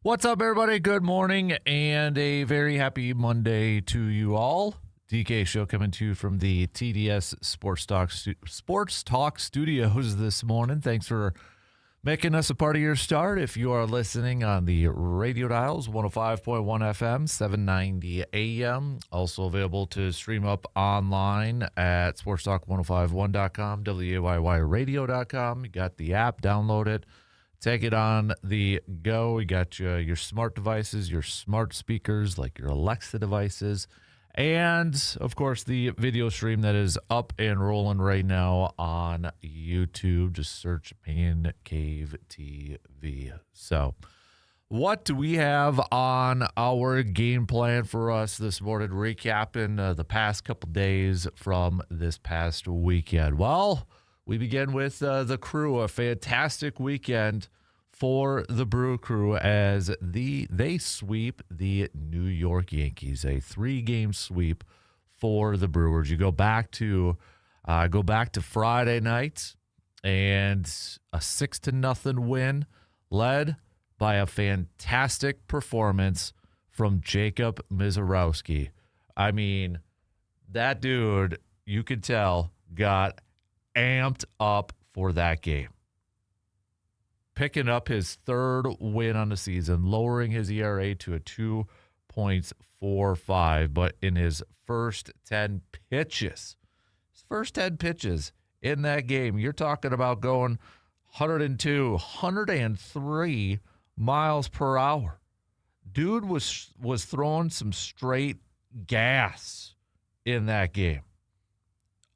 What's up, everybody? Good morning and a very happy Monday to you all. DK Show coming to you from the TDS Sports Talk Studios this morning. Thanks for making us a part of your start. If you are listening on the radio dials, 105.1 FM, 790 AM. Also available to stream up online at sportstalk1051.com, WAYYradio.com. You got the app, download it. Take it on the go. We got your smart devices, your smart speakers, like your Alexa devices, and, of course, the video stream that is up and rolling right now on YouTube. Just search Man Cave TV. So, what do we have on our game plan for us this morning, recapping the past couple days from this past weekend? Well, we begin with the Crew, a fantastic weekend for the Brew Crew as they sweep the New York Yankees, a 3-game sweep for the Brewers. You go back to Friday night and a 6-0 win led by a fantastic performance from Jacob Misiorowski. I mean, that dude, you could tell, got amped up for that game. Picking up his 3rd win on the season, lowering his ERA to a 2.45, but in his first 10 pitches in that game, you're talking about going 102, 103 miles per hour. Dude was throwing some straight gas in that game.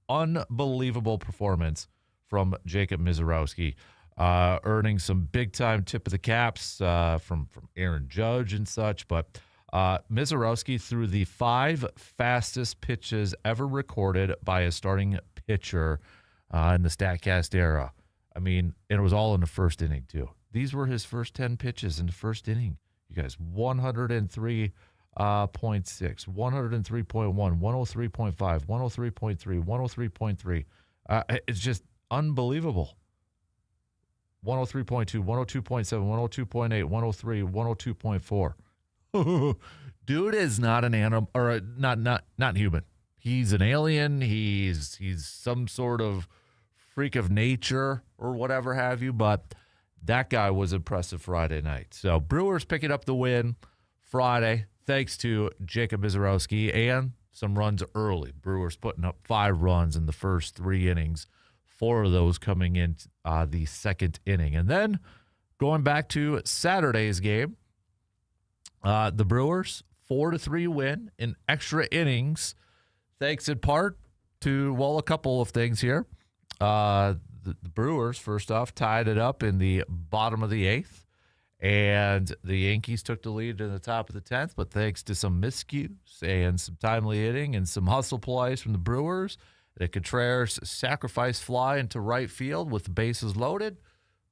Unbelievable performance from Jacob Misiorowski, earning some big-time tip of the caps from Aaron Judge and such. But Misiorowski threw the 5 fastest pitches ever recorded by a starting pitcher in the StatCast era. I mean, and it was all in the first inning, too. These were his first 10 pitches in the first inning. You guys, 103.6, 103.1, 103.5, 103.3, 103.3. It's just unbelievable. 103.2, 102.7, 102.8, 103, 102.4. Dude is not an animal, or not human. He's an alien. He's some sort of freak of nature or whatever have you, but that guy was impressive Friday night. So Brewers picking up the win Friday, thanks to Jacob Misiorowski and some runs early. Brewers putting up 5 runs in the first 3 innings, 4 of those coming in the second inning. And then going back to Saturday's game, the Brewers 4-3 win in extra innings, thanks in part to, well, a couple of things here. The Brewers, first off, tied it up in the bottom of the 8th. And the Yankees took the lead in the top of the 10th, but thanks to some miscues and some timely hitting and some hustle plays from the Brewers, the Contreras sacrifice fly into right field with the bases loaded,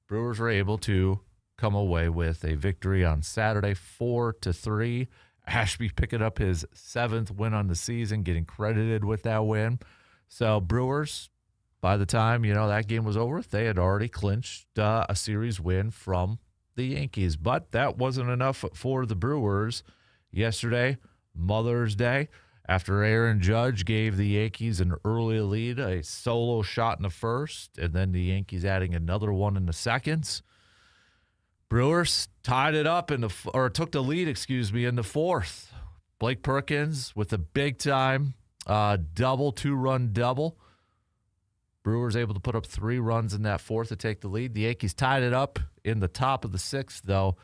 Brewers were able to come away with a victory on Saturday, 4-3. Ashby picking up his 7th win on the season, getting credited with that win. So Brewers, by the time that game was over, they had already clinched a series win from the Yankees. But that wasn't enough for the Brewers yesterday, Mother's Day, after Aaron Judge gave the Yankees an early lead, a solo shot in the first, and then the Yankees adding another one in the seconds. Brewers tied it up took the lead, in the 4th. Blake Perkins with a big-time double, 2-run double. Brewers able to put up 3 runs in that 4th to take the lead. The Yankees tied it up in the top of the 6th, though.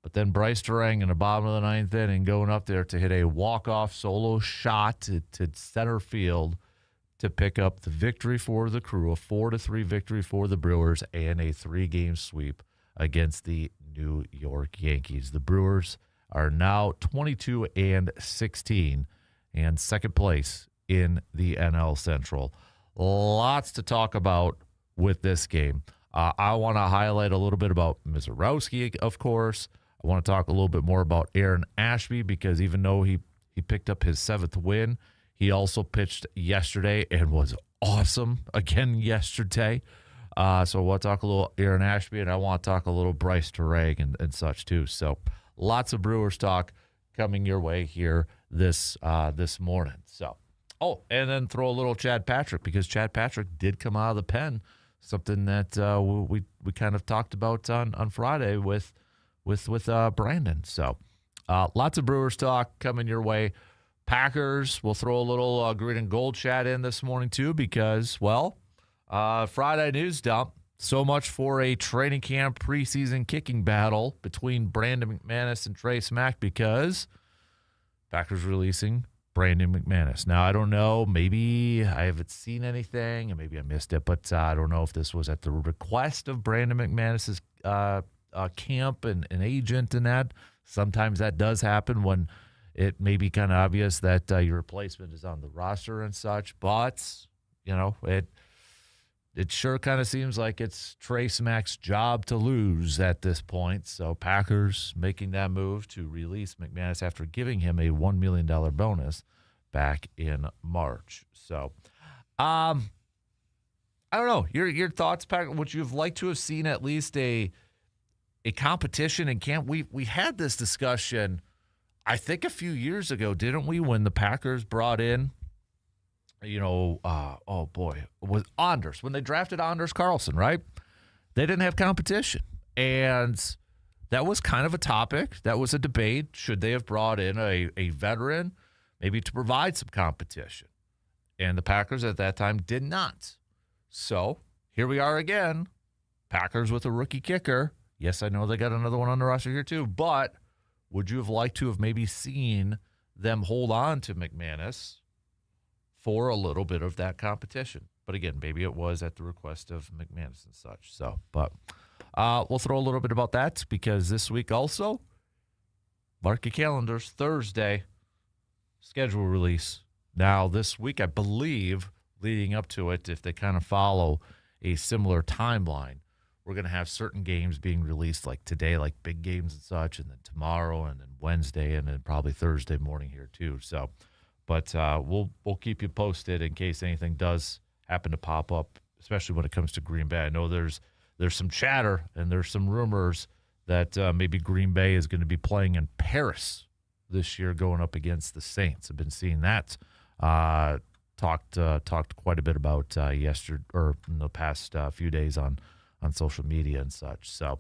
But then Bryce Durang in the bottom of the 9th inning going up there to hit a walk-off solo shot to center field to pick up the victory for the Crew, a 4-3 victory for the Brewers, and a 3-game sweep against the New York Yankees. The Brewers are now 22-16 and second place in the NL Central. Lots to talk about with this game. I want to highlight a little bit about Misiorowski, of course. I want to talk a little bit more about Aaron Ashby because even though he picked up his 7th win, he also pitched yesterday and was awesome again yesterday. So we'll talk a little Aaron Ashby, and I want to talk a little Bryce Durang and such too. So lots of Brewers talk coming your way here this morning. So, and then throw a little Chad Patrick, because Chad Patrick did come out of the pen, something that we kind of talked about on Friday with Brandon. So, lots of Brewers talk coming your way. Packers, we'll throw a little green and gold chat in this morning too, because, Friday news dump. So much for a training camp preseason kicking battle between Brandon McManus and Trace Mack, because Packers releasing Brandon McManus. Now, I don't know. Maybe I haven't seen anything, and maybe I missed it, but I don't know if this was at the request of Brandon McManus's camp and agent and that. Sometimes that does happen when it may be kind of obvious that your replacement is on the roster and such, but, it sure kind of seems like it's Trace Mack's job to lose at this point. So Packers making that move to release McManus after giving him a $1 million bonus back in March. So, I don't know. Your thoughts, Packer? Would you have liked to have seen at least a competition in camp? We had this discussion, I think, a few years ago, didn't we, when the Packers brought in, with Anders, when they drafted Anders Carlson, right? They didn't have competition. And that was kind of a topic. That was a debate. Should they have brought in a veteran, maybe to provide some competition? And the Packers at that time did not. So here we are again. Packers with a rookie kicker. Yes, I know they got another one on the roster here too, but would you have liked to have maybe seen them hold on to McManus for a little bit of that competition? But again, maybe it was at the request of McManus and such. So, but we'll throw a little bit about that, because this week also, mark your calendars, Thursday, schedule release. Now, this week, I believe, leading up to it, if they kind of follow a similar timeline, we're going to have certain games being released like today, like big games and such, and then tomorrow, and then Wednesday, and then probably Thursday morning here too. So, but we'll keep you posted in case anything does happen to pop up, especially when it comes to Green Bay. I know there's some chatter and there's some rumors that maybe Green Bay is going to be playing in Paris this year, going up against the Saints. I've been seeing that talked quite a bit about yesterday, or in the past few days on social media and such. So,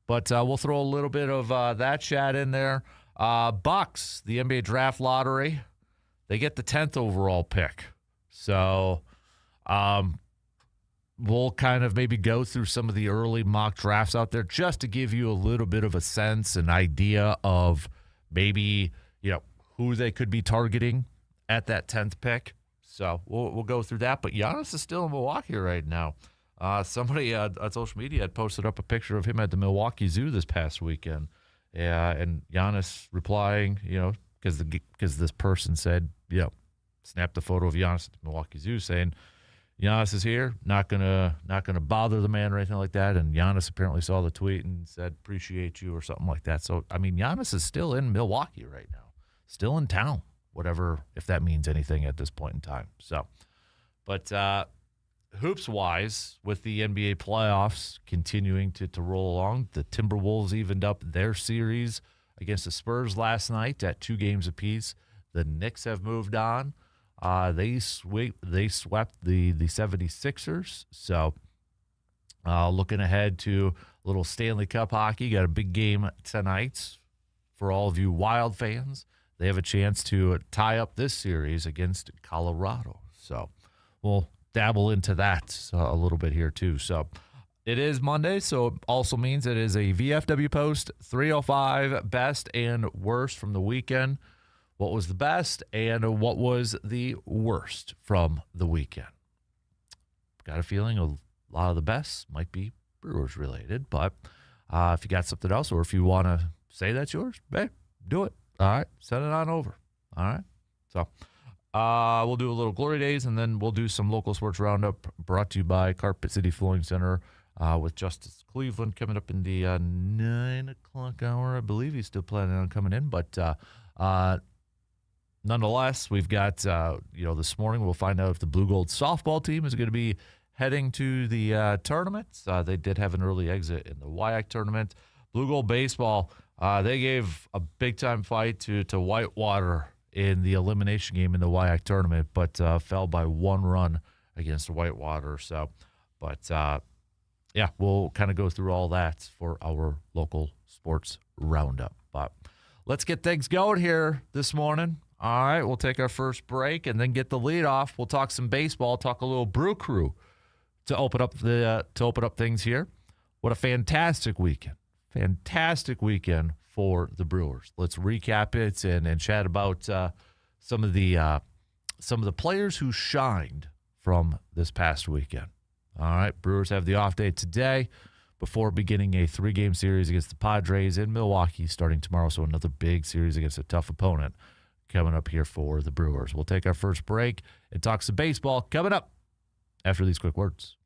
but we'll throw a little bit of that chat in there. Bucks, the NBA draft lottery, they get the 10th overall pick. So we'll kind of maybe go through some of the early mock drafts out there just to give you a little bit of a sense, an idea of maybe, who they could be targeting at that 10th pick. So we'll go through that. But Giannis is still in Milwaukee right now. Somebody on social media had posted up a picture of him at the Milwaukee Zoo this past weekend. And Giannis replying, because this person said, snapped a photo of Giannis at the Milwaukee Zoo saying, Giannis is here, not gonna bother the man or anything like that. And Giannis apparently saw the tweet and said, appreciate you, or something like that. So, I mean, Giannis is still in Milwaukee right now, still in town, whatever, if that means anything at this point in time. So, but hoops-wise, with the NBA playoffs continuing to roll along, the Timberwolves evened up their series against the Spurs last night at 2 games apiece. The Knicks have moved on. They swept the 76ers. So looking ahead to a little Stanley Cup hockey. Got a big game tonight for all of you Wild fans. They have a chance to tie up this series against Colorado. So we'll dabble into that a little bit here too. So it is Monday, so it also means it is a VFW post, 305 best and worst from the weekend. What was the best and what was the worst from the weekend? Got a feeling a lot of the best might be Brewers related, but if you got something else, or if you want to say that's yours, hey, do it. All right, send it on over. All right, so we'll do a little Glory Days, and then we'll do some local sports roundup brought to you by Carpet City Flooring Center with Justice Cleveland coming up in the 9 o'clock hour. I believe he's still planning on coming in, but nonetheless, we've got, this morning we'll find out if the Blue Gold softball team is going to be heading to the tournament. They did have an early exit in the WIAC tournament. Blue Gold baseball, They gave a big-time fight to Whitewater in the elimination game in the WIAC tournament, but fell by 1 run against Whitewater. So, but yeah, we'll kind of go through all that for our local sports roundup. But let's get things going here this morning. All right, we'll take our first break and then get the lead off. We'll talk some baseball, talk a little Brew Crew to open up things here. What a fantastic weekend. Fantastic weekend for the Brewers. Let's recap it and chat about some of the players who shined from this past weekend. All right, Brewers have the off day today before beginning a 3-game series against the Padres in Milwaukee starting tomorrow. So another big series against a tough opponent coming up here for the Brewers. We'll take our first break and talk some baseball coming up after these quick words.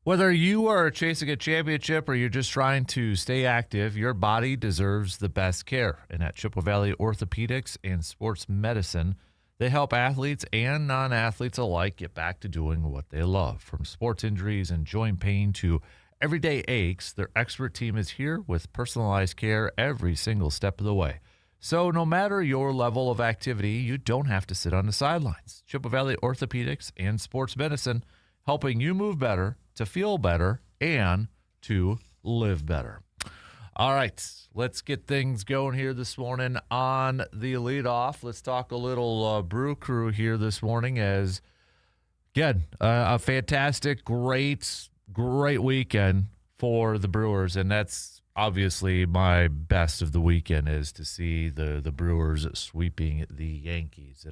Whether you are chasing a championship or you're just trying to stay active, your body deserves the best care. And at Chippewa Valley Orthopedics and Sports Medicine, they help athletes and non-athletes alike get back to doing what they love. From sports injuries and joint pain to everyday aches, their expert team is here with personalized care every single step of the way. So no matter your level of activity, you don't have to sit on the sidelines. Chippewa Valley Orthopedics and Sports Medicine, helping you move better, to feel better, and to live better. All right, let's get things going here this morning on the leadoff. Let's talk a little Brew Crew here this morning as, again, a fantastic, great weekend for the Brewers, and that's obviously my best of the weekend is to see the Brewers sweeping the Yankees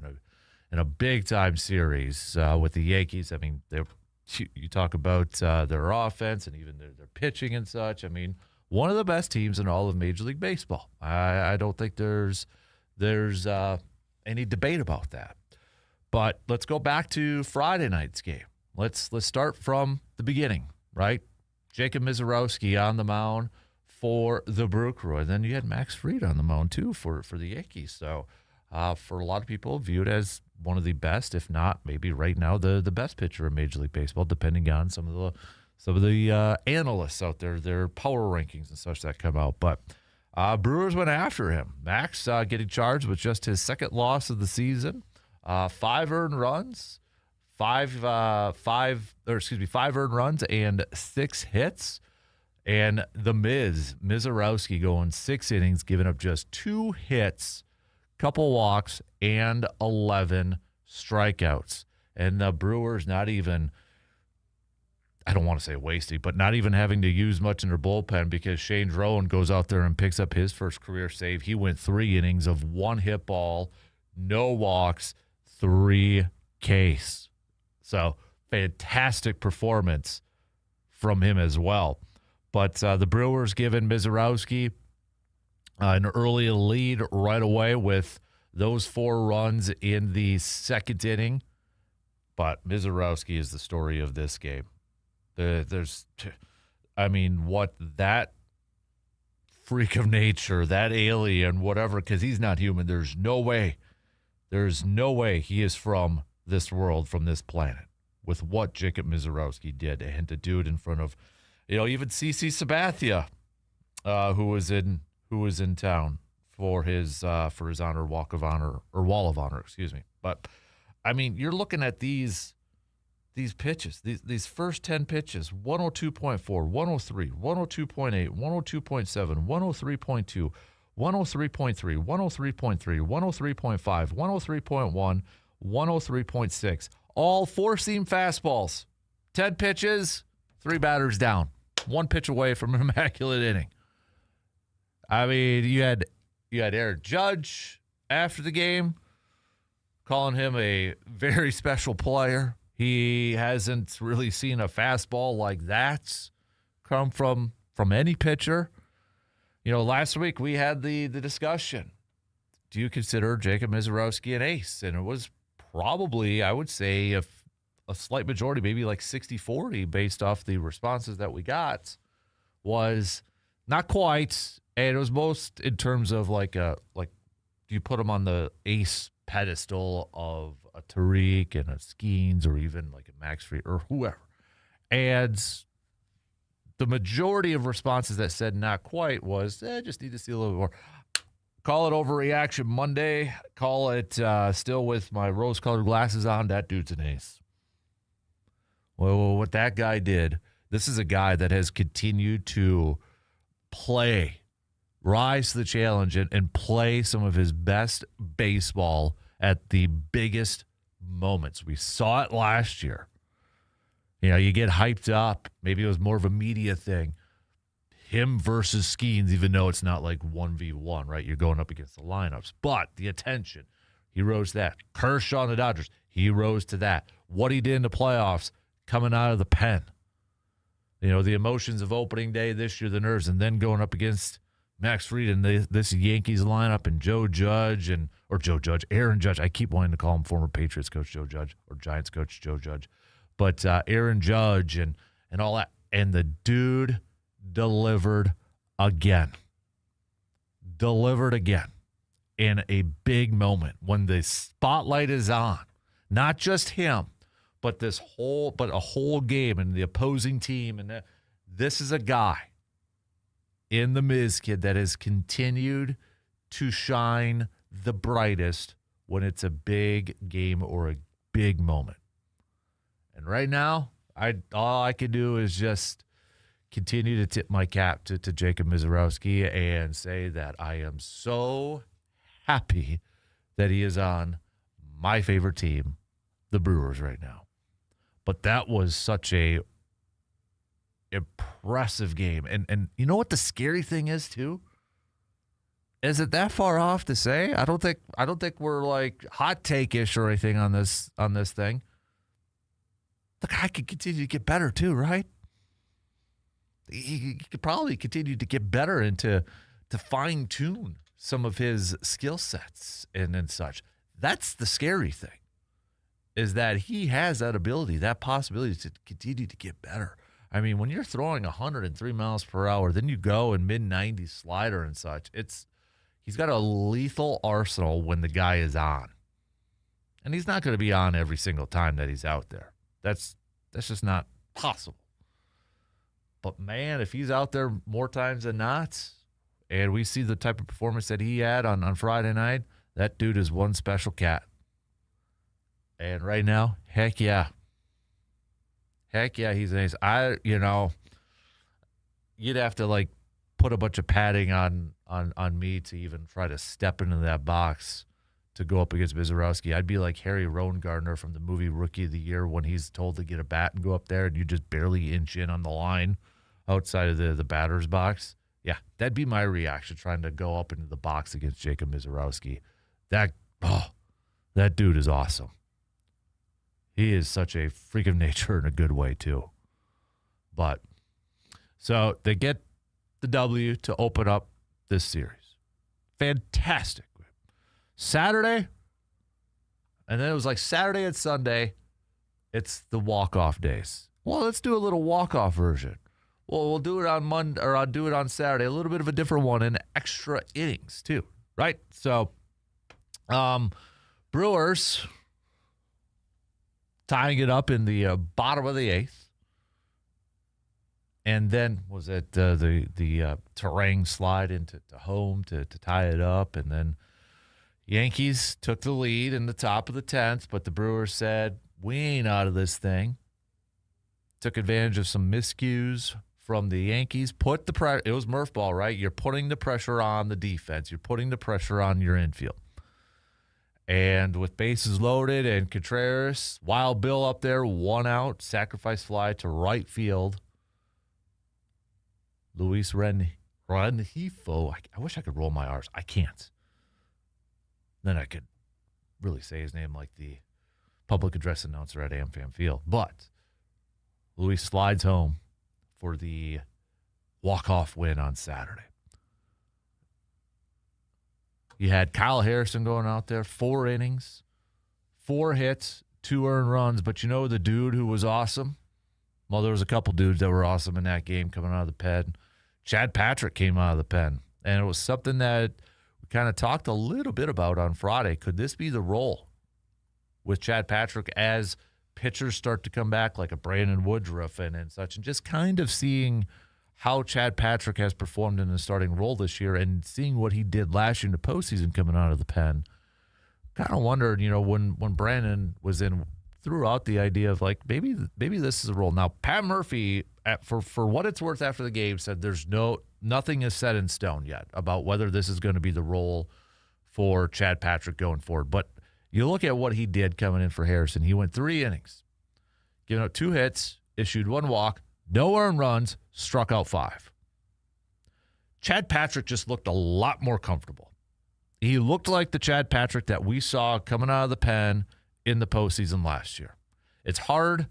in a big-time series with the Yankees. I mean, you talk about their offense and even their pitching and such. I mean, one of the best teams in all of Major League Baseball. I don't think there's any debate about that. But let's go back to Friday night's game. Let's start from the beginning, right? Jacob Misiorowski on the mound for the Brew Crew. And then you had Max Fried on the mound, too, for the Yankees. So for a lot of people, viewed as one of the best, if not maybe right now the best pitcher in Major League Baseball, depending on some of the analysts out there, their power rankings and such that come out. But Brewers went after him. Max getting charged with just his second loss of the season, 5 earned runs, five earned runs and 6 hits. And the Misiorowski going 6 innings, giving up just 2 hits, couple walks, and 11 strikeouts. And the Brewers not even, I don't want to say wasting, but not even having to use much in their bullpen because Shane Rowan goes out there and picks up his first career save. He went 3 innings of 1 hit ball, no walks, 3 Ks. So fantastic performance from him as well. But the Brewers giving Misiorowski an early lead right away with those 4 runs in the second inning. But Misiorowski is the story of this game. What that freak of nature, that alien, whatever, because he's not human. There's no way he is from this world, from this planet, with what Jacob Misiorowski did, and to do it in front of, even CC Sabathia, who was in town for his honor walk of honor, or wall of honor, excuse me. But I mean, you're looking at these pitches, these first 10 pitches: 102.4, 103, 102.8, 102.7, 103.2, 103.3, 103.3, 103.5, 103.1, 103.6, all 4-seam fastballs. 10 pitches, 3 batters down, 1 pitch away from an immaculate inning. I mean, you had Aaron Judge after the game calling him a very special player. He hasn't really seen a fastball like that come from any pitcher. Last week we had the discussion. Do you consider Jacob Misiorowski an ace? And it was probably, I would say, a slight majority, maybe like 60-40 based off the responses that we got, was not quite. And it was most in terms of do you put him on the ace pedestal of a Tariq and a Skeens or even like a Max Fried or whoever. And the majority of responses that said not quite was, just need to see a little bit more. Call it overreaction Monday. Call it still with my rose-colored glasses on. That dude's an ace. Well, what that guy did, this is a guy that has continued to rise to the challenge and play some of his best baseball at the biggest moments. We saw it last year. You get hyped up. Maybe it was more of a media thing. Him versus Skeens, even though it's not like 1v1, right? You're going up against the lineups. But the attention, he rose to that. Kershaw and the Dodgers, he rose to that. What he did in the playoffs, coming out of the pen. The emotions of opening day this year, the nerves, and then going up against Max Fried and this Yankees lineup and Aaron Judge. I keep wanting to call him former Patriots coach Joe Judge or Giants coach Joe Judge. But Aaron Judge and and all that. And the dude delivered again. Delivered again in a big moment when the spotlight is on. Not just him, but a whole game and the opposing team. And this is a guy in the Miz kid that has continued to shine the brightest when it's a big game or a big moment. And right now, all I can do is just continue to tip my cap to Jacob Mizorowski and say that I am so happy that he is on my favorite team, the Brewers, right now. But that was such a impressive game. And you know what the scary thing is, too? Is it that far off to say? I don't think we're like hot take-ish or anything on this thing. The guy could continue to get better too, right? He could probably continue to get better and to fine-tune some of his skill sets and such. That's the scary thing, is that he has that ability, that possibility to continue to get better. I mean, when you're throwing 103 miles per hour, then you go in mid-90s slider and such, he's got a lethal arsenal when the guy is on. And he's not going to be on every single time that he's out there. That's just not possible. But, man, if he's out there more times than not, and we see the type of performance that he had on Friday night, that dude is one special cat. And right now, heck yeah. Heck yeah, he's nice. You'd have to, like, put a bunch of padding on me to even try to step into that box to go up against Mizorowski. I'd be like Harry Rowan-Gardner from the movie Rookie of the Year when he's told to get a bat and go up there and you just barely inch in on the line outside of the batter's box. Yeah, that'd be my reaction, trying to go up into the box against Jacob Mizorowski. That dude is awesome. He is such a freak of nature in a good way, too. But, so they get the W to open up this series. Fantastic. Saturday, and then it was like Saturday and Sunday, it's the walk-off days. Well, let's do a little walk-off version. Well, we'll do it on Monday, or I'll do it on Saturday. A little bit of a different one in extra innings, too. Right? So, Brewers tying it up in the bottom of the eighth. And then was it the Terang slide into home to tie it up. And then Yankees took the lead in the top of the 10th, but the Brewers said, we ain't out of this thing. Took advantage of some miscues from the Yankees. Put the pressure. It was Murph ball, right? You're putting the pressure on the defense. You're putting the pressure on your infield. And with bases loaded and Contreras, Wild Bill up there, 1 out, sacrifice fly to right field. Luis Rengifo. I wish I could roll my R's. I can't. Then I could really say his name like the public address announcer at AmFam Field. But Luis slides home for the walk-off win on Saturday. You had Kyle Harrison going out there, 4 innings, 4 hits, 2 earned runs. But you know the dude who was awesome? Well, there was a couple dudes that were awesome in that game coming out of the pen. Chad Patrick came out of the pen. And it was something that we kind of talked a little bit about on Friday. Could this be the role with Chad Patrick as pitchers start to come back, like a Brandon Woodruff and such, and just kind of seeing how Chad Patrick has performed in the starting role this year and seeing what he did last year in the postseason coming out of the pen. Kind of wondered, when Brandon was in, threw out the idea of like, maybe this is a role. Now, Pat Murphy, for what it's worth after the game, said nothing is set in stone yet about whether this is going to be the role for Chad Patrick going forward. But you look at what he did coming in for Harrison. He went 3 innings, giving up 2 hits, issued 1 walk, no earned runs, struck out 5. Chad Patrick just looked a lot more comfortable. He looked like the Chad Patrick that we saw coming out of the pen in the postseason last year. It's hard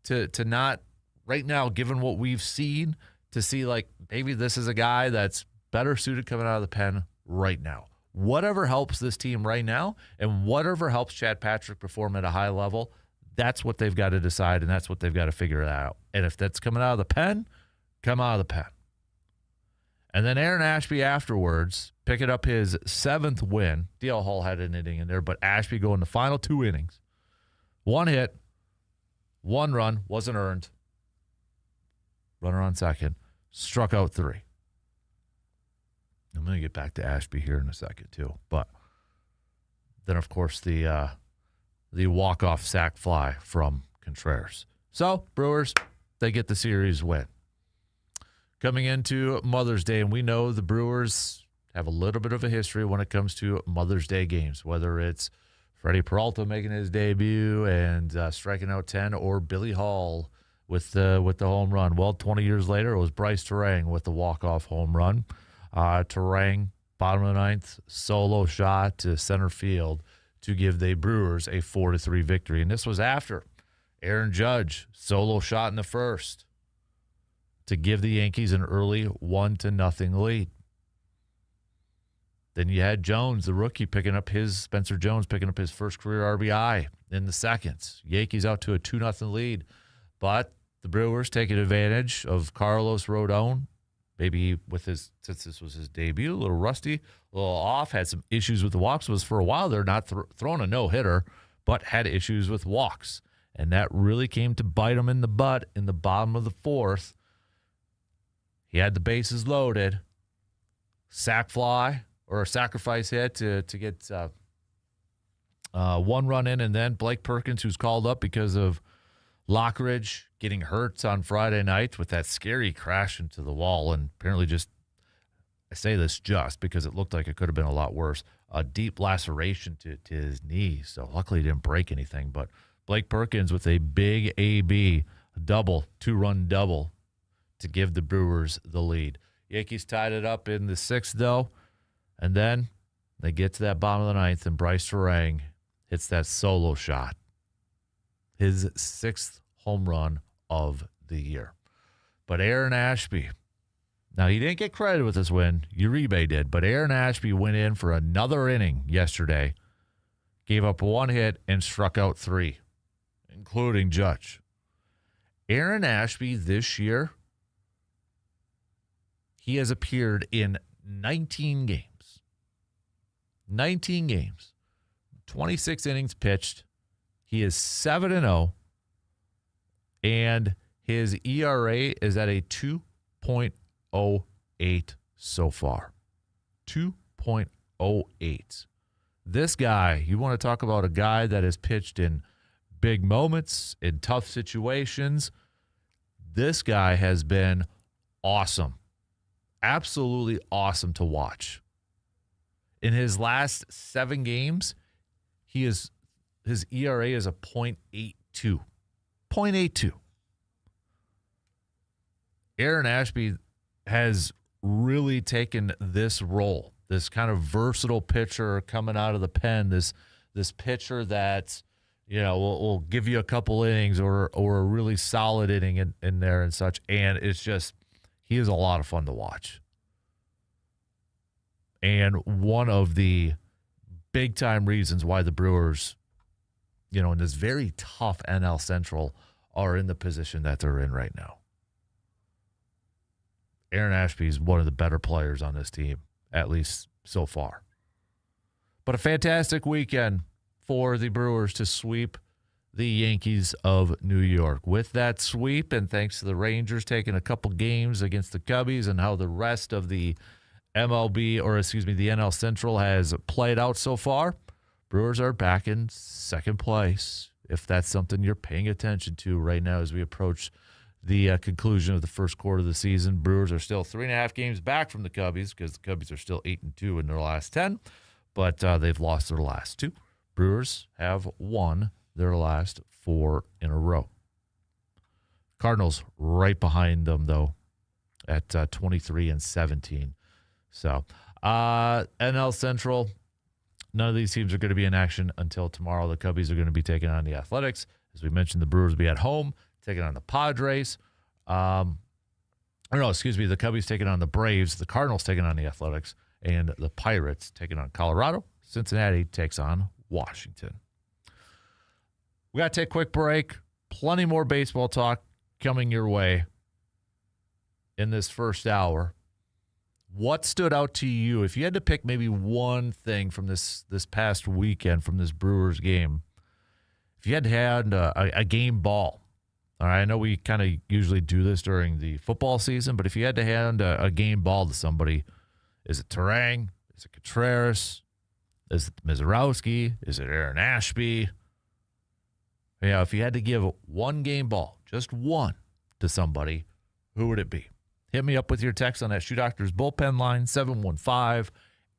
to not, right now, given what we've seen, to see like maybe this is a guy that's better suited coming out of the pen right now. Whatever helps this team right now and whatever helps Chad Patrick perform at a high level, That's what they've got to decide, and that's what they've got to figure out. And if that's coming out of the pen, come out of the pen. And then Aaron Ashby afterwards, picking up his 7th win. DL Hall had an inning in there, but Ashby going the final 2 innings. 1 hit, 1 run, wasn't earned. Runner on second, struck out 3. I'm going to get back to Ashby here in a second too. But then, of course, the walk-off sac fly from Contreras. So, Brewers, they get the series win. Coming into Mother's Day, and we know the Brewers have a little bit of a history when it comes to Mother's Day games, whether it's Freddie Peralta making his debut and striking out 10, or Billy Hall with the home run. Well, 20 years later, it was Bryce Terang with the walk-off home run. Terang, bottom of the 9th, solo shot to center field to give the Brewers a 4-3 victory. And this was after Aaron Judge, solo shot in the first to give the Yankees an early 1-0 lead. Then you had Jones, the rookie, Spencer Jones picking up his first career RBI in the second. Yankees out to a 2-0 lead. But the Brewers taking advantage of Carlos Rodon, maybe since this was his debut, a little rusty, a little off, had some issues with the walks. Was for a while there not throwing a no-hitter, but had issues with walks. And that really came to bite him in the butt in the bottom of the 4th. He had the bases loaded, sac fly or a sacrifice hit to get 1 run in, and then Blake Perkins, who's called up because of Lockridge getting hurt on Friday night with that scary crash into the wall, and apparently I say this just because it looked like it could have been a lot worse, a deep laceration to his knee. So luckily he didn't break anything. But Blake Perkins with a big AB, a 2-run double to give the Brewers the lead. Yankees tied it up in the 6th, though, and then they get to that bottom of the 9th, and Bryce Terang hits that solo shot. His 6th home run of the year. But Aaron Ashby, now he didn't get credit with this win. Uribe did. But Aaron Ashby went in for another inning yesterday, gave up 1 hit, and struck out 3, including Judge. Aaron Ashby this year, he has appeared in 19 games. 19 games. 26 innings pitched. He is 7-0, and his ERA is at a 2.08 so far. 2.08. This guy, you want to talk about a guy that has pitched in big moments, in tough situations. This guy has been awesome. Absolutely awesome to watch. In his last 7 games, his ERA is a 0.82. 0.82. Aaron Ashby has really taken this role, this kind of versatile pitcher coming out of the pen, this pitcher that, will give you a couple innings or a really solid inning in there and such. And it's just, he is a lot of fun to watch. And one of the big-time reasons why the Brewers, in this very tough NL Central, are in the position that they're in right now. Aaron Ashby is one of the better players on this team, at least so far. But a fantastic weekend for the Brewers to sweep the Yankees of New York. With that sweep, and thanks to the Rangers taking a couple games against the Cubbies and how the rest of the the NL Central has played out so far, Brewers are back in 2nd place, if that's something you're paying attention to right now as we approach the conclusion of the first quarter of the season. Brewers are still 3.5 games back from the Cubbies because the Cubbies are still 8-2 in their last 10, but they've lost their last 2. Brewers have won their last 4 in a row. Cardinals right behind them, though, at 23-17. So, NL Central, none of these teams are going to be in action until tomorrow. The Cubbies are going to be taking on the Athletics. As we mentioned, the Brewers will be at home, taking on the Padres. The Cubbies taking on the Braves. The Cardinals taking on the Athletics. And the Pirates taking on Colorado. Cincinnati takes on Washington. We got to take a quick break. Plenty more baseball talk coming your way in this first hour. What stood out to you? If you had to pick maybe one thing from this past weekend from this Brewers game, if you had a game ball, all right, I know we kind of usually do this during the football season, but if you had to hand a game ball to somebody, is it Terang? Is it Contreras? Is it Mizorowski? Is it Aaron Ashby? Yeah, if you had to give one game ball, just one, to somebody, who would it be? Hit me up with your text on that Shoe Doctors bullpen line,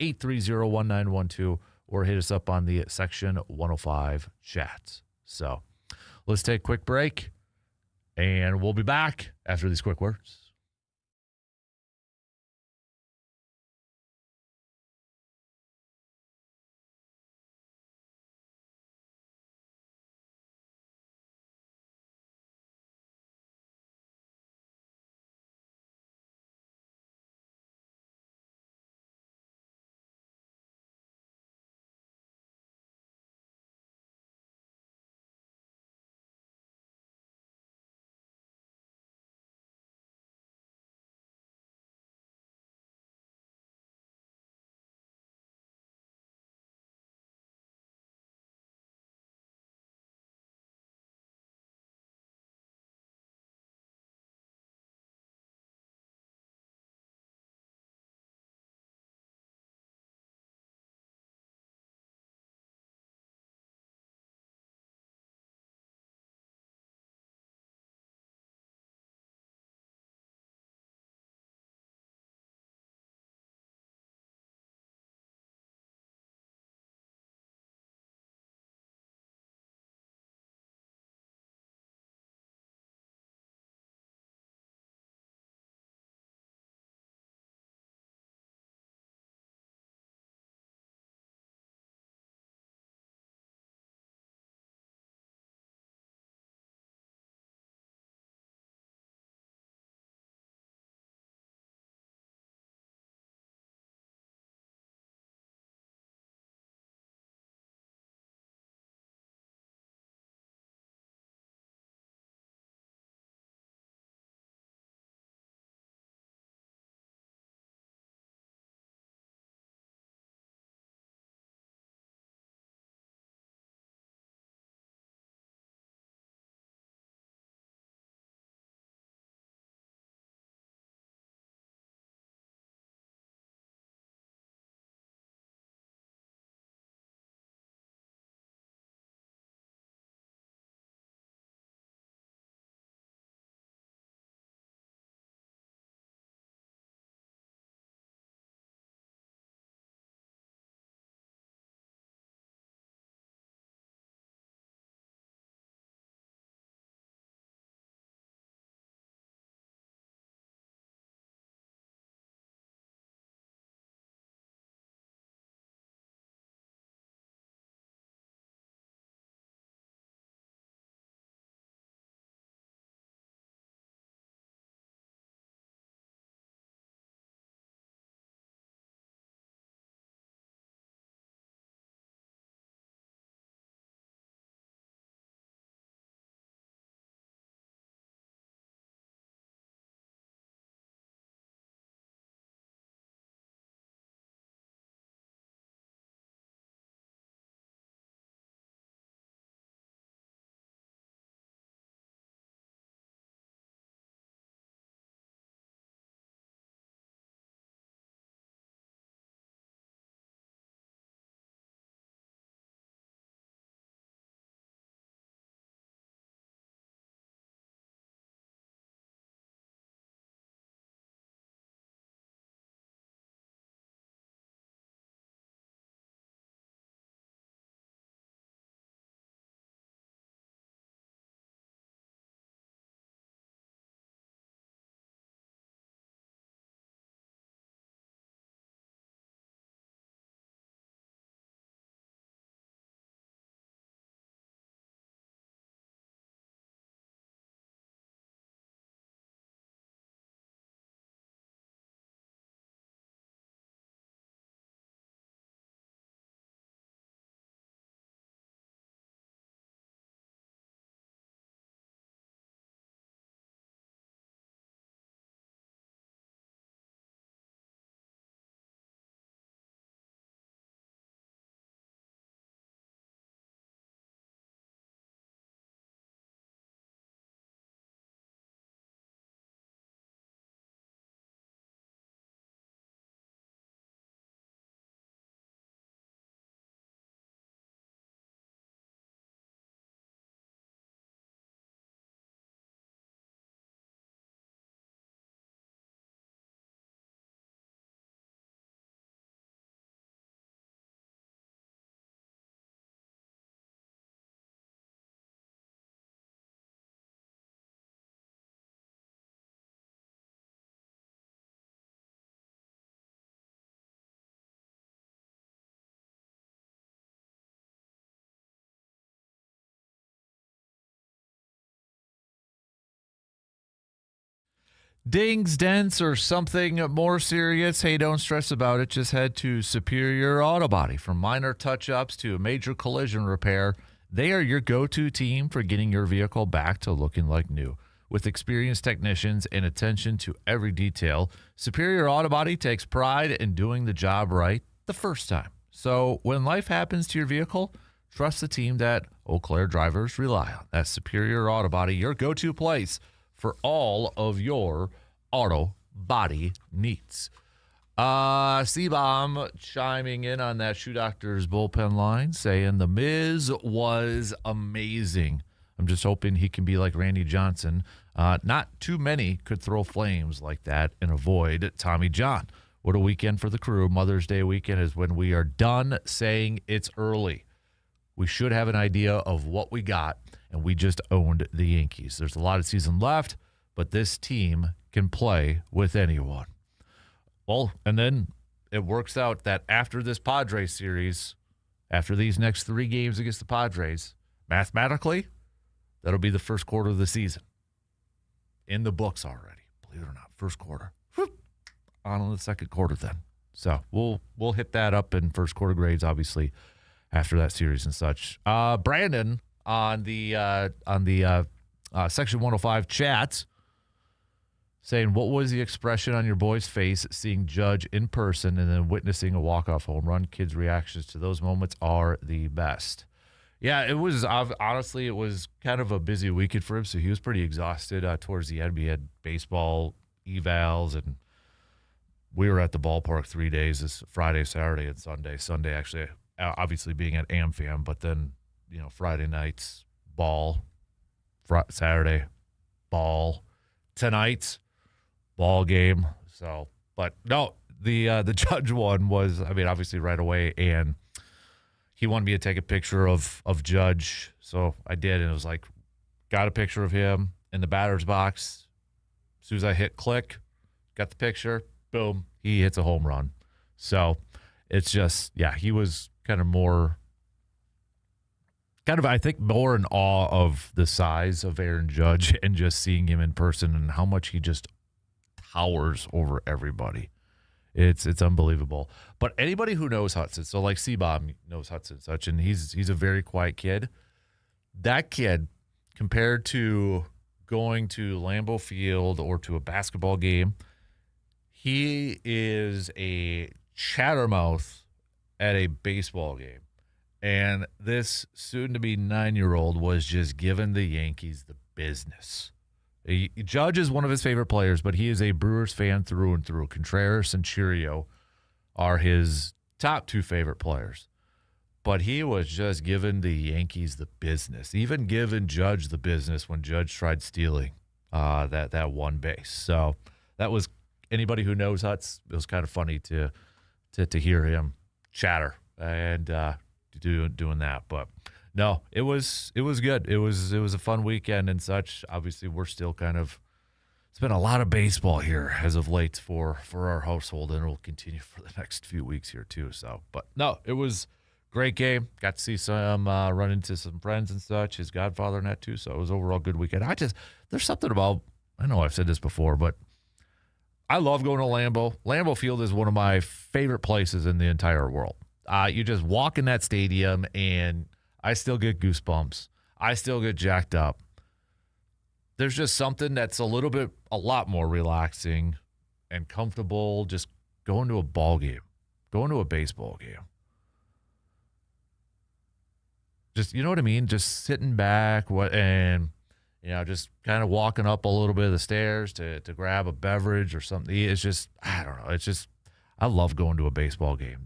715-830-1912, or hit us up on the Section 105 chats. So let's take a quick break, and we'll be back after these quick words. Dings, dents, or something more serious? Hey, don't stress about it. Just head to Superior Auto Body. From minor touch-ups to major collision repair, they are your go-to team for getting your vehicle back to looking like new. With experienced technicians and attention to every detail, Superior Auto Body takes pride in doing the job right the first time. So when life happens to your vehicle, trust the team that Eau Claire drivers rely on. That's Superior Auto Body, your go-to place for all of your auto body needs. C-Bomb chiming in on that Shoe Doctor's bullpen line, saying the Miz was amazing. I'm just hoping he can be like Randy Johnson. Not too many could throw flames like that and avoid Tommy John. What a weekend for the crew. Mother's Day weekend is when we are done saying it's early. We should have an idea of what we got, and we just owned the Yankees. There's a lot of season left, but this team can play with anyone. Well, and then it works out that after this Padres series, after these next 3 games against the Padres, mathematically, that'll be the first quarter of the season. In the books already, believe it or not, first quarter. Whoop, on the second quarter then. So we'll hit that up in first quarter grades, obviously, after that series and such. Brandon on the Section 105 chat saying, what was the expression on your boy's face seeing Judge in person and then witnessing a walk-off home run? Kids' reactions to those moments are the best. Yeah, it was honestly, it was kind of a busy weekend for him, so he was pretty exhausted towards the end. We had baseball evals, and we were at the ballpark 3 days, this Friday, Saturday, and Sunday. Sunday actually obviously being at AmFam, but then, Friday nights, ball, Saturday, ball, tonight, ball game. So, but no, the Judge one was, obviously right away, and he wanted me to take a picture of Judge, so I did, and it was like, got a picture of him in the batter's box. As soon as I hit click, got the picture, boom, he hits a home run. So it's just, yeah, he was I think more in awe of the size of Aaron Judge and just seeing him in person and how much he just towers over everybody. It's unbelievable. But anybody who knows Hudson, so like C-Bob knows Hudson and such, and he's a very quiet kid. That kid, compared to going to Lambeau Field or to a basketball game, he is a chattermouth at a baseball game. And this soon-to-be 9-year-old was just giving the Yankees the business. Judge is one of his favorite players, but he is a Brewers fan through and through. Contreras and Churio are his top 2 favorite players. But he was just giving the Yankees the business, even giving Judge the business when Judge tried stealing that one base. So that was, anybody who knows Huts, it was kind of funny to hear him chatter and doing that. But no, it was good. It was a fun weekend and such. Obviously, we're still it's been a lot of baseball here as of late for our household, and it will continue for the next few weeks here too. So, but no, it was a great game. Got to see some run into some friends and such. His godfather and that too. So it was overall a good weekend. There's something about, I know I've said this before, but I love going to Lambeau. Lambeau Field is one of my favorite places in the entire world. You just walk in that stadium, and I still get goosebumps. I still get jacked up. There's just something that's a lot more relaxing and comfortable just going to a ball game, going to a baseball game. Just, you know what I mean? Just sitting back and, just kind of walking up a little bit of the stairs to grab a beverage or something. It's just, I don't know. It's just, I love going to a baseball game.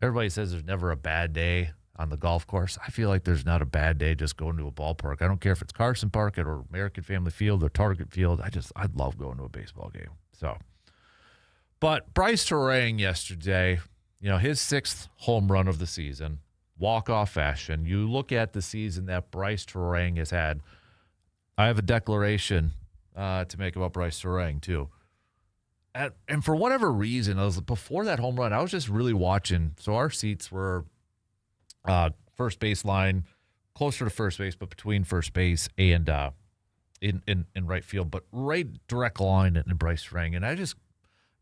Everybody says there's never a bad day on the golf course. I feel like there's not a bad day just going to a ballpark. I don't care if it's Carson Park or American Family Field or Target Field. I love going to a baseball game. So, but Bryce Terang yesterday, his 6th home run of the season, walk-off fashion. You look at the season that Bryce Terang has had. I have a declaration to make about Bryce Terang too. And for whatever reason, before that home run, I was just really watching. So our seats were first base line, closer to first base, but between first base and in right field, but right direct line in Bryce Terang. And I just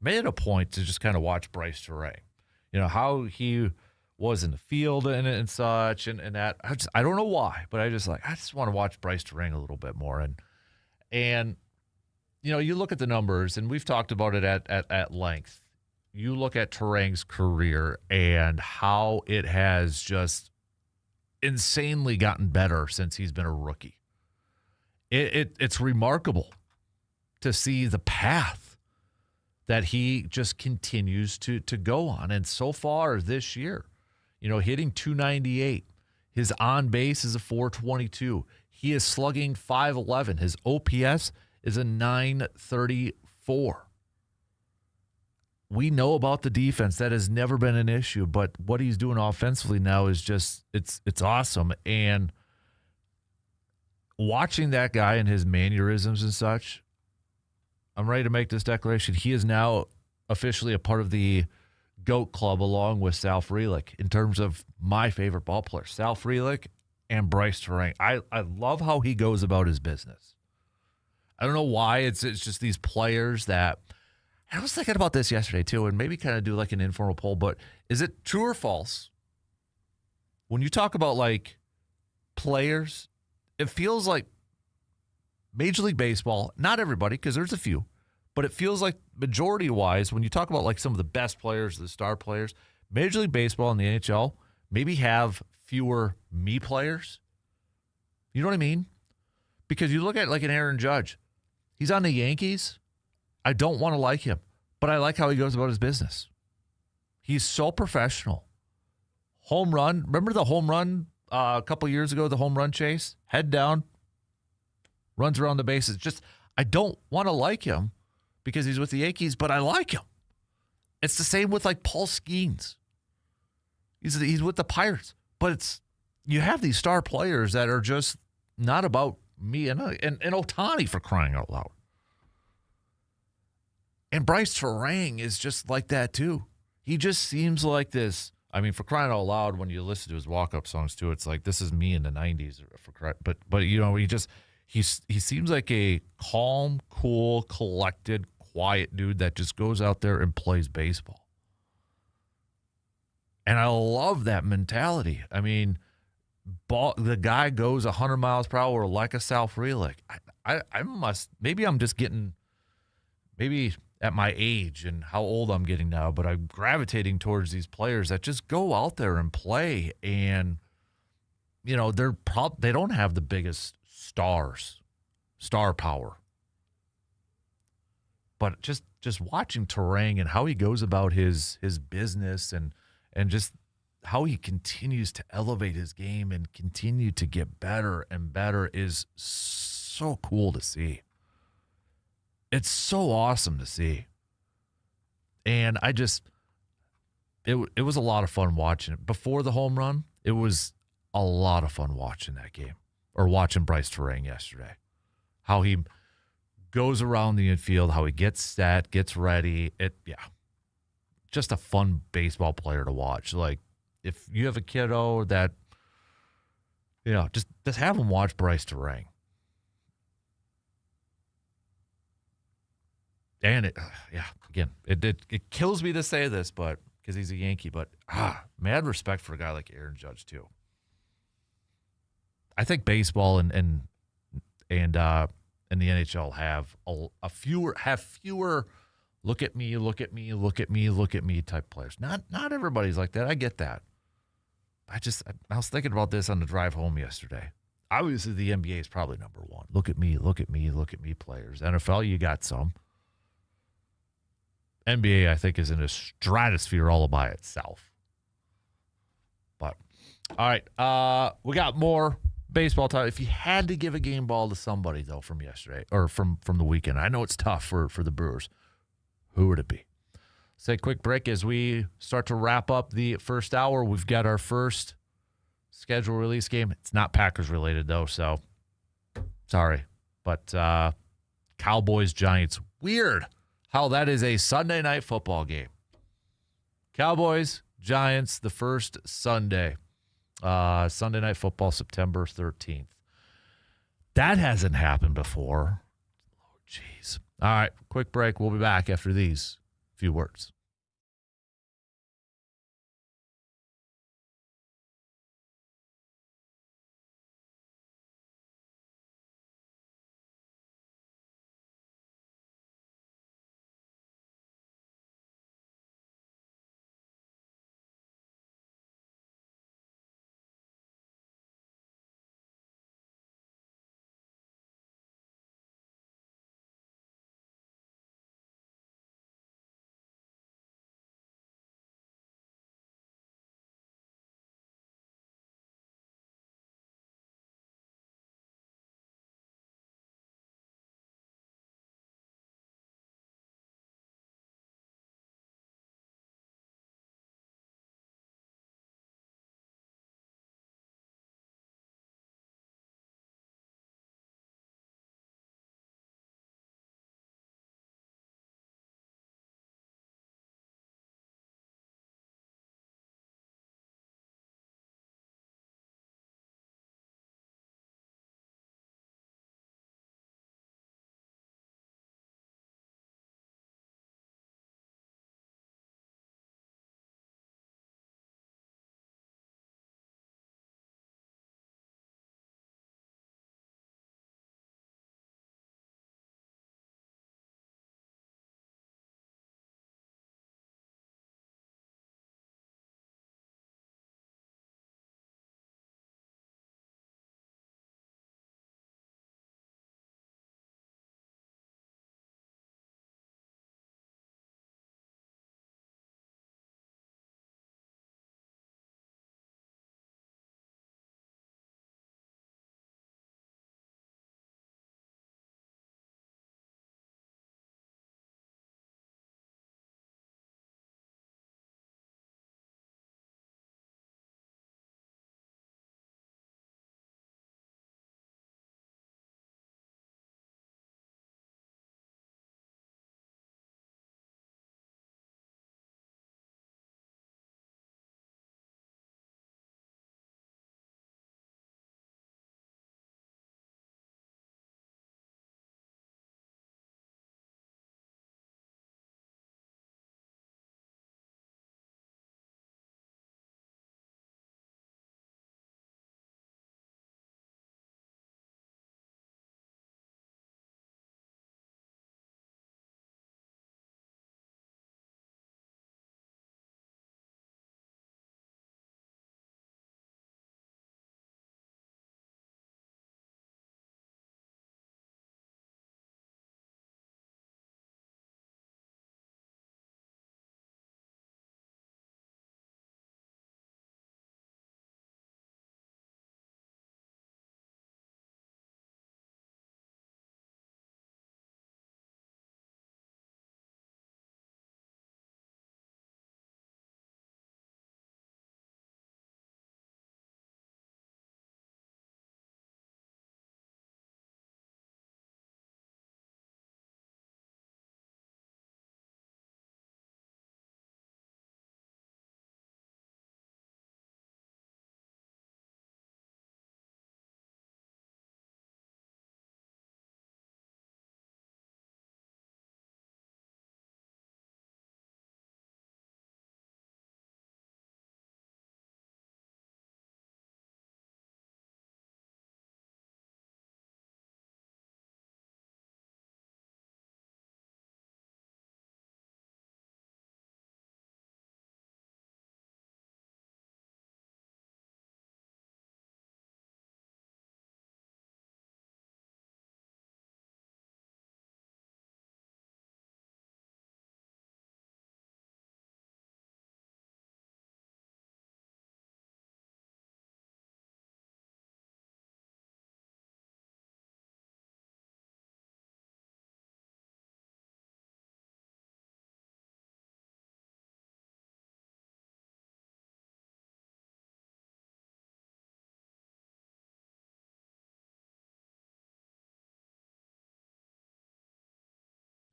made it a point to just kind of watch Bryce Terang. How he was in the field and such, and that. I don't know why, but I just want to watch Bryce Terang a little bit more. And you look at the numbers, and we've talked about it at length. You look at Terang's career and how it has just insanely gotten better since he's been a rookie. It's remarkable to see the path that he just continues to go on. And so far this year, hitting 298. His on base is a 422. He is slugging 511. His OPS is a 934. We know about the defense. That has never been an issue, but what he's doing offensively now is just, it's awesome. And watching that guy and his mannerisms and such, I'm ready to make this declaration. He is now officially a part of the GOAT Club along with Sal Frelick in terms of my favorite ball players, Sal Frelick and Bryce Terang. I love how he goes about his business. I don't know why. It's just these players that, I was thinking about this yesterday too, and maybe kind of do like an informal poll, but is it true or false? When you talk about like players, it feels like Major League Baseball, not everybody, because there's a few, but it feels like majority-wise, when you talk about like some of the best players, the star players, Major League Baseball and the NHL maybe have fewer me players. You know what I mean? Because you look at like an Aaron Judge. He's on the Yankees. I don't want to like him, but I like how he goes about his business. He's so professional. Home run. Remember the home run a couple years ago, the home run chase? Head down, runs around the bases. Just, I don't want to like him because he's with the Yankees, but I like him. It's the same with like Paul Skeens. He's with the Pirates, but you have these star players that are just not about me and Ohtani, for crying out loud. And Bryce Terang is just like that too. He just seems like this. I mean, for crying out loud, when you listen to his walk-up songs too, it's like this is me in the '90s. But he seems like a calm, cool, collected, quiet dude that just goes out there and plays baseball. And I love that mentality. I mean, the guy goes 100 miles per hour like a Sal Frelick. Maybe I'm just getting, maybe at my age and how old I'm getting now, but I'm gravitating towards these players that just go out there and play. And, they don't have the biggest star power. But just watching Terang and how he goes about his business and just how he continues to elevate his game and continue to get better and better is so cool to see. It's so awesome to see. And it was a lot of fun watching it. Before the home run, it was a lot of fun watching that game, or watching Bryce Terang yesterday. How he goes around the infield, how he gets set, gets ready. Just a fun baseball player to watch. Like, if you have a kiddo that, just have him watch Bryce Terang. And it kills me to say this, but because he's a Yankee, but mad respect for a guy like Aaron Judge too. I think baseball and the NHL have fewer look at me type players. Not everybody's like that. I get that. I was thinking about this on the drive home yesterday. Obviously, the NBA is probably number one. Look at me players. NFL, you got some. NBA, I think, is in a stratosphere all by itself. But, all right, we got more baseball time. If you had to give a game ball to somebody, though, from yesterday, or from the weekend, I know it's tough for the Brewers, who would it be? Let's take a quick break as we start to wrap up the first hour. We've got our first schedule release game. It's not Packers related, though, so sorry. But Cowboys-Giants, weird how that is a Sunday night football game. Cowboys, Giants, the first Sunday. Sunday night football, September 13th. That hasn't happened before. Oh, jeez. All right, quick break. We'll be back after these few words.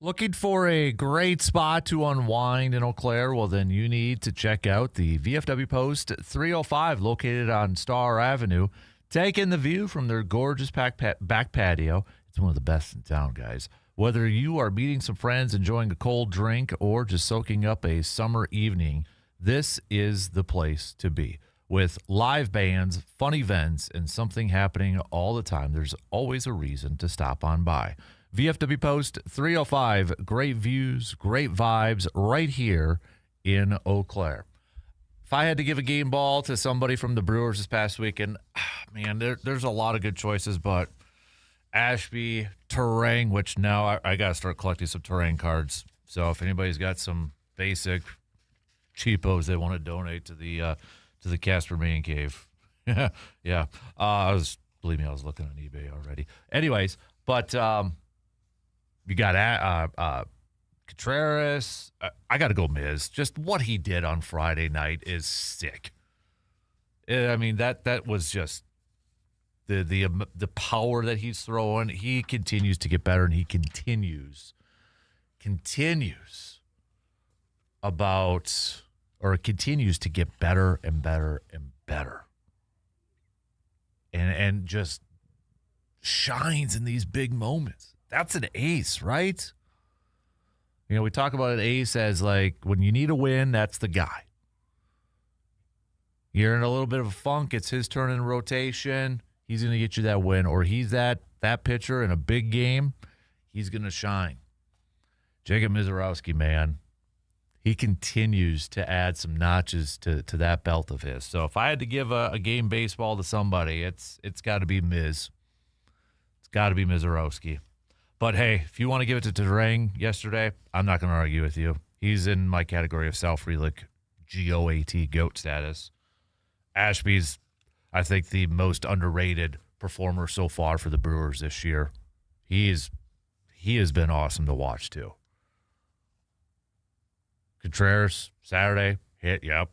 Looking for a great spot to unwind in Eau Claire? Well, then you need to check out the VFW Post 305 located on Star Avenue. Take in the view from their gorgeous back patio. It's one of the best in town, guys. Whether you are meeting some friends, enjoying a cold drink, or just soaking up a summer evening, this is the place to be. With live bands, fun events, and something happening all the time, there's always a reason to stop on by. VFW Post 305, great views, great vibes right here in Eau Claire. If I had to give a game ball to somebody from the Brewers this past weekend, man, there's a lot of good choices, but Ashby, Terang, which now I got to start collecting some Terang cards. So if anybody's got some basic cheapos they want to donate to the Kasper Man Cave, yeah, believe me, I was looking on eBay already. Anyways, but you got Contreras. I got to go Miz. Just what he did on Friday night is sick. I mean, that was just the power that he's throwing. He continues to get better, and he continues to get better and better and better. And just shines in these big moments. That's an ace, right? You know, we talk about an ace as like when you need a win, that's the guy. You're in a little bit of a funk. It's his turn in rotation. He's going to get you that win. Or he's that pitcher in a big game. He's going to shine. Jacob Misiorowski, man, he continues to add some notches to that belt of his. So if I had to give a game baseball to somebody, it's got to be Miz. It's got to be Misiorowski. But, hey, if you want to give it to Terang yesterday, I'm not going to argue with you. He's in my category of Sal Frelick, GOAT, GOAT status. Ashby's, I think, the most underrated performer so far for the Brewers this year. He has been awesome to watch, too. Contreras, Saturday, hit, yep.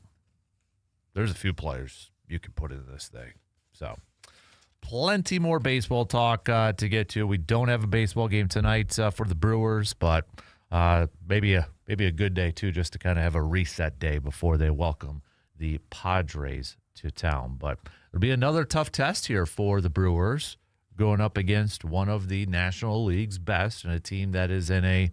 There's a few players you can put in this thing. So, plenty more baseball talk to get to. We don't have a baseball game tonight for the Brewers, but maybe a good day, too, just to kind of have a reset day before they welcome the Padres to town. But it'll be another tough test here for the Brewers, going up against one of the National League's best and a team that is in a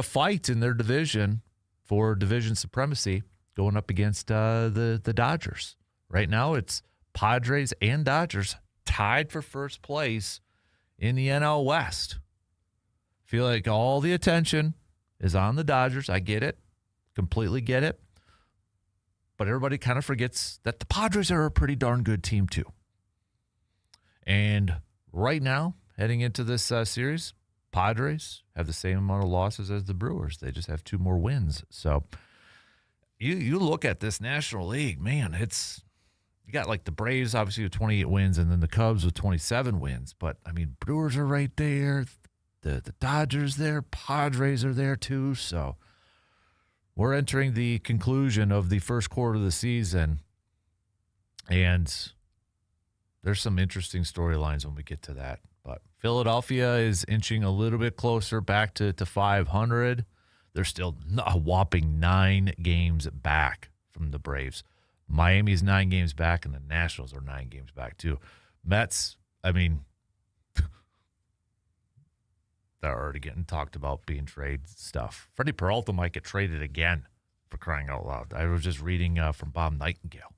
fight in their division for division supremacy, going up against the Dodgers. Right now, it's Padres and Dodgers tied for first place in the NL West. Feel like all the attention is on the Dodgers. I get it. Completely get it. But everybody kind of forgets that the Padres are a pretty darn good team, too. And right now, heading into this series, Padres have the same amount of losses as the Brewers. They just have 2 more wins. So you look at this National League, man, you got like the Braves, obviously, with 28 wins, and then the Cubs with 27 wins. But, I mean, Brewers are right there. The Dodgers there. Padres are there, too. So we're entering the conclusion of the first quarter of the season, and there's some interesting storylines when we get to that. But Philadelphia is inching a little bit closer back to 500. They're still a whopping 9 games back from the Braves. Miami's 9 games back, and the Nationals are 9 games back, too. Mets, I mean, they're already getting talked about being trade stuff. Freddie Peralta might get traded again, for crying out loud. I was just reading from Bob Nightingale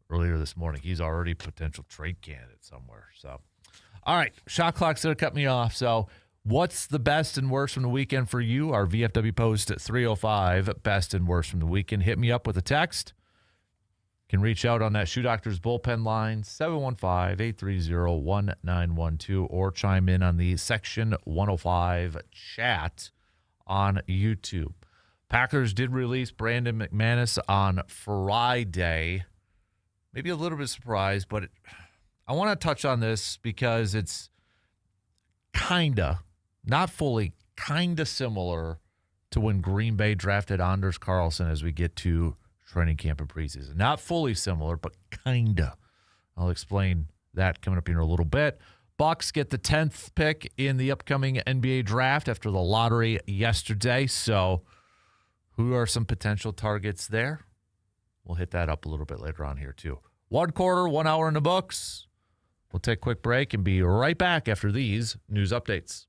earlier this morning. He's already a potential trade candidate somewhere. So, all right, shot clock's going to cut me off. So, what's the best and worst from the weekend for you? Our VFW Post at 305, best and worst from the weekend. Hit me up with a text. Can reach out on that Shoe Doctors bullpen line, 715-830-1912, or chime in on the Section 105 chat on YouTube. Packers did release Brandon McManus on Friday. Maybe a little bit surprised, but I want to touch on this because it's kinda, not fully, kinda similar to when Green Bay drafted Anders Carlson as we get to training camp and preseason. Not fully similar, but kinda. I'll explain that coming up here in a little bit. Bucks get the 10th pick in the upcoming NBA draft after the lottery yesterday. So who are some potential targets there? We'll hit that up a little bit later on here, too. One quarter, 1 hour in the books. We'll take a quick break and be right back after these news updates.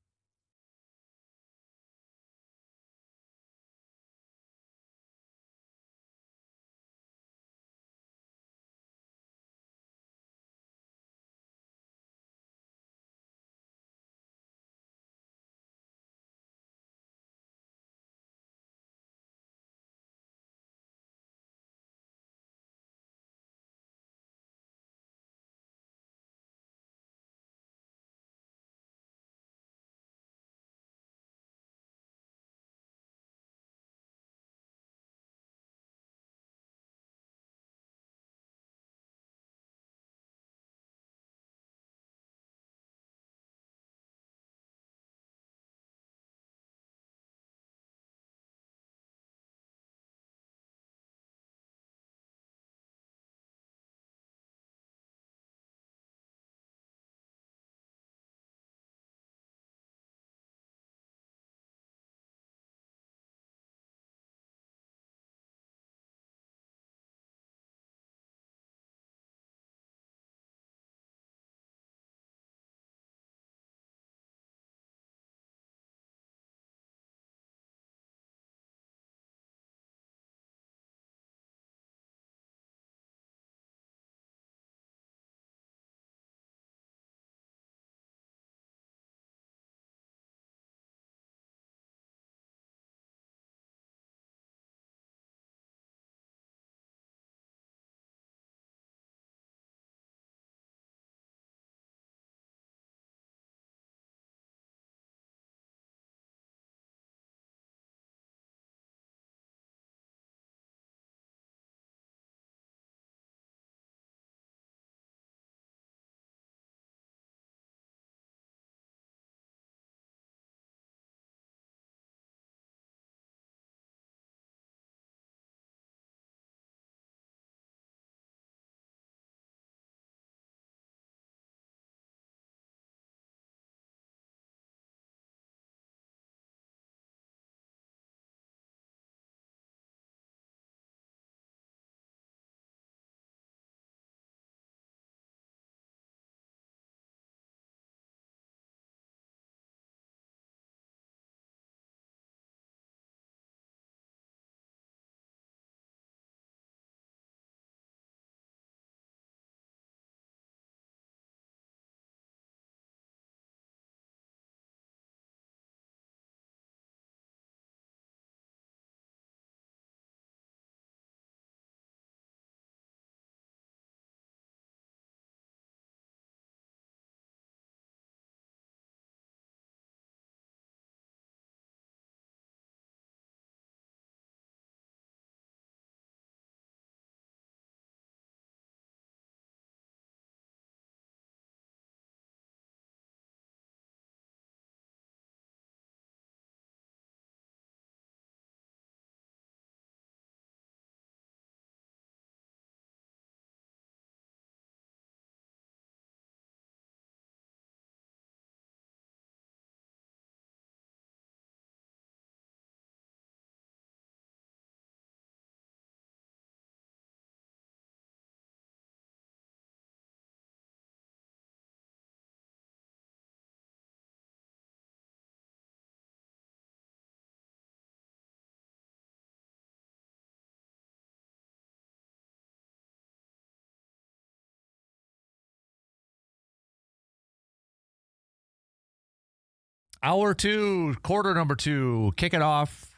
Hour two, quarter number two, kick it off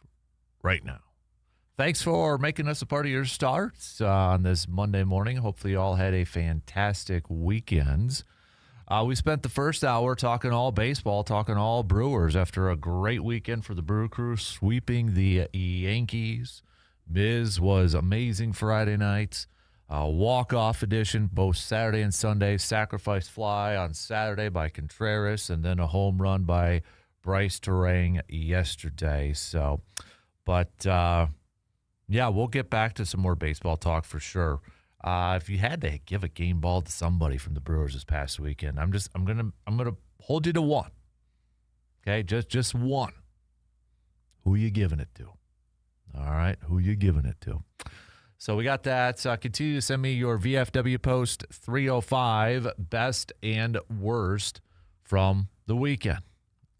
right now. Thanks for making us a part of your starts on this Monday morning. Hopefully you all had a fantastic weekend. We spent the first hour talking all baseball, talking all Brewers after a great weekend for the Brew Crew, sweeping the Yankees. Miz was amazing Friday night. Walk-off edition, both Saturday and Sunday. Sacrifice fly on Saturday by Contreras, and then a home run by Bryce Terang yesterday. So, but yeah, we'll get back to some more baseball talk for sure. If you had to give a game ball to somebody from the Brewers this past weekend, I'm gonna hold you to one. Okay, just one. Who you giving it to? All right, who you giving it to? So we got that. Continue to send me your VFW post 305 best and worst from the weekend.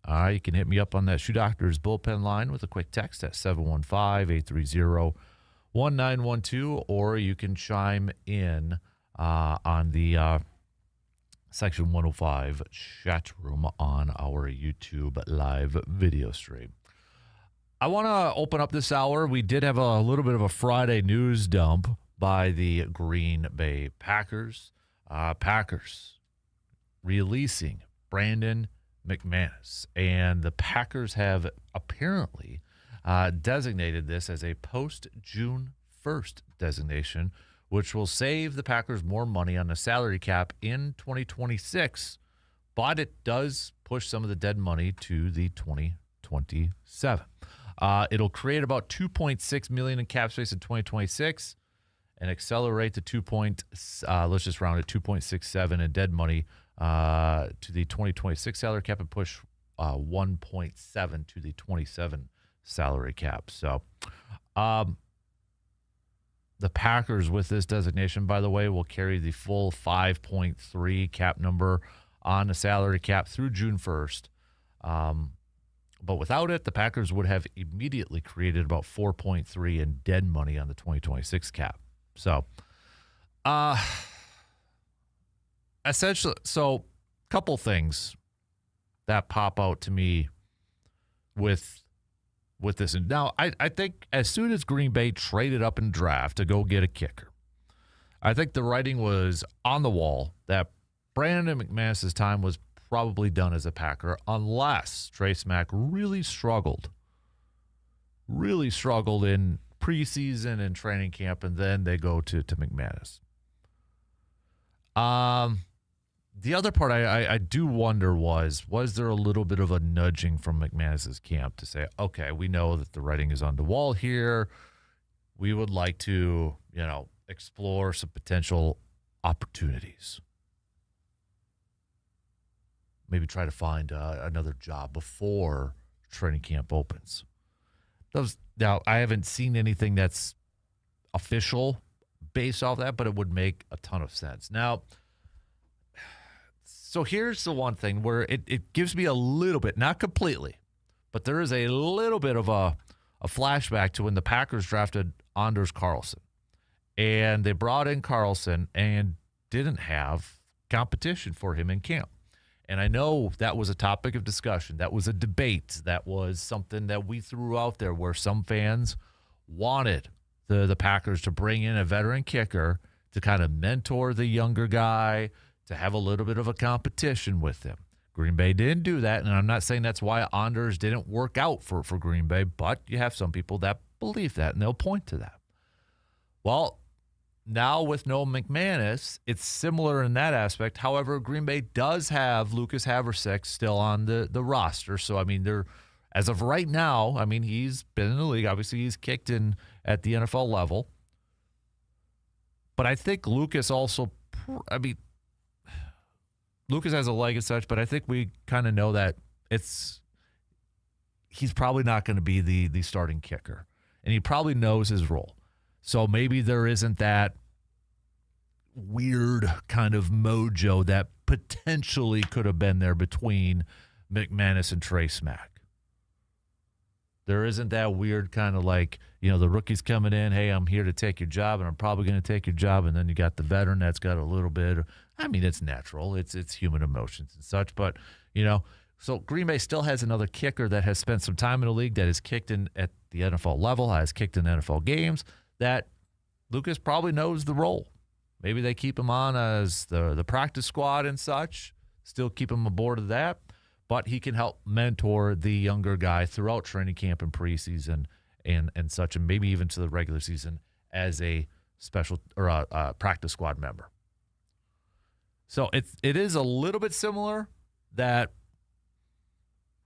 All right, you can hit me up on that Shoe Doctor's bullpen line with a quick text at 715-830-1912, or you can chime in on the Section 105 chat room on our YouTube live video stream. I want to open up this hour. We did have a little bit of a Friday news dump by the Green Bay Packers. Packers releasing Brandon McManus. And the Packers have apparently designated this as a post-June 1st designation, which will save the Packers more money on the salary cap in 2026. But it does push some of the dead money to the 2027. It'll create about $2.6 million in cap space in 2026 and accelerate the let's just round it, 2.67 in dead money to the 2026 salary cap and push 1.7 to the 27 salary cap. So the Packers with this designation, by the way, will carry the full 5.3 cap number on the salary cap through June 1st. But without it, the Packers would have immediately created about 4.3 in dead money on the 2026 cap. So, essentially, so couple things that pop out to me with this. And now, I think as soon as Green Bay traded up in draft to go get a kicker, I think the writing was on the wall that Brandon McManus' time was probably done as a Packer unless Trey Smack really struggled in preseason and training camp, and then they go to McManus. The other part I do wonder was there a little bit of a nudging from McManus's camp to say, okay, we know that the writing is on the wall here. We would like to, explore some potential opportunities. Maybe try to find another job before training camp opens. Now, I haven't seen anything that's official based off that, but it would make a ton of sense. Now, so here's the one thing where it gives me a little bit, not completely, but there is a little bit of a flashback to when the Packers drafted Anders Carlson. And they brought in Carlson and didn't have competition for him in camp. And I know that was a topic of discussion. That was a debate. That was something that we threw out there where some fans wanted the Packers to bring in a veteran kicker to kind of mentor the younger guy, to have a little bit of a competition with him. Green Bay didn't do that, and I'm not saying that's why Anders didn't work out for Green Bay, but you have some people that believe that, and they'll point to that. Well, now with no McManus, it's similar in that aspect. However, Green Bay does have Lucas Haversick still on the roster. So, I mean, they're as of right now, I mean, he's been in the league. Obviously, he's kicked in at the NFL level. But I think Lucas also, Lucas has a leg and such, but I think we kind of know that he's probably not going to be the starting kicker. And he probably knows his role. So maybe there isn't that weird kind of mojo that potentially could have been there between McManus and Trey Smack. There isn't that weird kind of like, the rookie's coming in, hey, I'm here to take your job, and I'm probably going to take your job, and then you got the veteran that's got a little bit it's natural. It's human emotions and such, but, so Green Bay still has another kicker that has spent some time in the league, that has kicked in at the NFL level, has kicked in NFL games, that Lucas probably knows the role. Maybe they keep him on as the practice squad and such, still keep him aboard of that, but he can help mentor the younger guy throughout training camp and preseason and such, and maybe even to the regular season as a special or a practice squad member. So it is a little bit similar that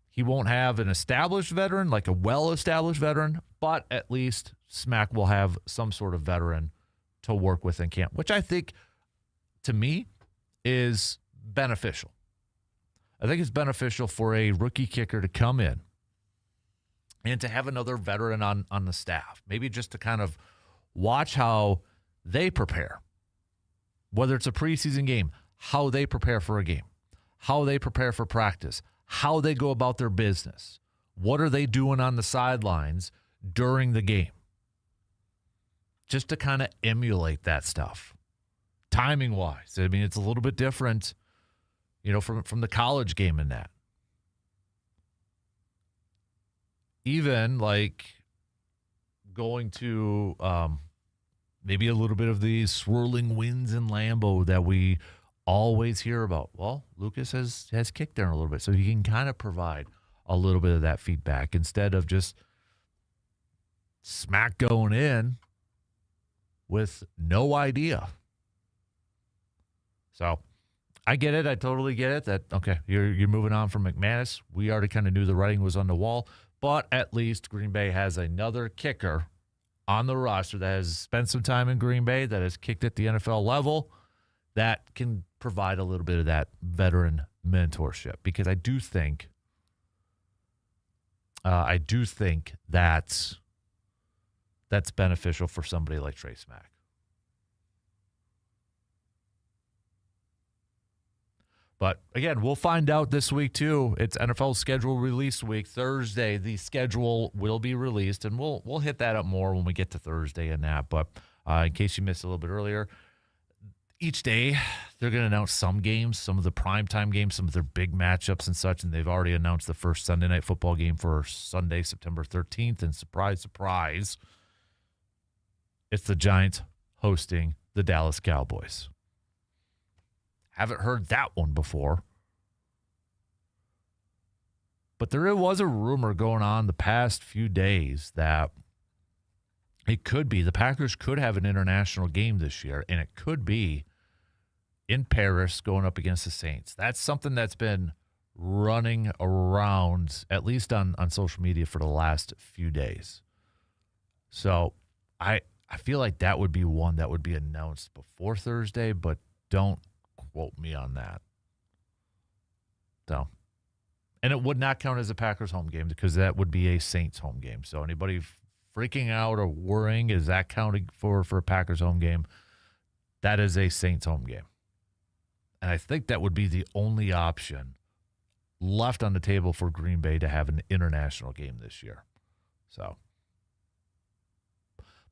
he won't have an established veteran, like a well-established veteran, but at least Smack will have some sort of veteran to work with in camp, which I think, to me, is beneficial. I think it's beneficial for a rookie kicker to come in and to have another veteran on the staff, maybe just to kind of Watch how they prepare, whether it's a preseason game, how they prepare for a game, how they prepare for practice, how they go about their business. What are they doing on the sidelines during the game? Just to kind of emulate that stuff. Timing-wise, I mean, it's a little bit different, from the college game in that. Even like going to maybe a little bit of the swirling winds in Lambeau that we always hear about. Well, Lucas has kicked there a little bit, so he can kind of provide a little bit of that feedback instead of just smack going in with no idea. So I get it. I totally get it that, okay, you're moving on from McManus. We already kind of knew the writing was on the wall, but at least Green Bay has another kicker on the roster that has spent some time in Green Bay, that has kicked at the NFL level, that can provide a little bit of that veteran mentorship. Because I do think that's beneficial for somebody like Trey Smack. But again, we'll find out this week too. It's NFL schedule release week. Thursday, the schedule will be released, and we'll hit that up more when we get to Thursday and that. But in case you missed a little bit earlier, each day they're going to announce some games, some of the primetime games, some of their big matchups and such. And they've already announced the first Sunday night football game for Sunday, September 13th. And surprise, surprise, it's the Giants hosting the Dallas Cowboys. Haven't heard that one before. But there was a rumor going on the past few days that it could be the Packers could have an international game this year, and it could be in Paris going up against the Saints. That's something that's been running around, at least on social media, for the last few days. So I feel like that would be one that would be announced before Thursday, but don't quote me on that. So, and it would not count as a Packers home game because that would be a Saints home game. So anybody freaking out or worrying, is that counting for a Packers home game? That is a Saints home game. And I think that would be the only option left on the table for Green Bay to have an international game this year. So,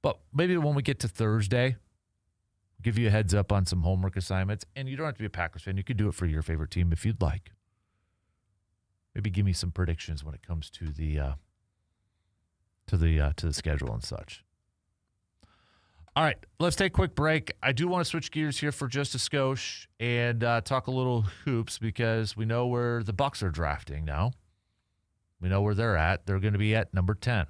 but maybe when we get to Thursday, give you a heads up on some homework assignments. And you don't have to be a Packers fan. You could do it for your favorite team if you'd like. Maybe give me some predictions when it comes to the schedule and such. All right, let's take a quick break. I do want to switch gears here for just a skosh and talk a little hoops because we know where the Bucks are drafting now. We know where they're at. They're going to be at number 10.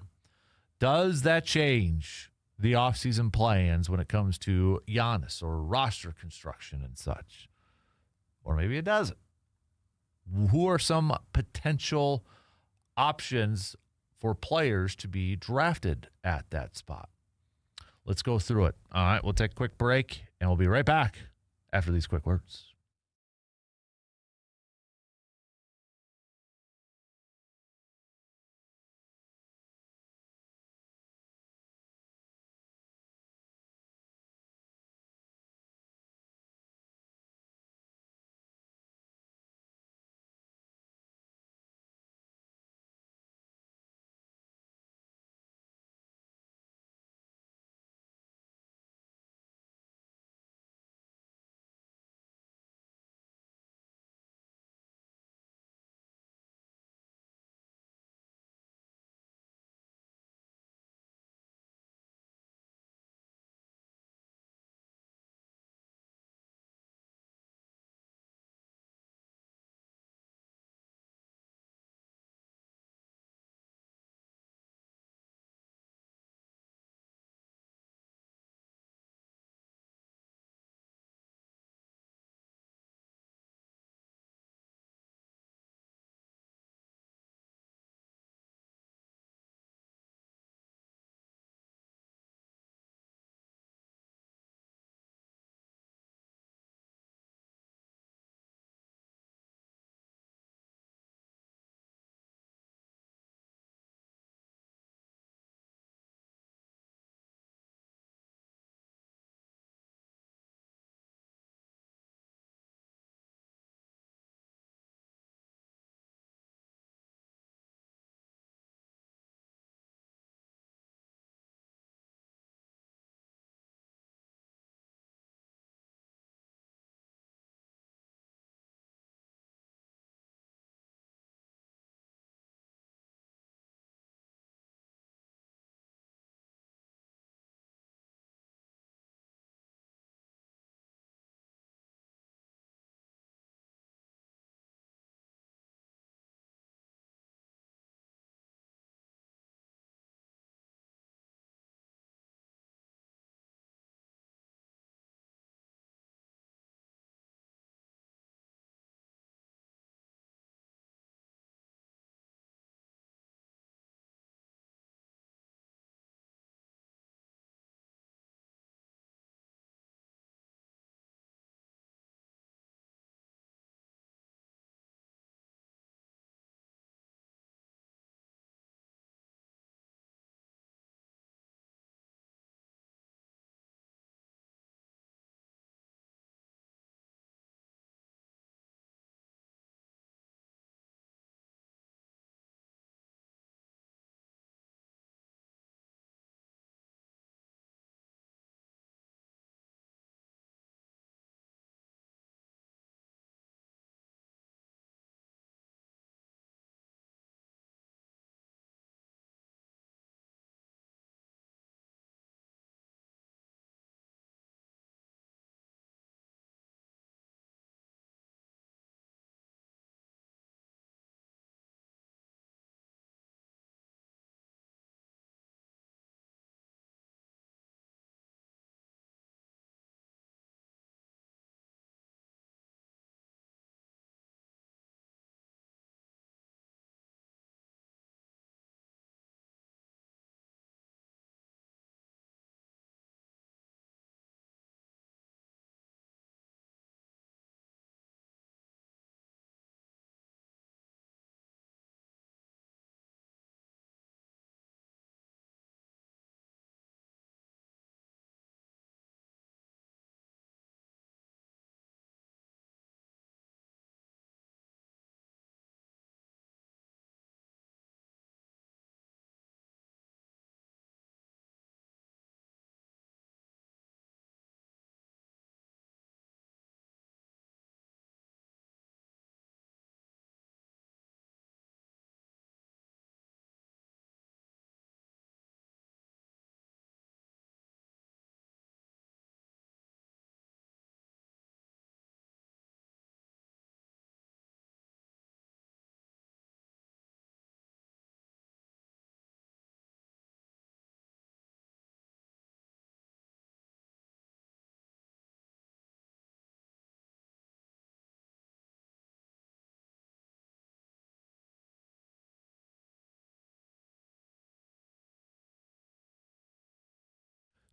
Does that change the offseason plans when it comes to Giannis or roster construction and such? Or maybe it doesn't. Who are some potential options for players to be drafted at that spot? Let's go through it. All right, we'll take a quick break, and we'll be right back after these quick words.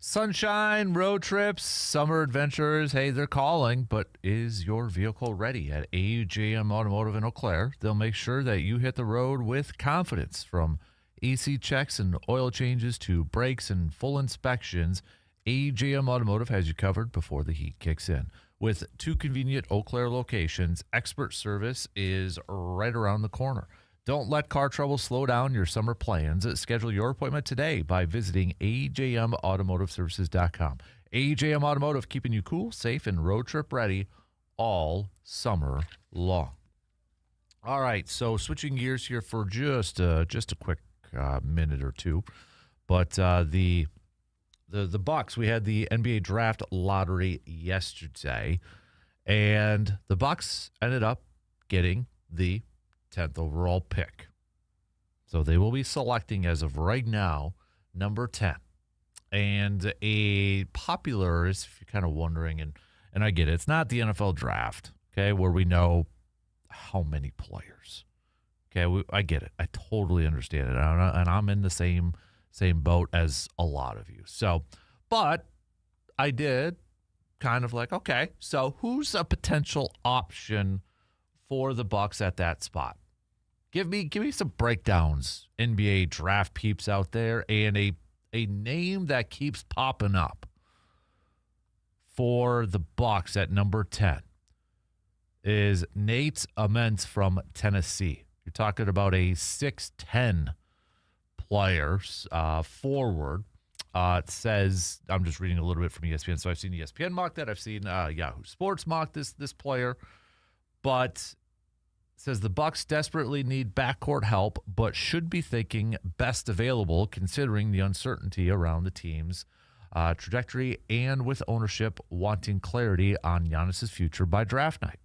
Sunshine, road trips, summer adventures, hey, they're calling, but is your vehicle ready? At AJM Automotive in Eau Claire, they'll make sure that you hit the road with confidence. From AC checks and oil changes to brakes and full inspections, AJM Automotive has you covered before the heat kicks in. With 2 convenient Eau Claire locations, expert service is right around the corner. Don't let car trouble slow down your summer plans. Schedule your appointment today by visiting ajmautomotiveservices.com. AJM Automotive, keeping you cool, safe, and road trip ready all summer long. All right, so switching gears here for just a quick minute or two. But the Bucks, we had the NBA draft lottery yesterday, and the Bucks ended up getting the 10th overall pick. So they will be selecting, as of right now, number 10. And a popular, if you're kind of wondering, and I get it, it's not the NFL draft, okay, where we know how many players. Okay, I get it. I totally understand it. And I'm in the same boat as a lot of you. So, but I did kind of like, okay, so who's a potential option for the Bucks at that spot? Give me some breakdowns, NBA draft peeps out there, and a name that keeps popping up for the Bucks at number 10 is Nate Amends from Tennessee. You're talking about a 6'10" player, forward. It says, I'm just reading a little bit from ESPN. So I've seen ESPN mock that. I've seen Yahoo Sports mock this player. But says the Bucks desperately need backcourt help, but should be thinking best available considering the uncertainty around the team's trajectory and with ownership wanting clarity on Giannis's future by draft night.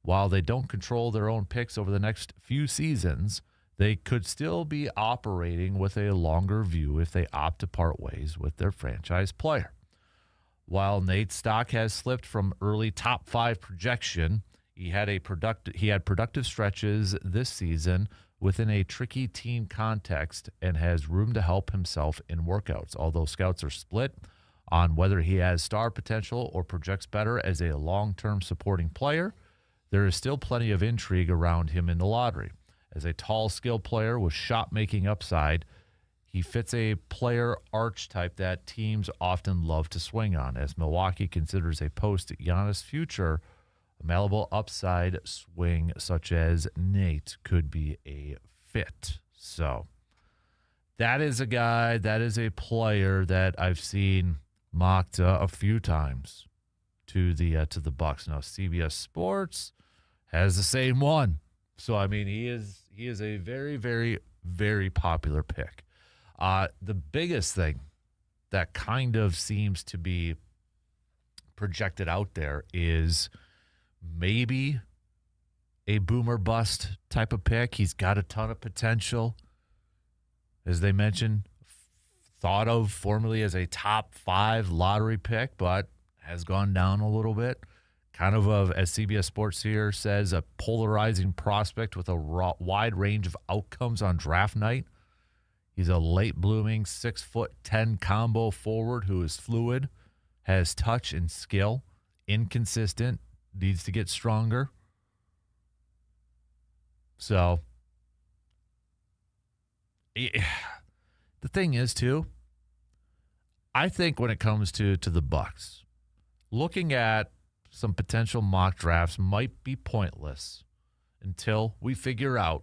While they don't control their own picks over the next few seasons, they could still be operating with a longer view if they opt to part ways with their franchise player. While Nate's stock has slipped from early top 5 projection, he had productive stretches this season within a tricky team context and has room to help himself in workouts. Although scouts are split on whether he has star potential or projects better as a long-term supporting player, there is still plenty of intrigue around him in the lottery. As a tall, skilled player with shot-making upside, he fits a player archetype that teams often love to swing on. As Milwaukee considers a post-Giannis future, a malleable upside swing such as Nate could be a fit. So that is a guy, that is a player that I've seen mocked a few times to the Bucks. Now CBS Sports has the same one. So I mean, he is a very, very, very popular pick. The biggest thing that kind of seems to be projected out there is maybe a boomer bust type of pick. He's got a ton of potential. As they mentioned, thought of formerly as a top 5 lottery pick, but has gone down a little bit. Kind of, as CBS Sports here says, a polarizing prospect with a wide range of outcomes on draft night. He's a late-blooming 6'10" combo forward who is fluid, has touch and skill, inconsistent, needs to get stronger. So, the thing is, too, I think when it comes to the Bucks, looking at some potential mock drafts might be pointless until we figure out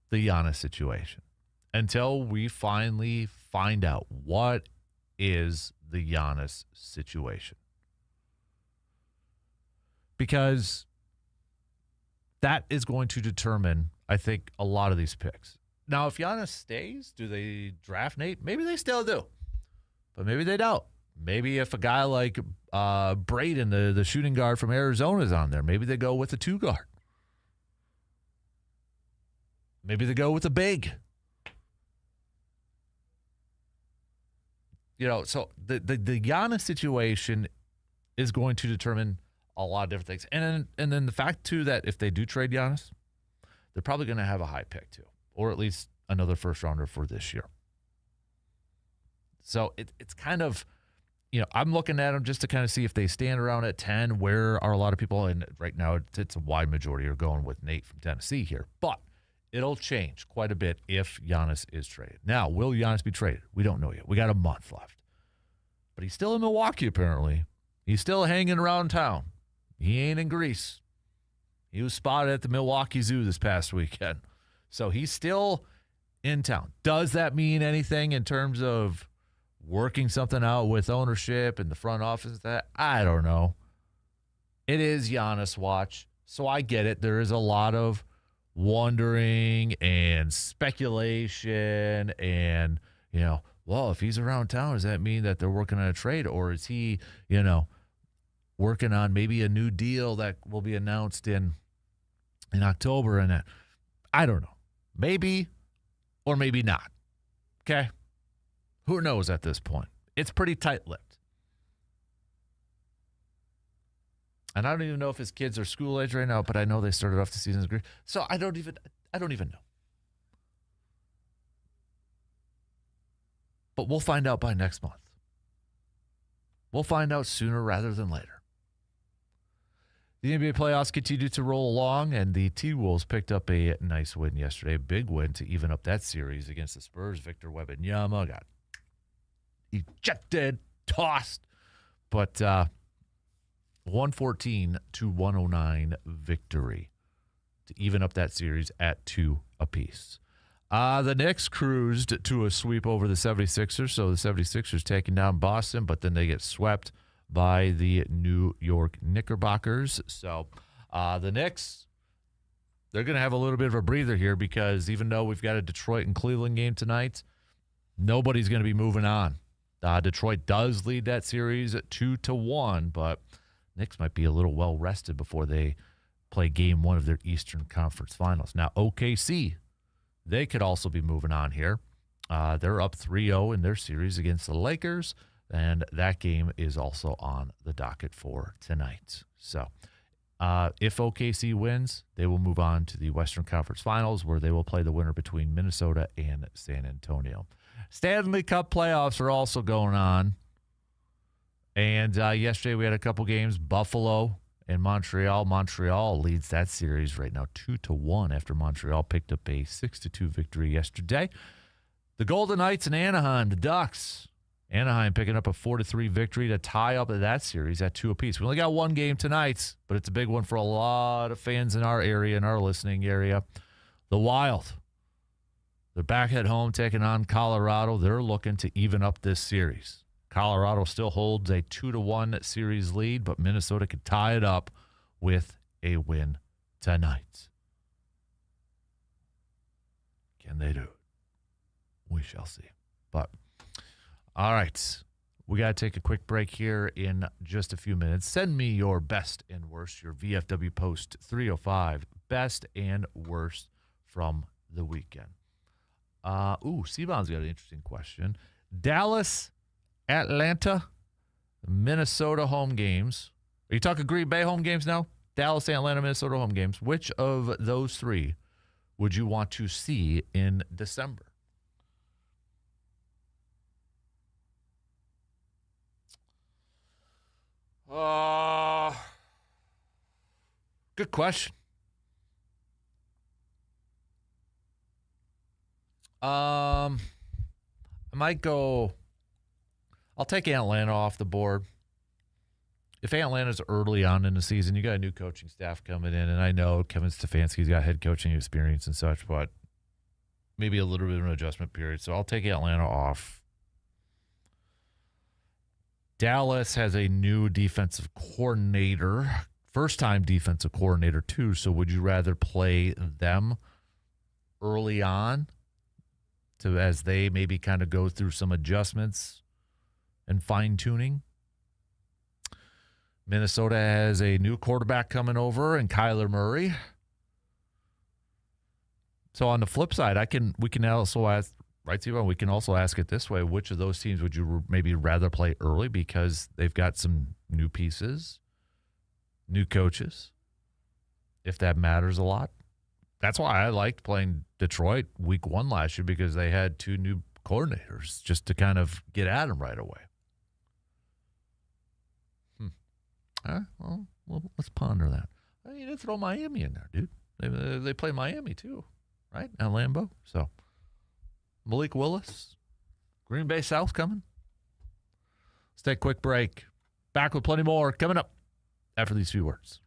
the Giannis situation. Until we finally find out what is the Giannis situation. Because that is going to determine, I think, a lot of these picks. Now, if Giannis stays, do they draft Nate? Maybe they still do. But maybe they don't. Maybe if a guy like Braden, the shooting guard from Arizona, is on there, maybe they go with a 2 guard. Maybe they go with a big. You know, so the Giannis situation is going to determine a lot of different things. And then the fact, too, that if they do trade Giannis, they're probably going to have a high pick, too. Or at least another first-rounder for this year. So it's kind of, I'm looking at them just to kind of see if they stand around at 10. Where are a lot of people? And right now it's a wide majority are going with Nate from Tennessee here. But it'll change quite a bit if Giannis is traded. Now, will Giannis be traded? We don't know yet. We got a month left. But he's still in Milwaukee, apparently. He's still hanging around town. He ain't in Greece. He was spotted at the Milwaukee Zoo this past weekend. So he's still in town. Does that mean anything in terms of working something out with ownership and the front office? That I don't know. It is Giannis watch, so I get it. There is a lot of wondering and speculation and, well, if he's around town, does that mean that they're working on a trade, or is he, working on maybe a new deal that will be announced in October? And I don't know. Maybe or maybe not. Okay? Who knows at this point? It's pretty tight-lipped. And I don't even know if his kids are school age right now, but I know they started off the season as Greek. So I don't even know. But we'll find out by next month. We'll find out sooner rather than later. The NBA playoffs continue to roll along, and the T-Wolves picked up a nice win yesterday. A big win to even up that series against the Spurs. Victor Wembanyama got ejected, tossed, but 114-109 victory to even up that series at 2 apiece. The Knicks cruised to a sweep over the 76ers, so the 76ers taking down Boston, but then they get swept by the New York Knickerbockers. So the Knicks, they're going to have a little bit of a breather here because even though we've got a Detroit and Cleveland game tonight, nobody's going to be moving on. Detroit does lead that series at 2-1, but Knicks might be a little well-rested before they play game 1 of their Eastern Conference Finals. Now, OKC, they could also be moving on here. They're up 3-0 in their series against the Lakers, and that game is also on the docket for tonight. So if OKC wins, they will move on to the Western Conference Finals, where they will play the winner between Minnesota and San Antonio. Stanley Cup playoffs are also going on. And yesterday we had a couple games, Buffalo and Montreal. Montreal leads that series right now 2-1 after Montreal picked up a 6-2 victory yesterday. The Golden Knights and Anaheim, the Ducks. Anaheim picking up a 4-3 victory to tie up that series at 2 apiece. We only got one game tonight, but it's a big one for a lot of fans in our area, in our listening area. The Wild, they're back at home taking on Colorado. They're looking to even up this series. Colorado still holds a 2-1 series lead, but Minnesota could tie it up with a win tonight. Can they do it? We shall see. But, all right. We got to take a quick break here in just a few minutes. Send me your best and worst, your VFW Post 305, best and worst from the weekend. C-Bon's got an interesting question. Dallas, Atlanta, Minnesota home games. Are you talking Green Bay home games now? Dallas, Atlanta, Minnesota home games. Which of those three would you want to see in December? Good question. I might go. I'll take Atlanta off the board. If Atlanta's early on in the season, you got a new coaching staff coming in, and I know Kevin Stefanski's got head coaching experience and such, but maybe a little bit of an adjustment period. So I'll take Atlanta off. Dallas has a new defensive coordinator, first-time defensive coordinator too. So would you rather play them early on as they maybe kind of go through some adjustments and fine-tuning? Minnesota has a new quarterback coming over and Kyler Murray. So on the flip side, we can also ask, right, Steve? We can also ask it this way: which of those teams would you maybe rather play early because they've got some new pieces, new coaches, if that matters a lot? That's why I liked playing Detroit week 1 last year, because they had 2 new coordinators just to kind of get at him right away. All right, well, let's ponder that. You did throw Miami in there, dude. They play Miami too, right? At Lambeau. So Malik Willis, Green Bay South coming. Let's take a quick break. Back with plenty more coming up after these few words.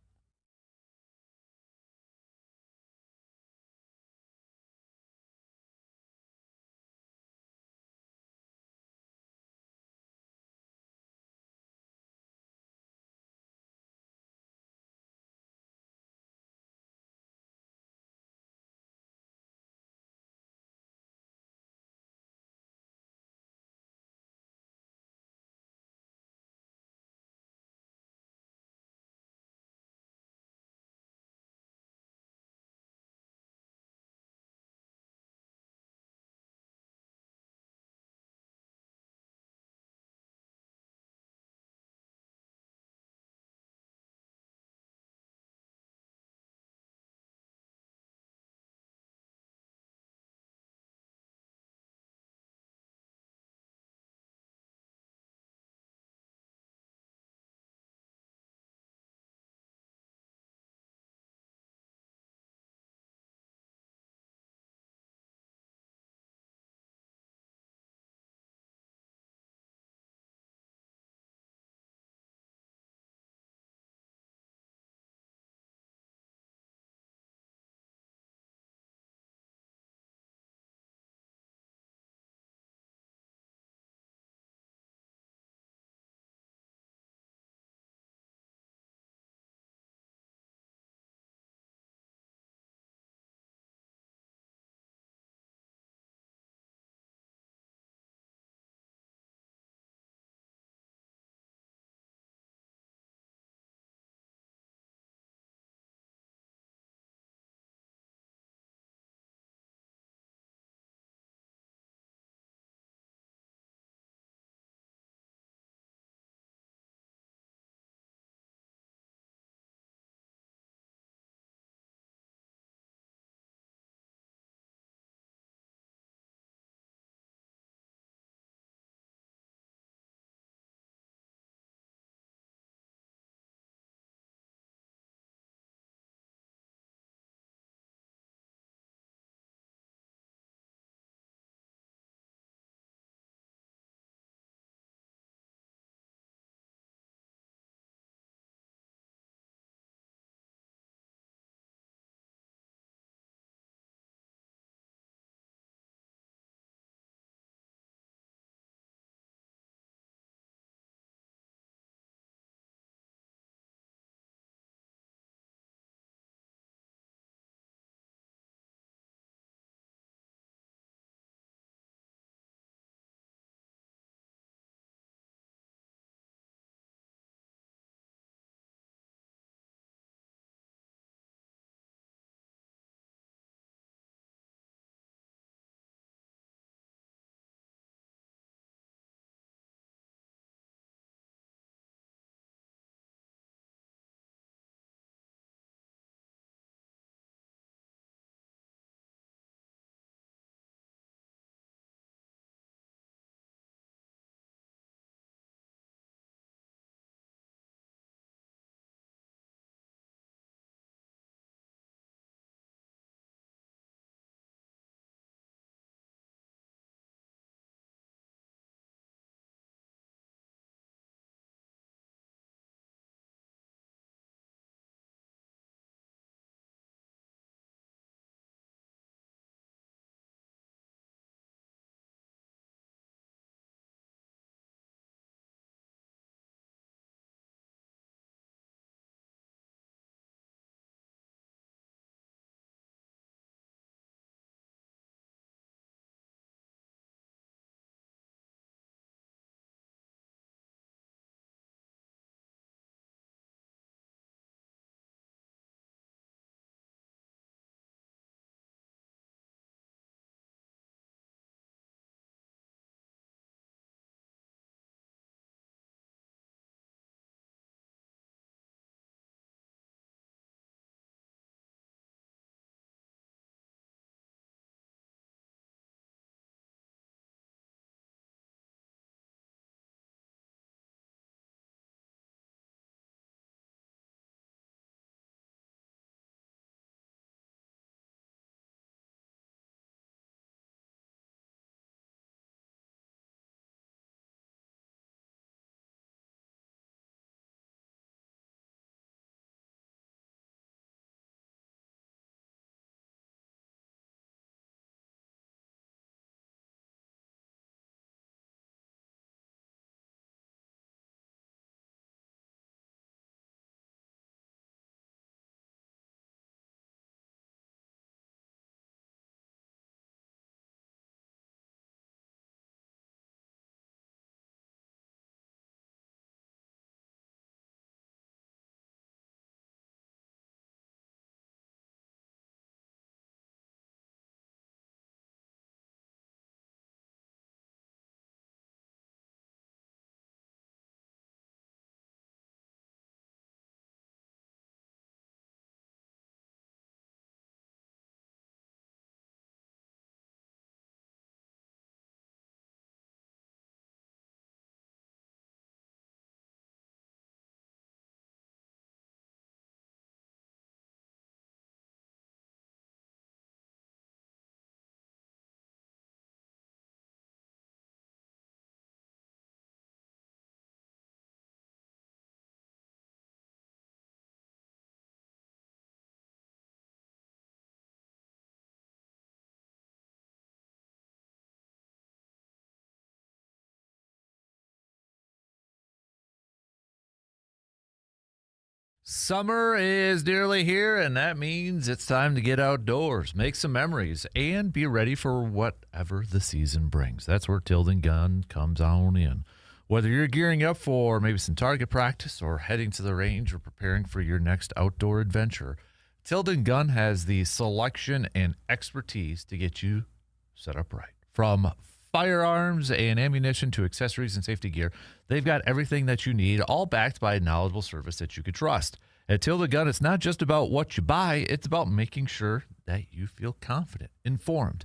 Summer is nearly here, and that means it's time to get outdoors, make some memories, and be ready for whatever the season brings. That's where Tilden Gun comes on in. Whether you're gearing up for maybe some target practice or heading to the range or preparing for your next outdoor adventure, Tilden Gun has the selection and expertise to get you set up right. From firearms and ammunition to accessories and safety gear, they've got everything that you need, all backed by a knowledgeable service that you could trust. At Tilden Gun, it's not just about what you buy, it's about making sure that you feel confident, informed,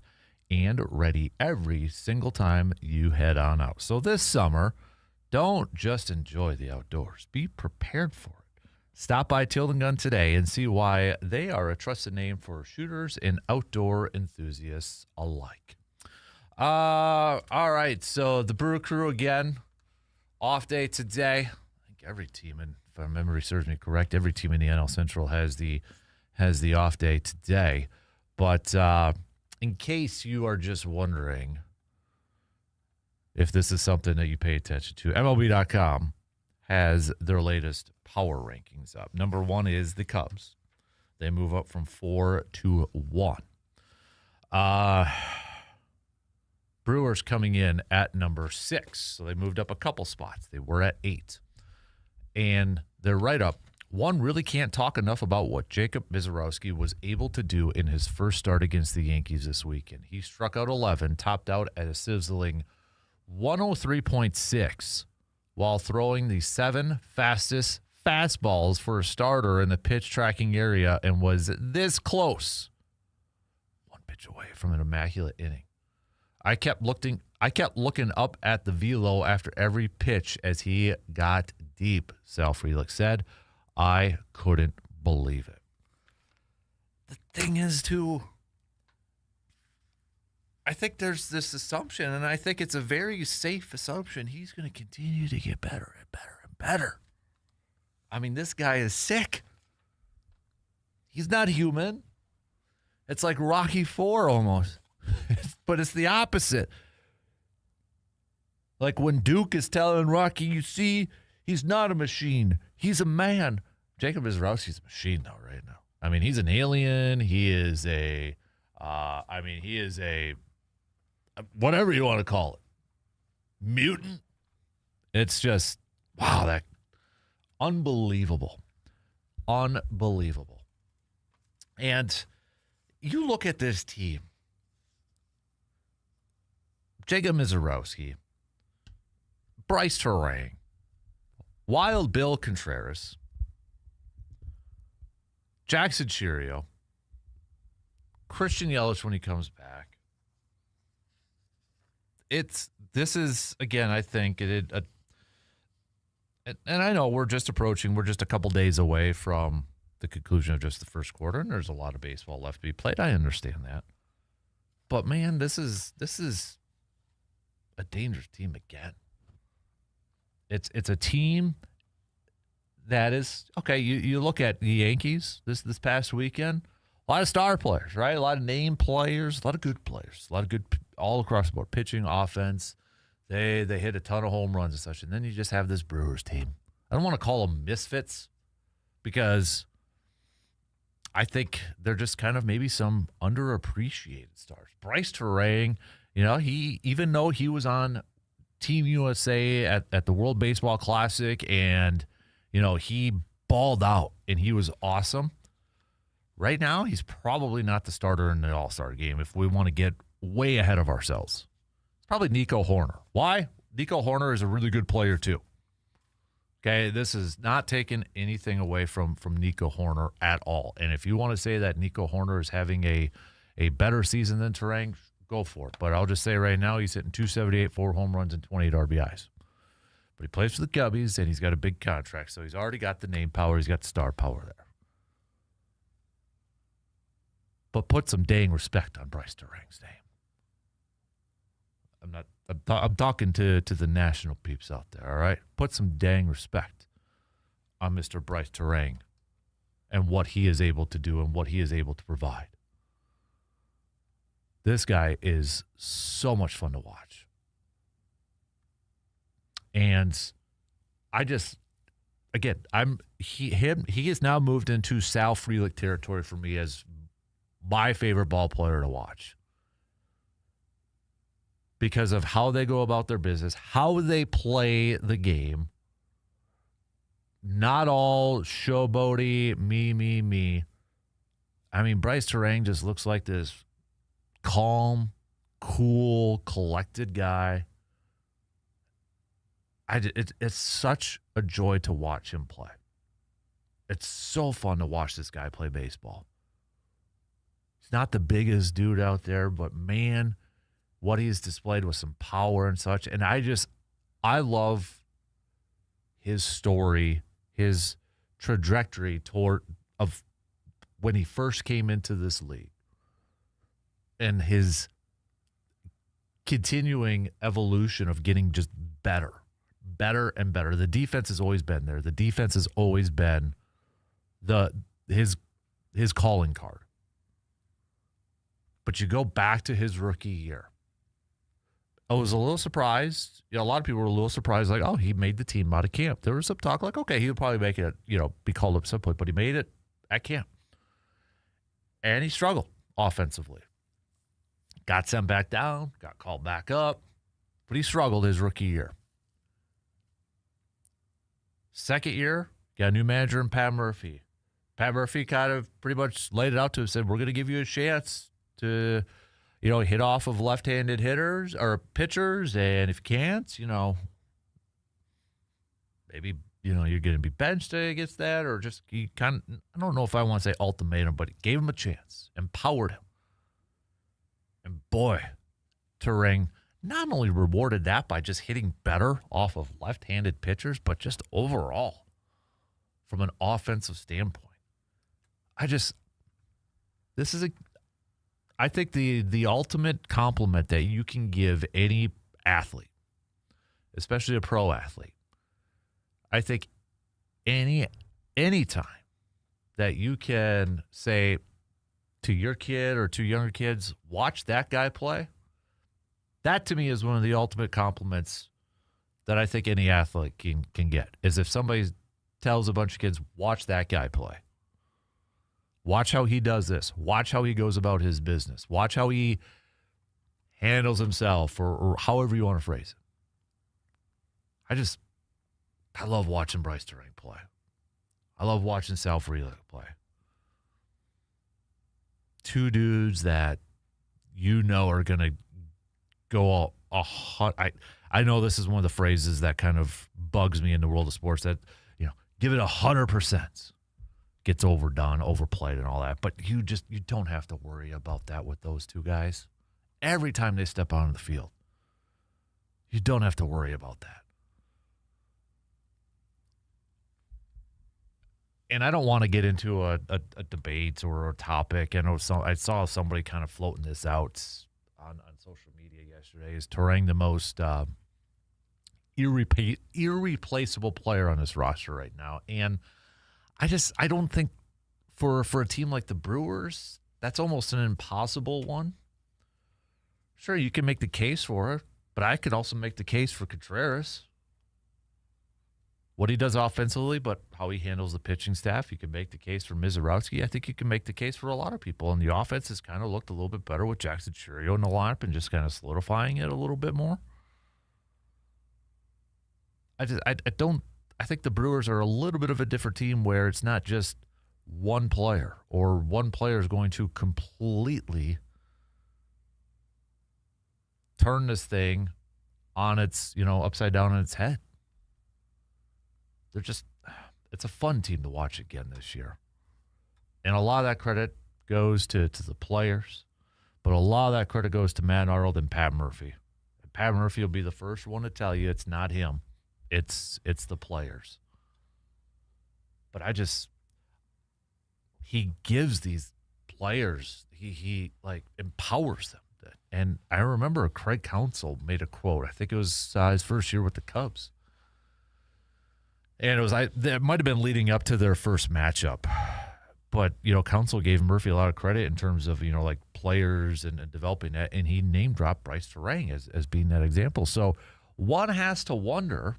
and ready every single time you head on out. So this summer, don't just enjoy the outdoors. Be prepared for it. Stop by Tilden Gun today and see why they are a trusted name for shooters and outdoor enthusiasts alike. All right, so the Brew Crew again, off day today. I think every team, and if my memory serves me correct, every team in the NL Central has the off day today. But in case you are just wondering if this is something that you pay attention to, MLB.com has their latest power rankings up. Number 1 is the Cubs. They move up from 4 to 1. Brewers coming in at number 6. So they moved up a couple spots. They were at 8. And they're right up. One really can't talk enough about what Jacob Misiorowski was able to do in his first start against the Yankees this weekend. He struck out 11, topped out at a sizzling 103.6 while throwing the 7 fastest fastballs for a starter in the pitch tracking area and was this close. 1 pitch away from an immaculate inning. I kept looking up at the velo after every pitch as he got deep, Sal Frelick said. I couldn't believe it. The thing is, too, I think there's this assumption, and I think it's a very safe assumption, he's going to continue to get better and better and better. I mean, this guy is sick. He's not human. It's like Rocky IV almost. But it's the opposite. Like when Duke is telling Rocky, you see, he's not a machine. He's a man. Jacob Misiorowski's a machine, though, right now. I mean, he's an alien. He is a whatever you want to call it. Mutant. It's just, wow, that unbelievable. Unbelievable. And you look at this team. Jacob Misiorowski, Bryce Terang, Wild Bill Contreras, Jackson Chirio, Christian Yelich when he comes back. This is, again, I think, and I know we're just a couple days away from the conclusion of just the first quarter, and there's a lot of baseball left to be played. I understand that. But, man, this is a dangerous team again. It's a team that is, okay, you look at the Yankees this past weekend, a lot of star players, right? A lot of name players, a lot of good players, a lot of good all across the board, pitching, offense. They hit a ton of home runs and such. And then you just have this Brewers team. I don't want to call them misfits because I think they're just kind of maybe some underappreciated stars. Bryce Terang, even though he was on Team USA at the World Baseball Classic and, he balled out and he was awesome. Right now, he's probably not the starter in the All-Star game if we want to get way ahead of ourselves. It's probably Nico Horner. Why? Nico Horner is a really good player too. Okay, this is not taking anything away from Nico Horner at all. And if you want to say that Nico Horner is having a better season than Terang, go for it. But I'll just say right now he's hitting 278, 4 home runs, and 28 RBIs. But he plays for the Cubbies, and he's got a big contract, so he's already got the name power. He's got the star power there. But put some dang respect on Bryce Terang's name. I'm talking to the national peeps out there, all right? Put some dang respect on Mr. Bryce Terang and what he is able to do and what he is able to provide. This guy is so much fun to watch. And again, he has now moved into Sal Frelick territory for me as my favorite ball player to watch because of how they go about their business, how they play the game. Not all showboaty, me. I mean, Bryce Terang just looks like this calm, cool, collected guy. It's such a joy to watch him play. It's so fun to watch this guy play baseball. He's not the biggest dude out there, but man, what he's displayed with some power and such. And I love his story, his trajectory of when he first came into this league and his continuing evolution of getting just better and better. The defense has always been there. The defense has always been his calling card. But you go back to his rookie year. I was a little surprised. A lot of people were a little surprised, like, oh, he made the team out of camp. There was some talk like, okay, he would probably make it, be called up at some point, but he made it at camp. And he struggled offensively. Got sent back down, got called back up, but he struggled his rookie year. Second year, got a new manager in Pat Murphy. Pat Murphy kind of pretty much laid it out to him, said, we're going to give you a chance to, hit off of left-handed hitters or pitchers, and if you can't, maybe, you're going to be benched against that, or just he kind of, I don't know if I want to say ultimatum, but it gave him a chance, empowered him. And boy, Terang not only rewarded that by just hitting better off of left-handed pitchers, but just overall from an offensive standpoint. I think the ultimate compliment that you can give any athlete, especially a pro athlete, I think any time that you can say to your kid or to younger kids, watch that guy play, that to me is one of the ultimate compliments that I think any athlete can get, is if somebody tells a bunch of kids, watch that guy play. Watch how he does this. Watch how he goes about his business. Watch how he handles himself, or however you want to phrase it. I love watching Bryce Terang play. I love watching Sal Frelick play. Two dudes that are going to go I know this is one of the phrases that kind of bugs me in the world of sports, that, give it 100%. Gets overdone, overplayed, and all that. But you don't have to worry about that with those two guys. Every time they step out on the field, you don't have to worry about that. And I don't want to get into a debate or a topic. I saw somebody kind of floating this out on social media yesterday. Is Terang the most irreplaceable player on this roster right now? And I don't think for a team like the Brewers, that's almost an impossible one. Sure, you can make the case for it, but I could also make the case for Contreras. What he does offensively, but how he handles the pitching staff. You can make the case for Mizorowski. I think you can make the case for a lot of people. And the offense has kind of looked a little bit better with Jackson Churio in the lineup and just kind of solidifying it a little bit more. I think the Brewers are a little bit of a different team where it's not just one player, or one player is going to completely turn this thing on its, upside down on its head. It's a fun team to watch again this year. And a lot of that credit goes to the players, but a lot of that credit goes to Matt Arnold and Pat Murphy. And Pat Murphy will be the first one to tell you it's not him. It's the players. But he gives these players, he empowers them. And I remember Craig Counsell made a quote. I think it was his first year with the Cubs. And that might have been leading up to their first matchup. But, Counsell gave Murphy a lot of credit in terms of, players and developing that. And he name dropped Bryce Terang as being that example. So one has to wonder,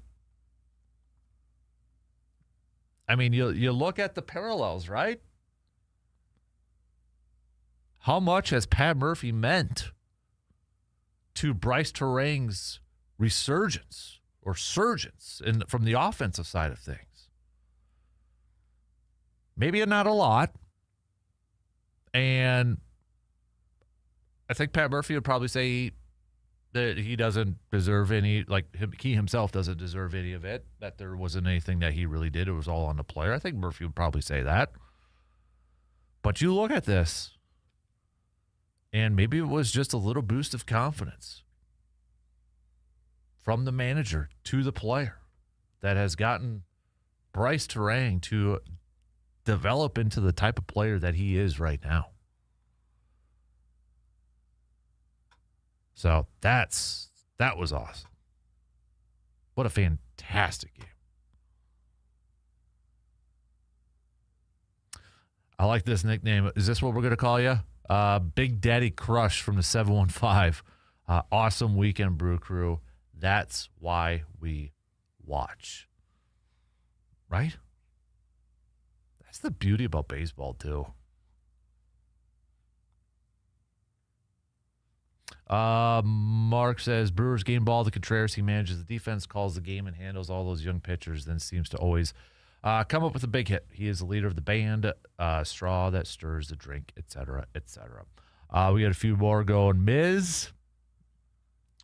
I mean, you look at the parallels, right? How much has Pat Murphy meant to Bryce Terang's resurgence or surgence from the offensive side of things? Maybe not a lot. And I think Pat Murphy would probably say that he doesn't deserve any, he himself doesn't deserve any of it, that there wasn't anything that he really did. It was all on the player. I think Murphy would probably say that. But you look at this, and maybe it was just a little boost of confidence from the manager to the player that has gotten Bryce Terang to develop into the type of player that he is right now. So that was awesome. What a fantastic game. I like this nickname. Is this what we're going to call you? Big Daddy Crush from the 715. Awesome weekend, Brew Crew. That's why we watch. Right? That's the beauty about baseball, too. Mark says, Brewers game ball to Contreras. He manages the defense, calls the game, and handles all those young pitchers, then seems to always come up with a big hit. He is the leader of the band, straw that stirs the drink, etc., etc. We got a few more going. Miz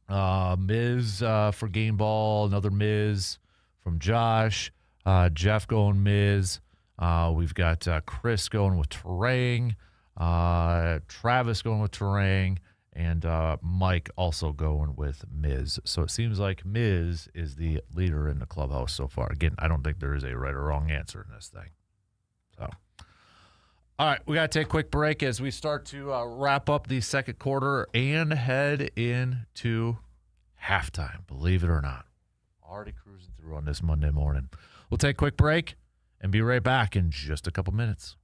for game ball. Another Miz from Josh. Jeff going Miz. We've got Chris going with Terang. Travis going with Terang. And Mike also going with Miz. So it seems like Miz is the leader in the clubhouse so far. Again, I don't think there is a right or wrong answer in this thing. So, all right, we got to take a quick break as we start to wrap up the second quarter and head into halftime, believe it or not. Already cruising through on this Monday morning. We'll take a quick break and be right back in just a couple minutes.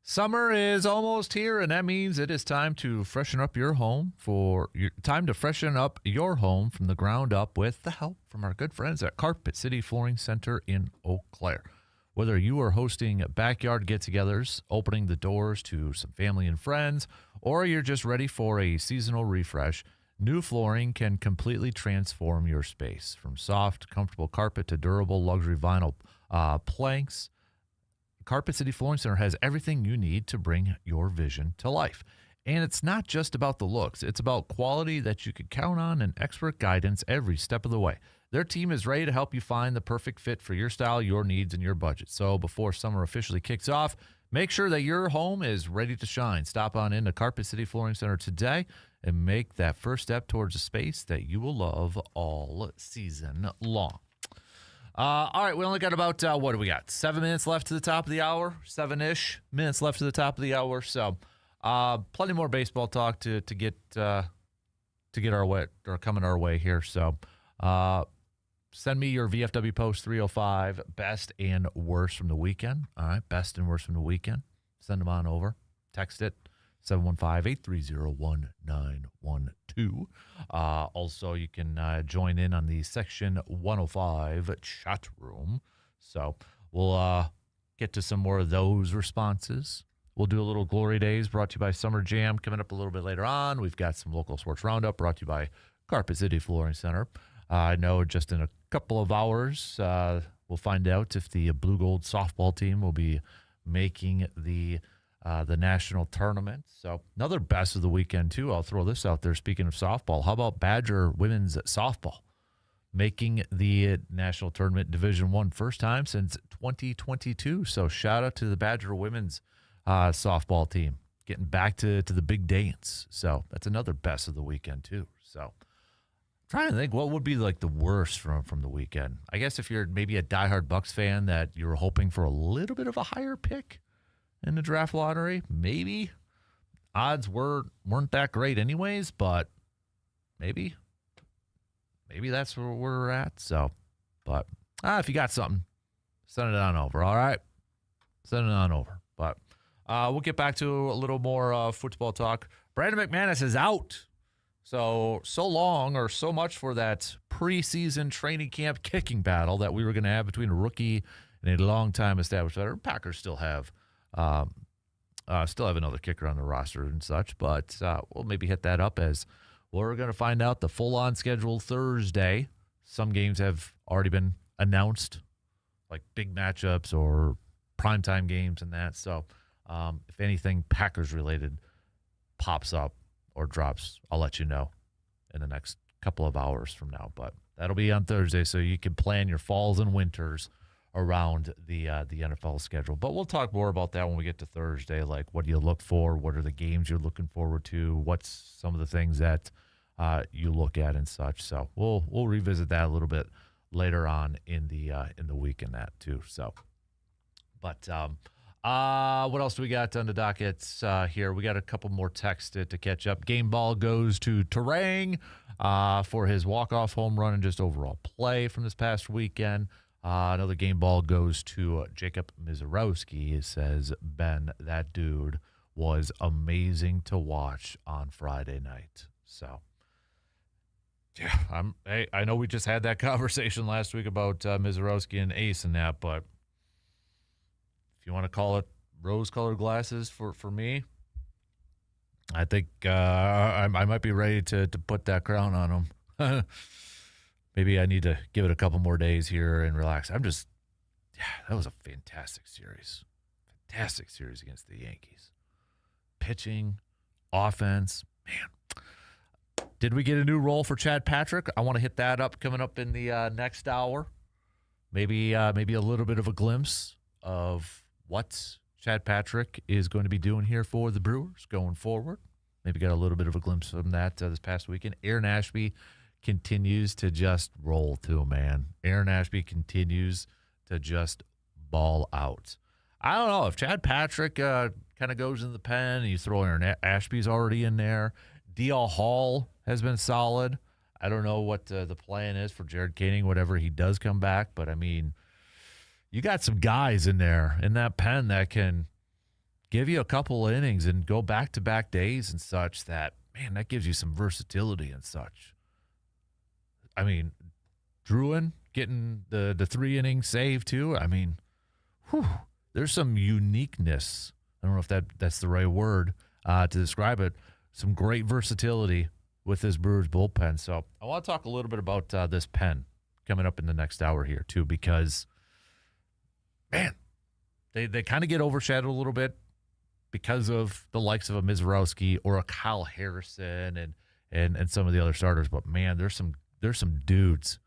Summer is almost here, and that means it is time to freshen up your home from the ground up with the help from our good friends at Carpet City Flooring Center in Eau Claire. Whether you are hosting backyard get-togethers, opening the doors to some family and friends, or you're just ready for a seasonal refresh, new flooring can completely transform your space. From soft, comfortable carpet to durable luxury vinyl planks, Carpet City Flooring Center has everything you need to bring your vision to life. And it's not just about the looks. It's about quality that you can count on and expert guidance every step of the way. Their team is ready to help you find the perfect fit for your style, your needs, and your budget. So before summer officially kicks off, make sure that your home is ready to shine. Stop on into Carpet City Flooring Center today and make that first step towards a space that you will love all season long. All right, we only got about, what do we got? 7 minutes left to the top of the hour, 7-ish minutes left to the top of the hour. So plenty more baseball talk to get our way, or coming our way here. So send me your VFW post 305, best and worst from the weekend. All right, best and worst from the weekend. Send them on over. Text it, 715-830-1912. Also, you can join in on the Section 105 chat room. So we'll get to some more of those responses. We'll do a little Glory Days brought to you by Summer Jam coming up a little bit later on. We've got some local sports roundup brought to you by Carpet City Flooring Center. I know just in a couple of hours, we'll find out if the Blue Gold softball team will be making the national tournament. So another best of the weekend, too. I'll throw this out there. Speaking of softball, how about Badger women's softball making the national tournament Division I first time since 2022? So shout out to the Badger women's softball team getting back to the big dance. So that's another best of the weekend, too. So trying to think what would be like the worst from the weekend. I guess if you're maybe a diehard Bucks fan that you're hoping for a little bit of a higher pick in the draft lottery, maybe odds weren't that great anyways, but maybe that's where we're at. So, but if you got something, send it on over. All right, send it on over. But we'll get back to a little more football talk. Brandon McManus is out. So long or so much for that preseason training camp kicking battle that we were going to have between a rookie and a long-time established veteran. Packers still have another kicker on the roster and such, but we'll maybe hit that up as we're going to find out the full-on schedule Thursday. Some games have already been announced, like big matchups or primetime games and that. So if anything Packers-related pops up or drops, I'll let you know in the next couple of hours from now. But that'll be on Thursday, so you can plan your falls and winters around the NFL schedule. But we'll talk more about that when we get to Thursday, like what do you look for, what are the games you're looking forward to, what's some of the things that you look at and such. So we'll revisit that a little bit later on in the week in that too. So, but what else do we got on the docket here? We got a couple more texts to catch up. Game ball goes to Terang for his walk-off home run and just overall play from this past weekend. Another game ball goes to Jacob Mizorowski. It says, Ben, that dude was amazing to watch on Friday night. So, yeah, I know we just had that conversation last week about Mizorowski and Ace and that, but if you want to call it rose-colored glasses for me, I think I might be ready to put that crown on him. Maybe I need to give it a couple more days here and relax. That was a fantastic series. Fantastic series against the Yankees. Pitching, offense, man. Did we get a new role for Chad Patrick? I want to hit that up coming up in the next hour. Maybe a little bit of a glimpse of what Chad Patrick is going to be doing here for the Brewers going forward. Maybe got a little bit of a glimpse from that this past weekend. Aaron Ashby continues to just roll too, man. Aaron Ashby continues to just ball out. I don't know if Chad Patrick kind of goes in the pen and you throw Aaron Ashby's already in there. D.L. Hall has been solid. I don't know what the plan is for Jared Koenig, whatever he does come back, but I mean, you got some guys in there in that pen that can give you a couple of innings and go back-to-back days and such that, man, that gives you some versatility and such. I mean, Druin getting the 3-inning save too. I mean, there's some uniqueness. I don't know if that's the right word to describe it. Some great versatility with this Brewers bullpen. So I want to talk a little bit about this pen coming up in the next hour here too, because, man, they kind of get overshadowed a little bit because of the likes of a Mizorowski or a Kyle Harrison and some of the other starters. But, man, there's some dudes.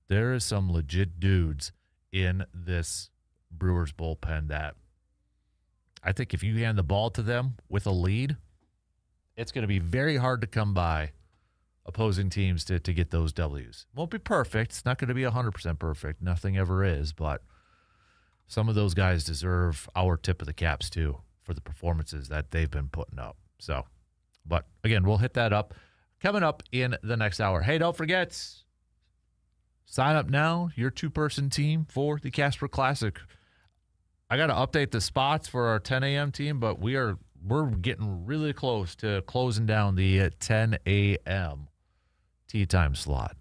There is some legit dudes in this Brewers bullpen that I think if you hand the ball to them with a lead, it's going to be very hard to come by opposing teams to get those W's. Won't be perfect. It's not going to be 100% perfect. Nothing ever is, but some of those guys deserve our tip of the caps too for the performances that they've been putting up. So, but again, we'll hit that up coming up in the next hour. Hey, don't forget, sign up now, your two-person team for the Kasper Classic. I got to update the spots for our 10 a.m. team, but we're getting really close to closing down the 10 a.m. tee time slot.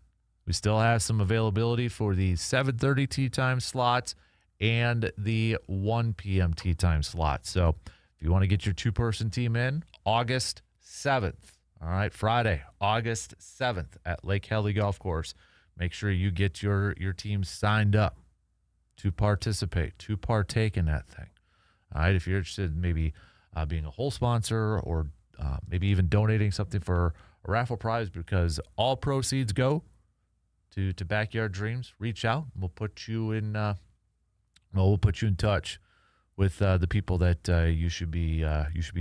We still have some availability for the 7:30 tee time slots and the 1 p.m. tee time slot. So if you want to get your two-person team in, August 7th, all right, Friday, August 7th at Lake Helly Golf Course, make sure you get your team signed up to participate, to partake in that thing. All right, if you're interested in maybe being a whole sponsor or maybe even donating something for a raffle prize, because all proceeds go to Backyard Dreams, reach out. We'll put you in touch with the people that you should be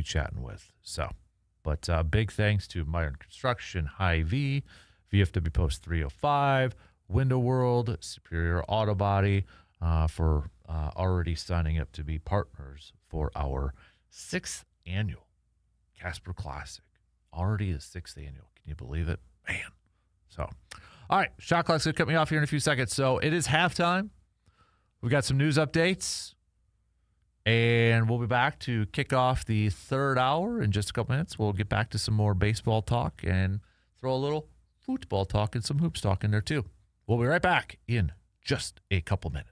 chatting with. So, but big thanks to Modern Construction, Hy-Vee, VFW Post 305, Window World, Superior Auto Body for already signing up to be partners for our 6th annual Kasper Classic. Already the 6th annual. Can you believe it? Man. So, all right, Shot Clock's going to cut me off here in a few seconds. So it is halftime. We've got some news updates, and we'll be back to kick off the third hour in just a couple minutes. We'll get back to some more baseball talk and throw a little football talk and some hoops talk in there too. We'll be right back in just a couple minutes.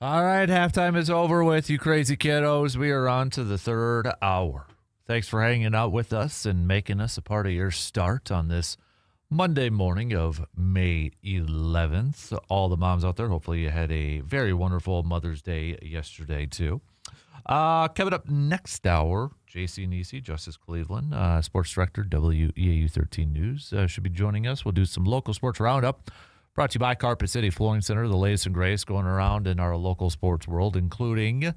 All right, halftime is over with, you crazy kiddos. We are on to the third hour. Thanks for hanging out with us and making us a part of your start on this Monday morning of May 11th. All the moms out there, hopefully you had a very wonderful Mother's Day yesterday, too. Coming up next hour, JC Nisi, Justice Cleveland, sports director, WEAU 13 News, should be joining us. We'll do some local sports roundup. Brought to you by Carpet City Flooring Center, the latest and greatest going around in our local sports world, including,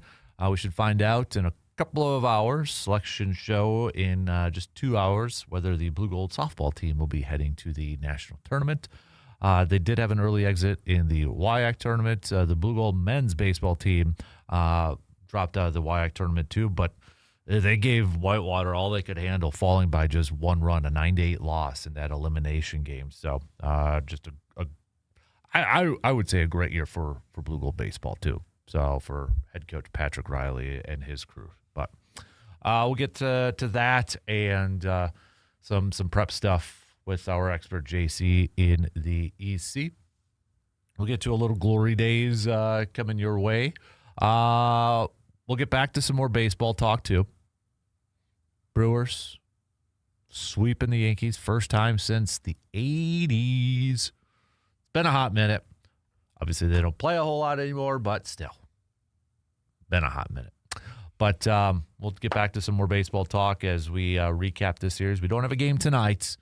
we should find out in a couple of hours, selection show in just 2 hours, whether the Blue Gold softball team will be heading to the national tournament. They did have an early exit in the WIAC tournament. The Blue Gold men's baseball team dropped out of the WIAC tournament too, but they gave Whitewater all they could handle, falling by just one run, a 9-8 loss in that elimination game. So just I would say a great year for Blue Gold baseball too. So for head coach Patrick Riley and his crew. But we'll get to that and some prep stuff with our expert JC in the EC. We'll get to a little glory days coming your way. We'll get back to some more baseball talk too. Brewers sweeping the Yankees, first time since the 80s. Been a hot minute. Obviously, they don't play a whole lot anymore, but still, been a hot minute. But we'll get back to some more baseball talk as we recap this series. We don't have a game tonight.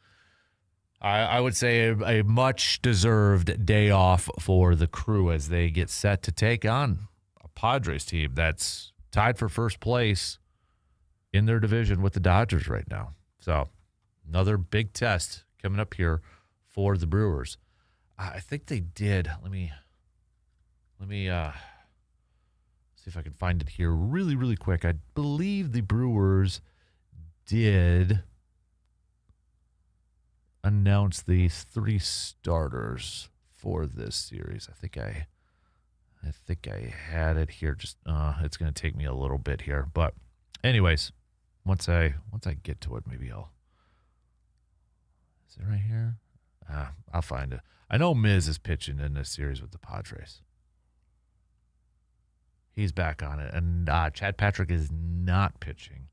I would say a much-deserved day off for the Crew as they get set to take on a Padres team that's tied for first place in their division with the Dodgers right now. So another big test coming up here for the Brewers. I think they did. Let me see if I can find it here really, really quick. I believe the Brewers did announce the 3 starters for this series. I think I had it here. Just it's going to take me a little bit here, but anyways, once I get to it, maybe I'll. Is it right here? I'll find it. I know Miz is pitching in this series with the Padres. He's back on it. And Chad Patrick is not pitching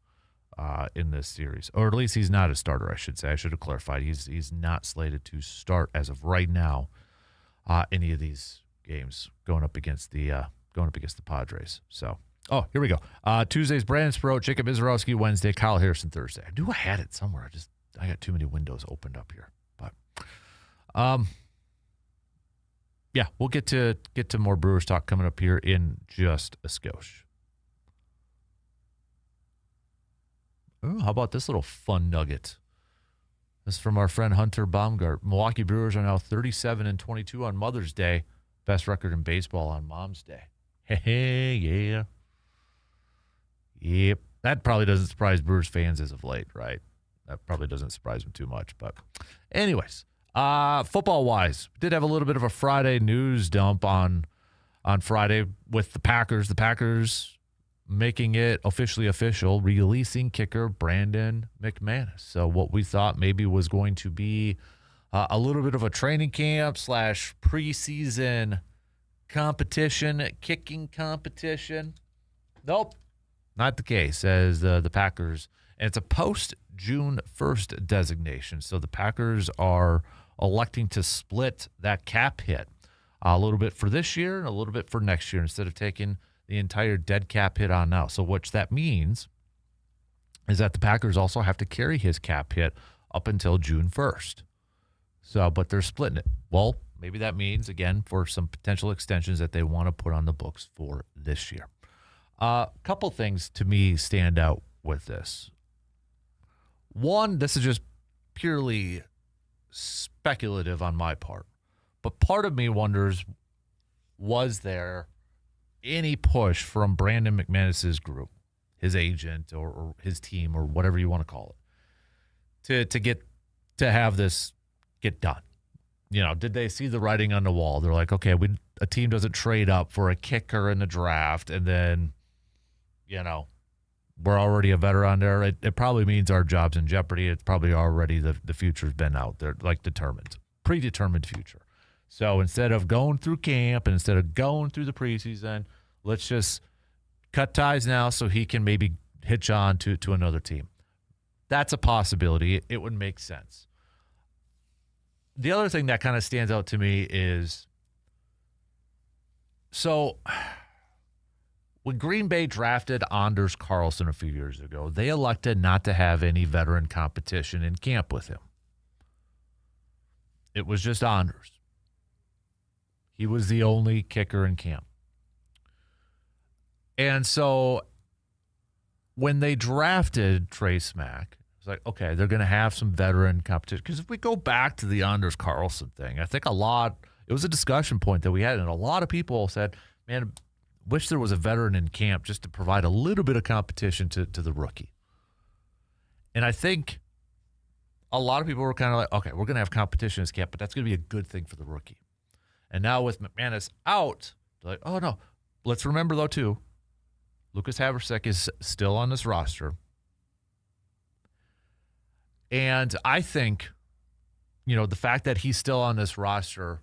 in this series. Or at least he's not a starter, I should say. I should have clarified. He's not slated to start as of right now any of these games going up against the Padres. So, here we go. Tuesday's Brandon Sproat, Jacob Izarowski. Wednesday, Kyle Harrison. Thursday. I knew I had it somewhere. I got too many windows opened up here. But yeah, we'll get to more Brewers talk coming up here in just a skosh. Oh, how about this little fun nugget? This is from our friend Hunter Baumgart. Milwaukee Brewers are now 37-22 on Mother's Day. Best record in baseball on Mom's Day. Hey, yeah. Yep. That probably doesn't surprise Brewers fans as of late, right? That probably doesn't surprise them too much. But anyways, football-wise, did have a little bit of a Friday news dump on Friday with the Packers. The Packers making it officially official, releasing kicker Brandon McManus. So what we thought maybe was going to be a little bit of a training camp / preseason competition, kicking competition. Nope, not the case, as the Packers. And it's a post-June 1st designation. So the Packers are electing to split that cap hit a little bit for this year and a little bit for next year instead of taking the entire dead cap hit on now. So what that means is that the Packers also have to carry his cap hit up until June 1st. So, but they're splitting it. Well, maybe that means, again, for some potential extensions that they want to put on the books for this year. A couple things to me stand out with this. One, this is just purely speculative on my part. But part of me wonders, was there any push from Brandon McManus's group, his agent or his team or whatever you want to call it, to have this get done? You know, did they see the writing on the wall? They're like, okay, a team doesn't trade up for a kicker in the draft, and then, you know, we're already a veteran there. It probably means our job's in jeopardy. It's probably already the future's been out there, like predetermined future. So instead of going through camp and instead of going through the preseason, Let's just cut ties now so he can maybe hitch on to another team. That's a possibility. It would make sense. The other thing that kind of stands out to me is, so when Green Bay drafted Anders Carlson a few years ago, they elected not to have any veteran competition in camp with him. It was just Anders. He was the only kicker in camp. And so when they drafted Trey Smack, it's like, okay, they're going to have some veteran competition. Because if we go back to the Anders Carlson thing, I think it was a discussion point that we had, and a lot of people said, man, wish there was a veteran in camp just to provide a little bit of competition to the rookie. And I think a lot of people were kind of like, okay, we're going to have competition in this camp, but that's going to be a good thing for the rookie. And now with McManus out, they're like, oh, no. Let's remember, though, too, Lucas Haversek is still on this roster. And I think, the fact that he's still on this roster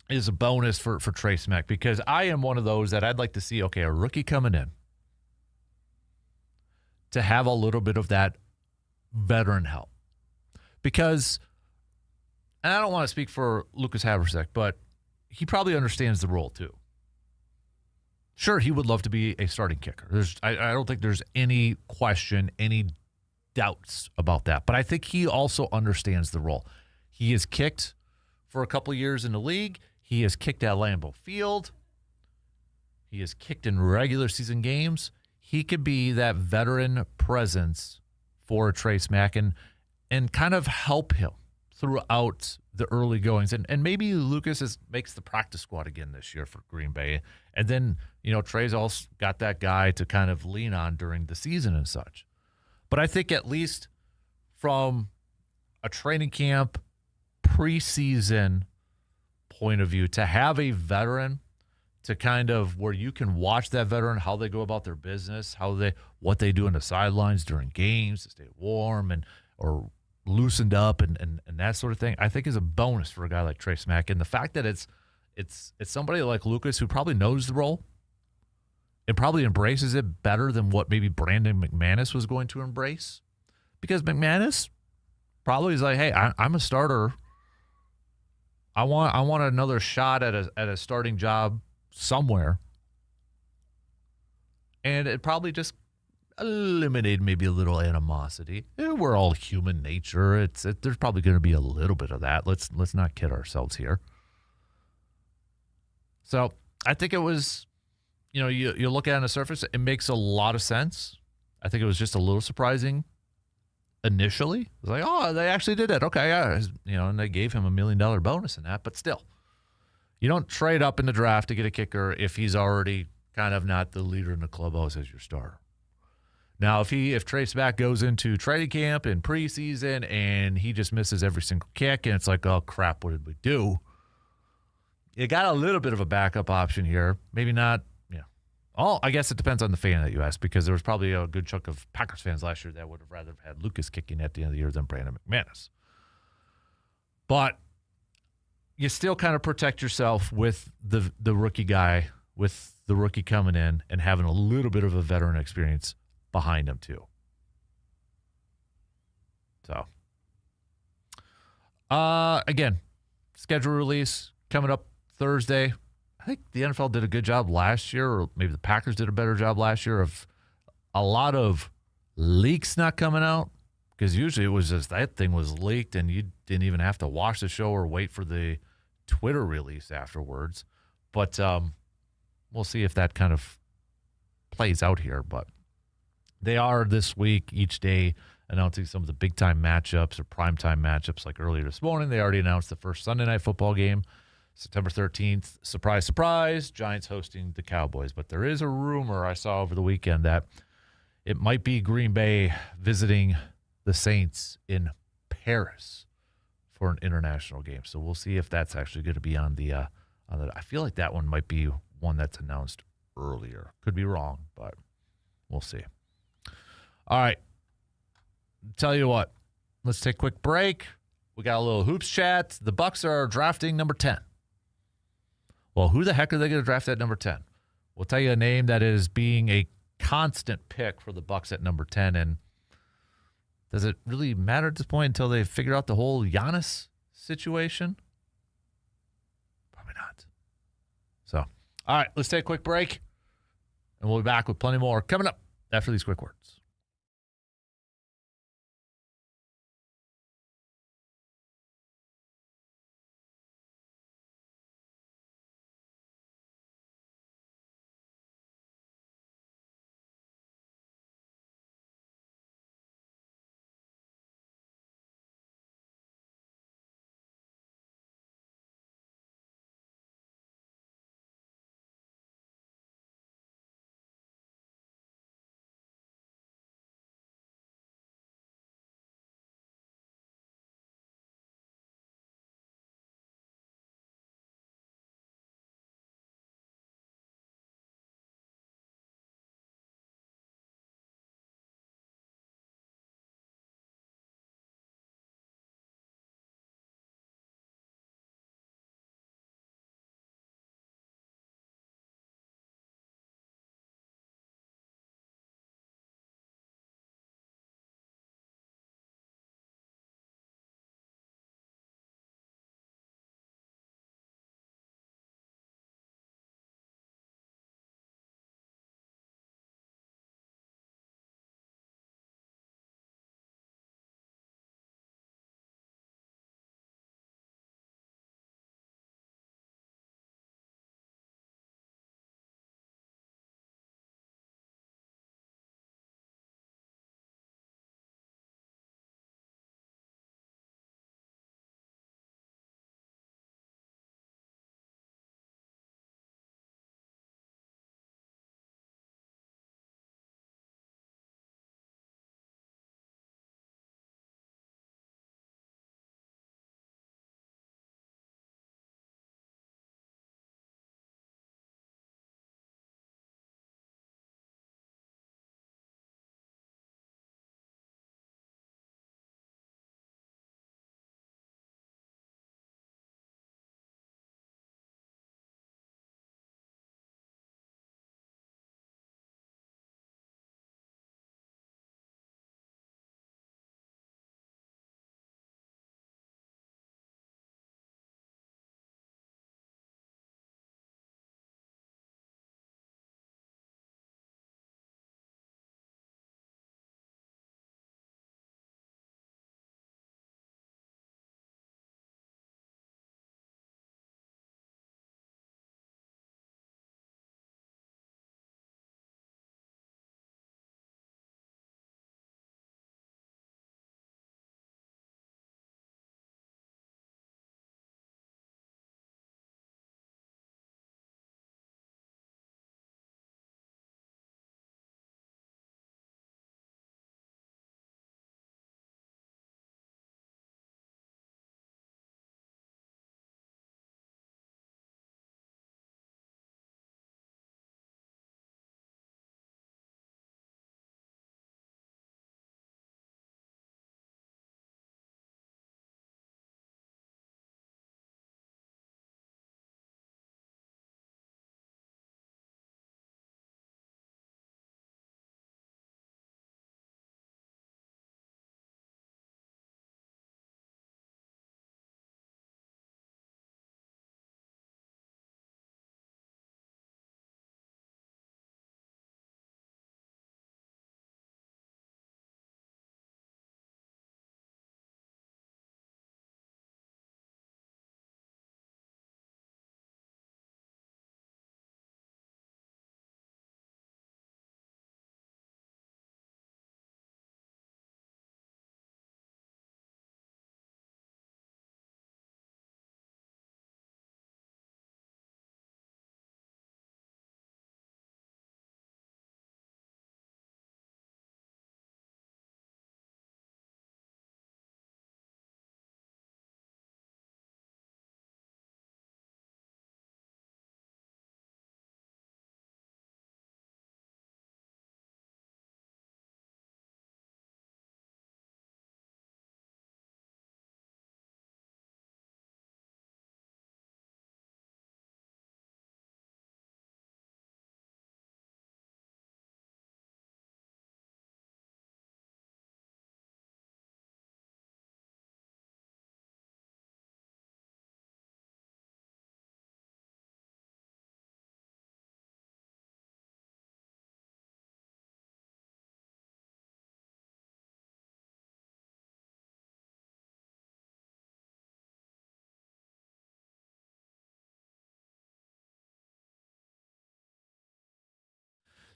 is a bonus for Trey Smack, because I am one of those that I'd like to see, okay, a rookie coming in to have a little bit of that veteran help. Because, and I don't want to speak for Lucas Haversek, but he probably understands the role too. Sure, he would love to be a starting kicker. I don't think there's any question, any doubts about that. But I think he also understands the role. He has kicked for a couple of years in the league. He has kicked at Lambeau Field. He has kicked in regular season games. He could be that veteran presence for Trey Smack and kind of help him throughout the early goings. And maybe Lucas makes the practice squad again this year for Green Bay. And then, Trey's also got that guy to kind of lean on during the season and such. But I think at least from a training camp, preseason point of view, to have a veteran to kind of where you can watch that veteran, how they go about their business, what they do in the sidelines during games to stay warm or loosened up and that sort of thing, I think is a bonus for a guy like Trey Smack. And the fact that it's somebody like Lucas who probably knows the role and probably embraces it better than what maybe Brandon McManus was going to embrace. Because McManus probably is like, hey, I'm a starter. I want another shot at a starting job somewhere. And it probably just eliminated maybe a little animosity. We're all human nature. There's probably going to be a little bit of that. Let's not kid ourselves here. So I think it was, you look at it on the surface, it makes a lot of sense. I think it was just a little surprising initially. It was like, oh, they actually did it. Okay, yeah. And they gave him $1 million bonus in that. But still, you don't trade up in the draft to get a kicker if he's already kind of not the leader in the clubhouse as your starter. Now, if Trey Smack goes into training camp in preseason and he just misses every single kick and it's like, oh, crap, what did we do? You got a little bit of a backup option here. Maybe not, I guess it depends on the fan that you ask, because there was probably a good chunk of Packers fans last year that would have rather had Lucas kicking at the end of the year than Brandon McManus. But you still kind of protect yourself with the rookie guy, with the rookie coming in and having a little bit of a veteran experience behind him too. So, again, schedule release coming up Thursday. I think the NFL did a good job last year, or maybe the Packers did a better job last year, of a lot of leaks not coming out, because usually it was just that thing was leaked and you didn't even have to watch the show or wait for the Twitter release afterwards. But we'll see if that kind of plays out here. But they are this week, each day, announcing some of the big-time matchups or prime-time matchups. Like earlier this morning, they already announced the first Sunday Night Football game, September 13th. Surprise, surprise, Giants hosting the Cowboys. But there is a rumor I saw over the weekend that it might be Green Bay visiting the Saints in Paris for an international game. So we'll see if that's actually going to be on the I feel like that one might be one that's announced earlier. Could be wrong, but we'll see. All right. Tell you what, let's take a quick break. We got a little hoops chat. The Bucs are drafting number 10. Well, who the heck are they going to draft at number 10? We'll tell you a name that is being a constant pick for the Bucks at number 10. And does it really matter at this point until they figure out the whole Giannis situation? Probably not. So, all right, let's take a quick break, and we'll be back with plenty more coming up after these quick words.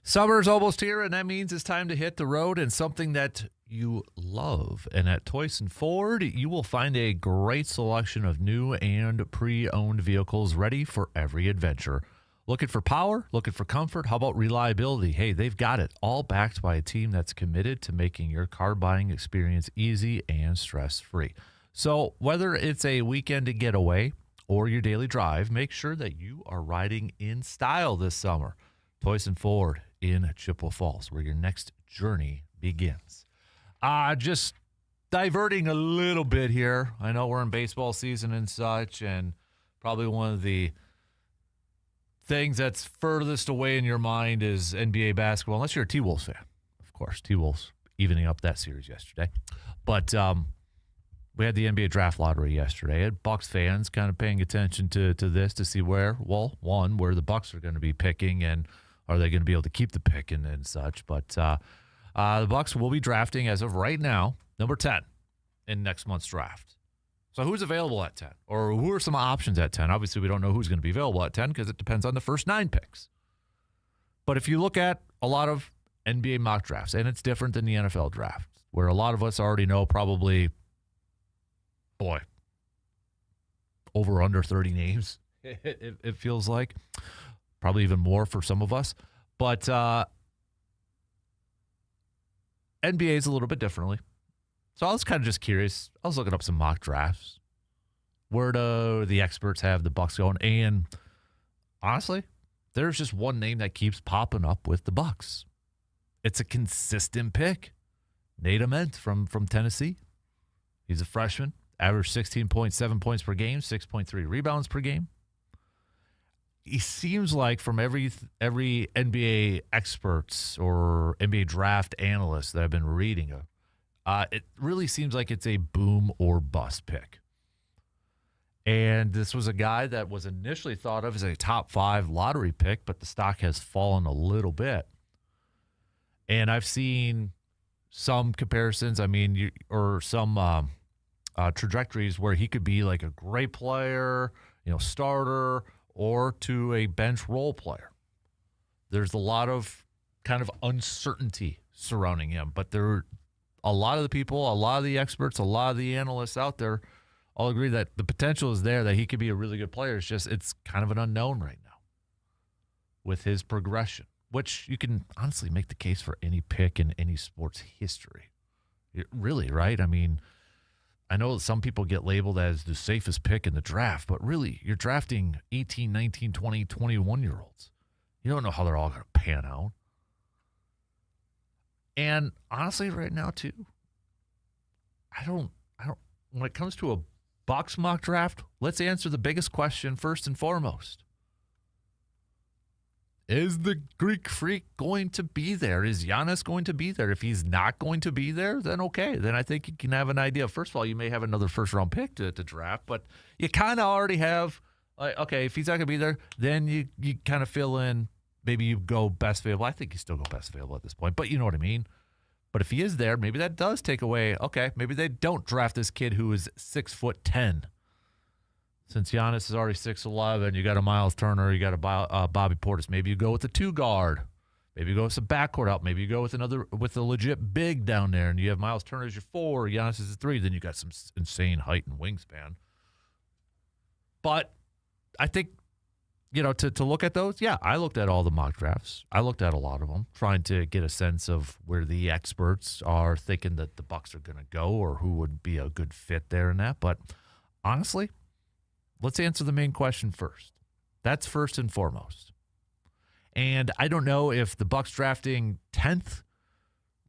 Summer's almost here, and that means it's time to hit the road and something that you love. And at Toyson Ford, you will find a great selection of new and pre-owned vehicles ready for every adventure. Looking for power? Looking for comfort? How about reliability? Hey, they've got it, all backed by a team that's committed to making your car buying experience easy and stress-free. So whether it's a weekend getaway or your daily drive, make sure that you are riding in style this summer. Toyson Ford in Chippewa Falls, where your next journey begins. Just diverting a little bit here. I know we're in baseball season and such, and probably one of the things that's furthest away in your mind is NBA basketball, unless you're a T-Wolves fan. Of course, T-Wolves evening up that series yesterday. But we had the NBA draft lottery yesterday. And Bucks fans kind of paying attention to this to see where the Bucks are going to be picking, and are they going to be able to keep the pick and such. But the Bucks will be drafting, as of right now, number 10 in next month's draft. So who's available at 10? Or who are some options at 10? Obviously, we don't know who's going to be available at 10 because it depends on the first 9 picks. But if you look at a lot of NBA mock drafts, and it's different than the NFL draft, where a lot of us already know probably, over under 30 names, it feels like. Probably even more for some of us. But NBA is a little bit differently. So I was kind of just curious. I was looking up some mock drafts. Where do the experts have the Bucks going? And honestly, there's just one name that keeps popping up with the Bucks. It's a consistent pick. Nate Ament from Tennessee. He's a freshman. Averaged 16.7 points per game, 6.3 rebounds per game. He seems like from every NBA experts or NBA draft analysts that I've been reading of, it really seems like it's a boom or bust pick. And this was a guy that was initially thought of as a top 5 lottery pick, but the stock has fallen a little bit. And I've seen some comparisons, some trajectories where he could be like a great player, starter, or to a bench role player. There's a lot of kind of uncertainty surrounding him, but a lot of the people, a lot of the experts, a lot of the analysts out there all agree that the potential is there, that he could be a really good player. It's kind of an unknown right now with his progression, which you can honestly make the case for any pick in any sports history. Really, right? I mean, I know some people get labeled as the safest pick in the draft, but really, you're drafting 18, 19, 20, 21-year-olds. You don't know how they're all going to pan out. And honestly, right now, too, I don't, when it comes to a Bucks mock draft, let's answer the biggest question first and foremost. Is the Greek Freak going to be there? Is Giannis going to be there? If he's not going to be there, then okay. Then I think you can have an idea. First of all, you may have another first-round pick to draft, but you kind of already have, okay, if he's not going to be there, then you kind of fill in, maybe you go best available. I think you still go best available at this point, but you know what I mean. But if he is there, maybe that does take away, okay, maybe they don't draft this kid who is 6'10". Since Giannis is already 6'11", you got a Miles Turner, you got a Bobby Portis. Maybe you go with the 2 guard. Maybe you go with some backcourt help. Maybe you go with a legit big down there, and you have Miles Turner as your 4, Giannis is a 3. Then you got some insane height and wingspan. But I think, to look at those, yeah, I looked at all the mock drafts. I looked at a lot of them, trying to get a sense of where the experts are thinking that the Bucks are going to go or who would be a good fit there in that. But honestly, let's answer the main question first. That's first and foremost. And I don't know if the Bucks drafting 10th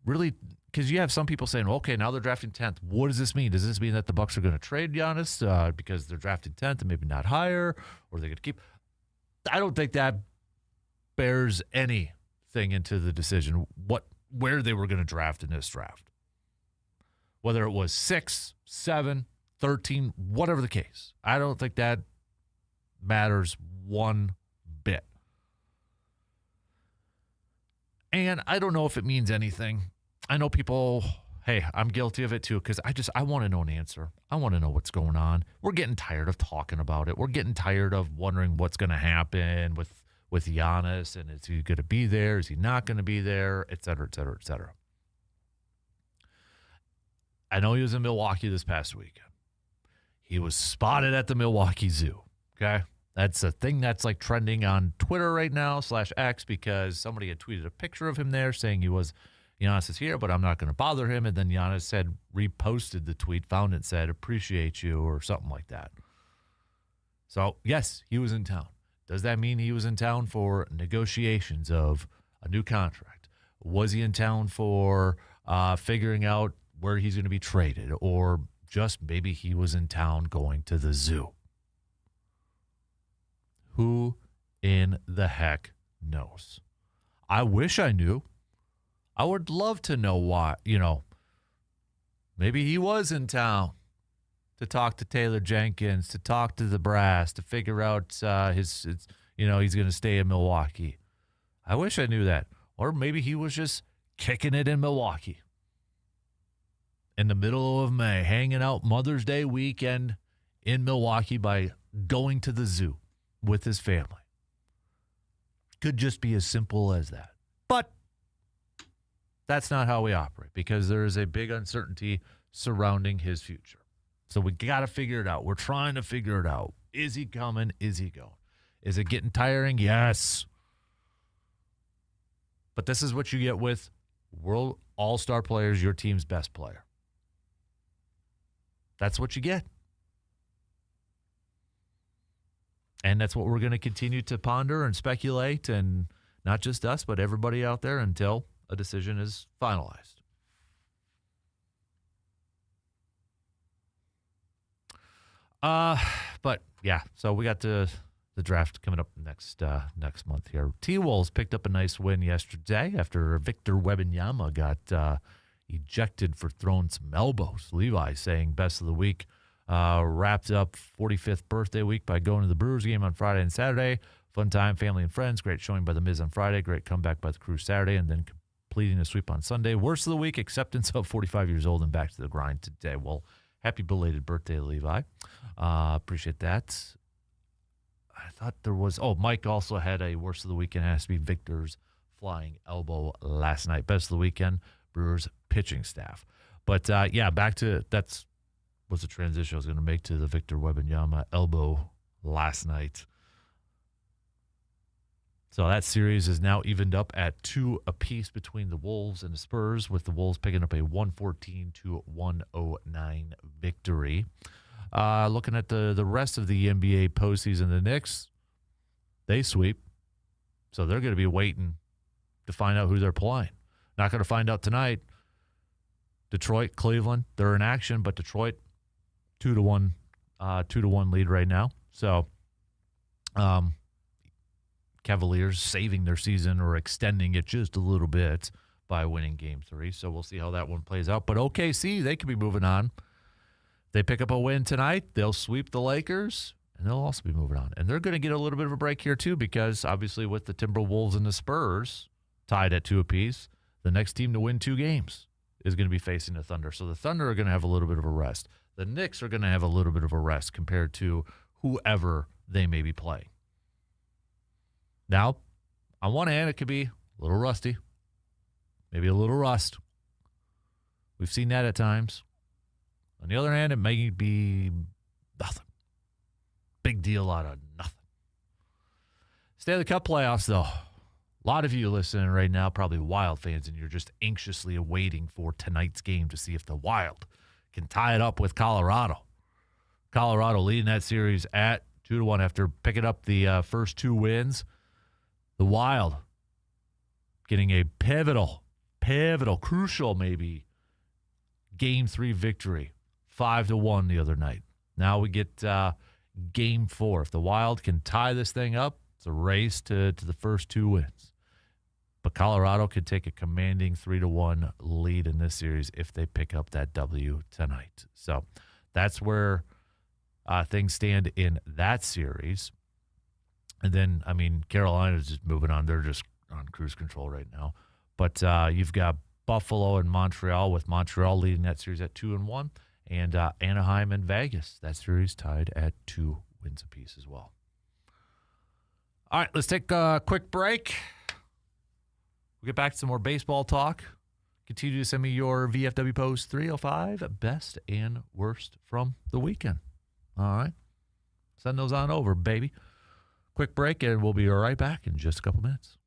really, because you have some people saying, okay, now they're drafting 10th. What does this mean? Does this mean that the Bucks are going to trade Giannis because they're drafting 10th and maybe not higher, or they're going to keep? I don't think that bears anything into the decision where they were going to draft in this draft. Whether it was 6, 7, 13, whatever the case. I don't think that matters one bit. And I don't know if it means anything. I know people, hey, I'm guilty of it too, because I want to know an answer. I want to know what's going on. We're getting tired of talking about it. We're getting tired of wondering what's going to happen with with Giannis, and is he going to be there? Is he not going to be there? Et cetera, et cetera, et cetera. I know he was in Milwaukee this past week. He was spotted at the Milwaukee Zoo, okay? That's a thing that's like trending on Twitter right now, /X, because somebody had tweeted a picture of him there saying Giannis is here, but I'm not going to bother him. And then Giannis reposted the tweet, found it, said, appreciate you, or something like that. So, yes, he was in town. Does that mean he was in town for negotiations of a new contract? Was he in town for figuring out where he's going to be traded? Or just maybe he was in town going to the zoo? Who in the heck knows? I wish I knew. I would love to know why, maybe he was in town to talk to Taylor Jenkins, to talk to the brass, to figure out he's going to stay in Milwaukee. I wish I knew that. Or maybe he was just kicking it in Milwaukee in the middle of May, hanging out Mother's Day weekend in Milwaukee by going to the zoo with his family. Could just be as simple as that. But that's not how we operate, because there is a big uncertainty surrounding his future. So we got to figure it out. We're trying to figure it out. Is he coming? Is he going? Is it getting tiring? Yes. But this is what you get with world all-star players, your team's best player. That's what you get. And that's what we're going to continue to ponder and speculate, and not just us, but everybody out there, until a decision is finalized. But yeah, so we got the draft coming up next month here. T-Wolves picked up a nice win yesterday after Victor Wembanyama got ejected for throwing some elbows. Levi saying best of the week. Wrapped up 45th birthday week by going to the Brewers game on Friday and Saturday. Fun time, family and friends. Great showing by the Miz on Friday. Great comeback by the Crew Saturday, and then completing a sweep on Sunday. Worst of the week, acceptance of 45 years old and back to the grind today. Well, happy belated birthday, Levi. Appreciate that. I thought there was... Mike also had a worst of the weekend. It has to be Victor's flying elbow last night. Best of the weekend, Brewers pitching staff. But, back to... That's was the transition I was going to make to the Victor Wembanyama elbow last night. So that series is now evened up at 2 apiece between the Wolves and the Spurs, with the Wolves picking up a 114-109 victory. Looking at the rest of the NBA postseason, the Knicks, they sweep. So they're going to be waiting to find out who they're playing. Not going to find out tonight. Detroit, Cleveland, they're in action, but Detroit 2-1 lead right now. So Cavaliers saving their season, or extending it just a little bit by winning Game 3. So we'll see how that one plays out. But OKC, they could be moving on. They pick up a win tonight, they'll sweep the Lakers, and they'll also be moving on. And they're going to get a little bit of a break here too, because obviously with the Timberwolves and the Spurs tied at 2 apiece, the next team to win 2 games is going to be facing the Thunder. So the Thunder are going to have a little bit of a rest. The Knicks are going to have a little bit of a rest compared to whoever they may be playing. Now, on one hand, it could be a little rusty, maybe a little rust. We've seen that at times. On the other hand, it may be nothing. Big deal out of nothing. Stanley Cup playoffs, though. A lot of you listening right now, probably Wild fans, and you're just anxiously awaiting for tonight's game to see if the Wild can tie it up with Colorado. Colorado leading that series at 2-1 after picking up the first 2 wins. The Wild getting a pivotal, crucial maybe, Game 3 victory, 5-1 the other night. Now we get Game 4. If the Wild can tie this thing up, it's a race to the first 2 wins. But Colorado could take a commanding 3-1 lead in this series if they pick up that W tonight. So that's where things stand in that series. And then, Carolina's just moving on. They're just on cruise control right now. But you've got Buffalo and Montreal, with Montreal leading that series at 2-1. And Anaheim and Vegas, that series tied at 2 wins apiece as well. All right, let's take a quick break. We'll get back to some more baseball talk. Continue to send me your VFW Post 305 best and worst from the weekend. All right. Send those on over, baby. Quick break, and we'll be right back in just a couple minutes.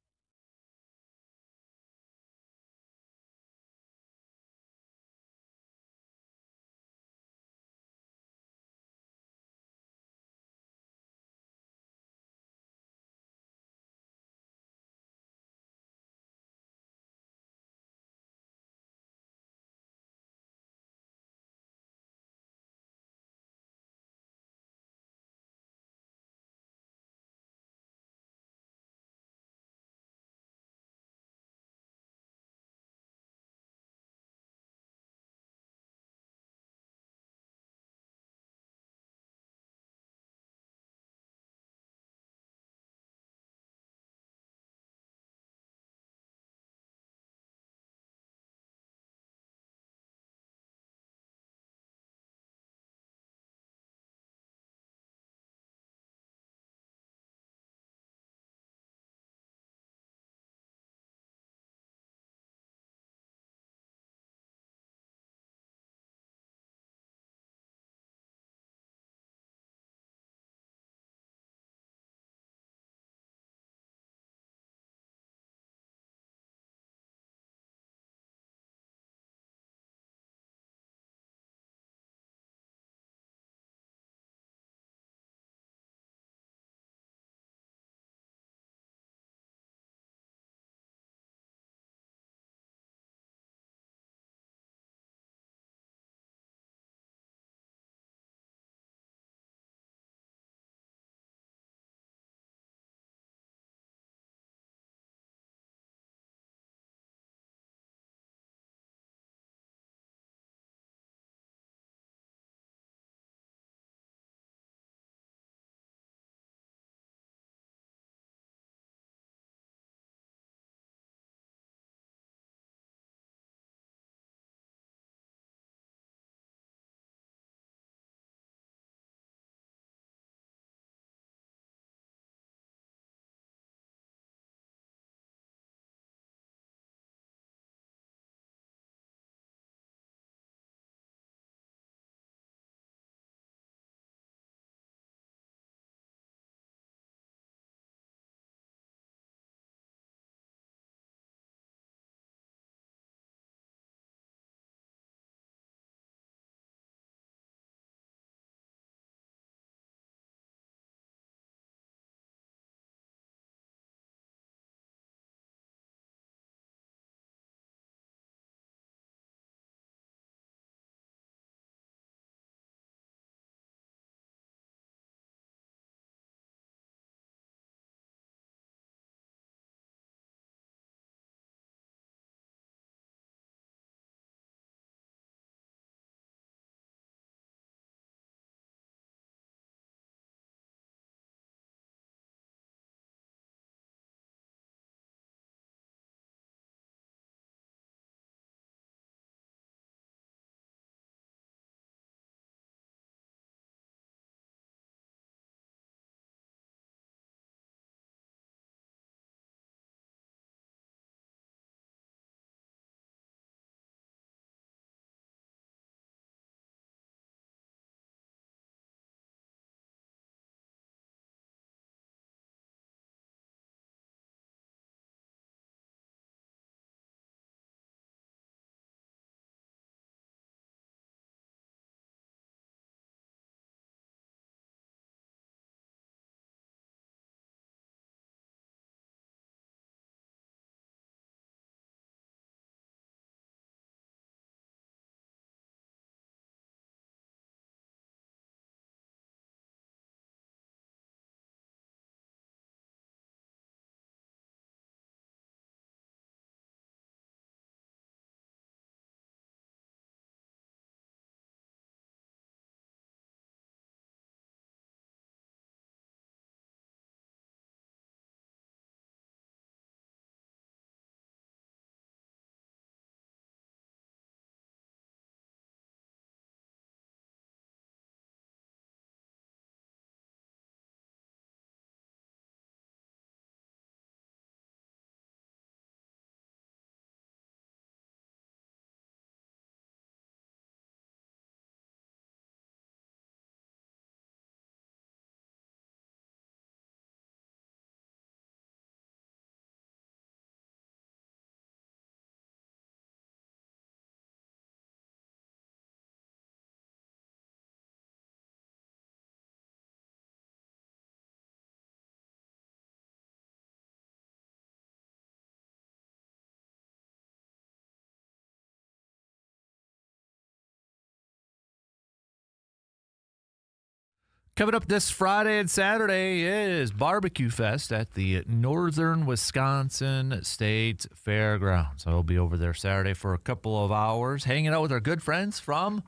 Coming up this Friday and Saturday is Barbecue Fest at the Northern Wisconsin State Fairgrounds. I'll be over there Saturday for a couple of hours, hanging out with our good friends from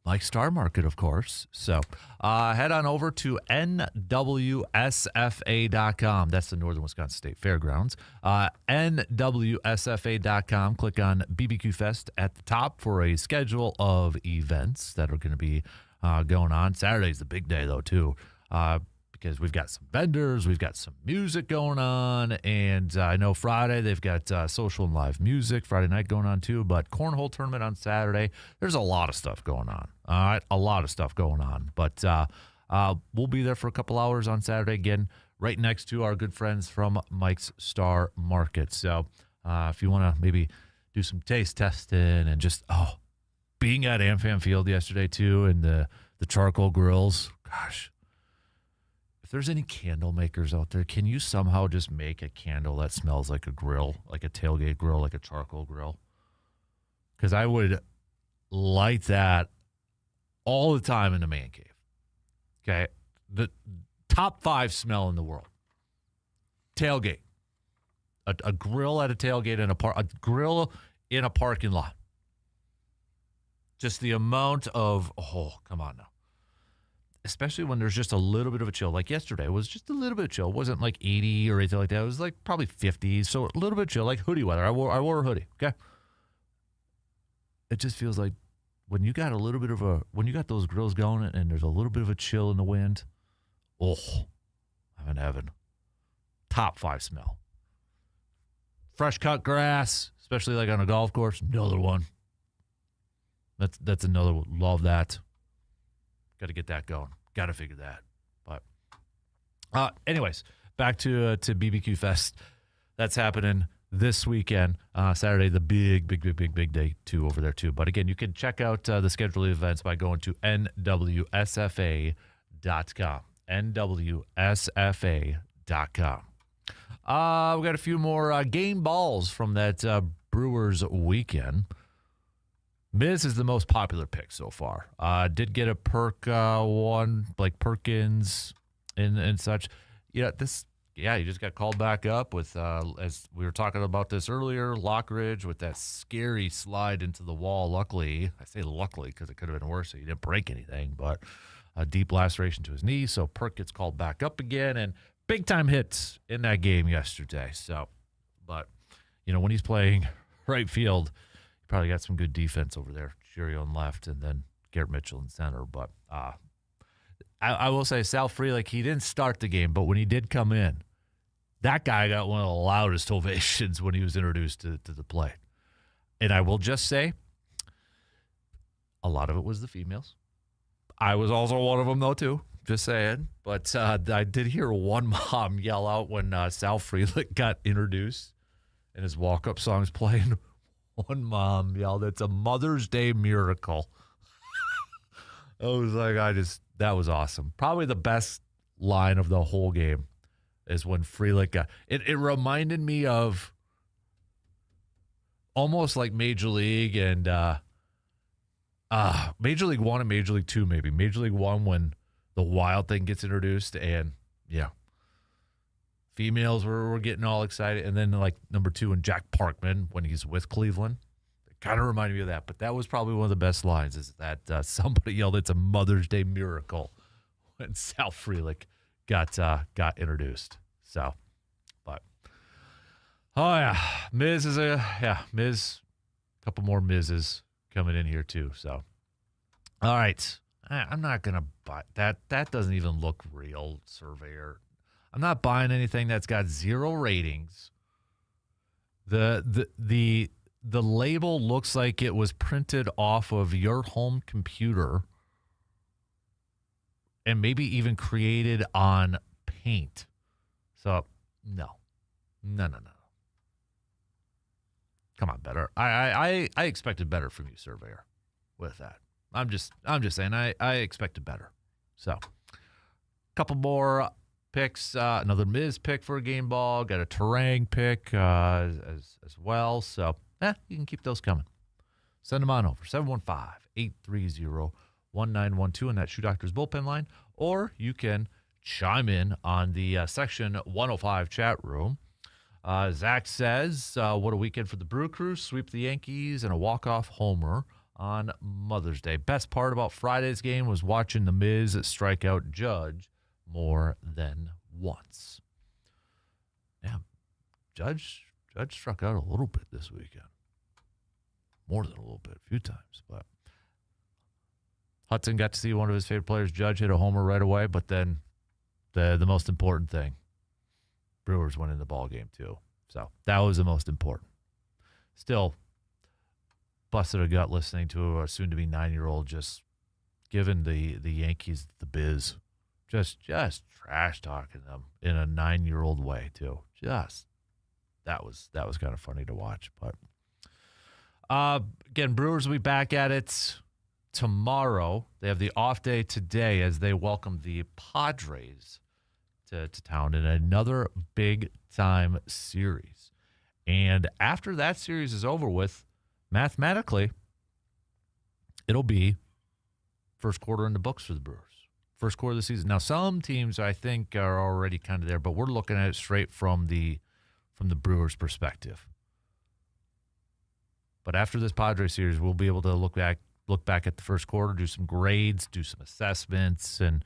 Mike's Star Market, of course. So head on over to nwsfa.com. That's the Northern Wisconsin State Fairgrounds. nwsfa.com. Click on BBQ Fest at the top for a schedule of events that are going to be going on. Saturday's the big day, though, too, because we've got some vendors, we've got some music going on, and I know Friday they've got social and live music Friday night going on, too, but cornhole tournament on Saturday. There's a lot of stuff going on, all right? A lot of stuff going on, but we'll be there for a couple hours on Saturday, again, right next to our good friends from Mike's Star Market. So if you want to maybe do some taste testing and just, being at AmFam Field yesterday, too, and the charcoal grills, gosh, if there's any candle makers out there, can you somehow just make a candle that smells like a grill, like a tailgate grill, like a charcoal grill? Because I would light that all the time in the man cave. Okay? The top 5 smell in the world. Tailgate. A grill at a tailgate in a grill in a parking lot. Just the amount of, come on now. Especially when there's just a little bit of a chill. Like yesterday, it was just a little bit of chill. It wasn't like 80 or anything like that. It was like probably 50. So a little bit chill, like hoodie weather. I wore a hoodie, okay? It just feels like when you got when you got those grills going and there's a little bit of a chill in the wind, I'm in heaven. Top 5 smell. Fresh cut grass, especially like on a golf course, another one. That's another one. Love that. Got to get that going. Got to figure that. But anyways, back to BBQ Fest. That's happening this weekend. Saturday, the big day, too, over there, too. But again, you can check out the scheduled events by going to nwsfa.com. nwsfa.com. We've got a few more game balls from that Brewers weekend. Miz is the most popular pick so far. Did get a perk one, like Perkins and such. He just got called back up with, as we were talking about this earlier, Lockridge with that scary slide into the wall. Luckily, I say luckily because it could have been worse. He didn't break anything, but a deep laceration to his knee. So Perk gets called back up again, and big-time hits in that game yesterday. So, but, when he's playing right field, probably got some good defense over there. Cheerio on left, and then Garrett Mitchell in center. But I will say Sal Frelick, he didn't start the game, but when he did come in, that guy got one of the loudest ovations when he was introduced to the plate. And I will just say, a lot of it was the females. I was also one of them, though, too. Just saying. But I did hear one mom yell out when Sal Frelick got introduced and his walk-up song's playing. One mom yelled, "It's a Mother's Day miracle." I was like, that was awesome. Probably the best line of the whole game is when Frelick got it. It reminded me of almost like Major League and Major League 1 and Major League 2, maybe. Major League 1 when the Wild thing gets introduced, and females were getting all excited. And then, like, number 2, and Jack Parkman, when he's with Cleveland. It kind of reminded me of that. But that was probably one of the best lines, is that somebody yelled, "It's a Mother's Day miracle," when Sal Frelick got introduced. So, but, Miz is Miz, a couple more Miz's coming in here, too. So, all right. I'm not going to buy that. That doesn't even look real, Surveyor. I'm not buying anything that's got 0 ratings. The label looks like it was printed off of your home computer and maybe even created on Paint. So, no. Come on, better. I expected better from you, Surveyor, with that. I'm just saying I expected better. So, a couple more picks, another Miz pick for a game ball, got a Terang pick as well. So, you can keep those coming. Send them on over, 715-830-1912 on that Shoe Doctor's bullpen line, or you can chime in on the Section 105 chat room. Zach says, what a weekend for the Brew Crew. Sweep the Yankees and a walk-off homer on Mother's Day. Best part about Friday's game was watching the Miz strike out Judge more than once. Yeah, Judge struck out a little bit this weekend. More than a little bit, a few times. But Hudson got to see one of his favorite players, Judge, hit a homer right away. But then the most important thing, Brewers winning the ball game too. So that was the most important. Still busted a gut listening to a soon-to-be 9-year-old just giving the Yankees the biz. Just trash-talking them in a 9-year-old way too. That was kind of funny to watch. But again, Brewers will be back at it tomorrow. They have the off day today as they welcome the Padres to town in another big-time series. And after that series is over with, mathematically, it'll be first quarter in the books for the Brewers. First quarter of the season. Now, some teams, I think, are already kind of there, but we're looking at it straight from the Brewers' perspective. But after this Padres series, we'll be able to look back at the first quarter, do some grades, do some assessments, and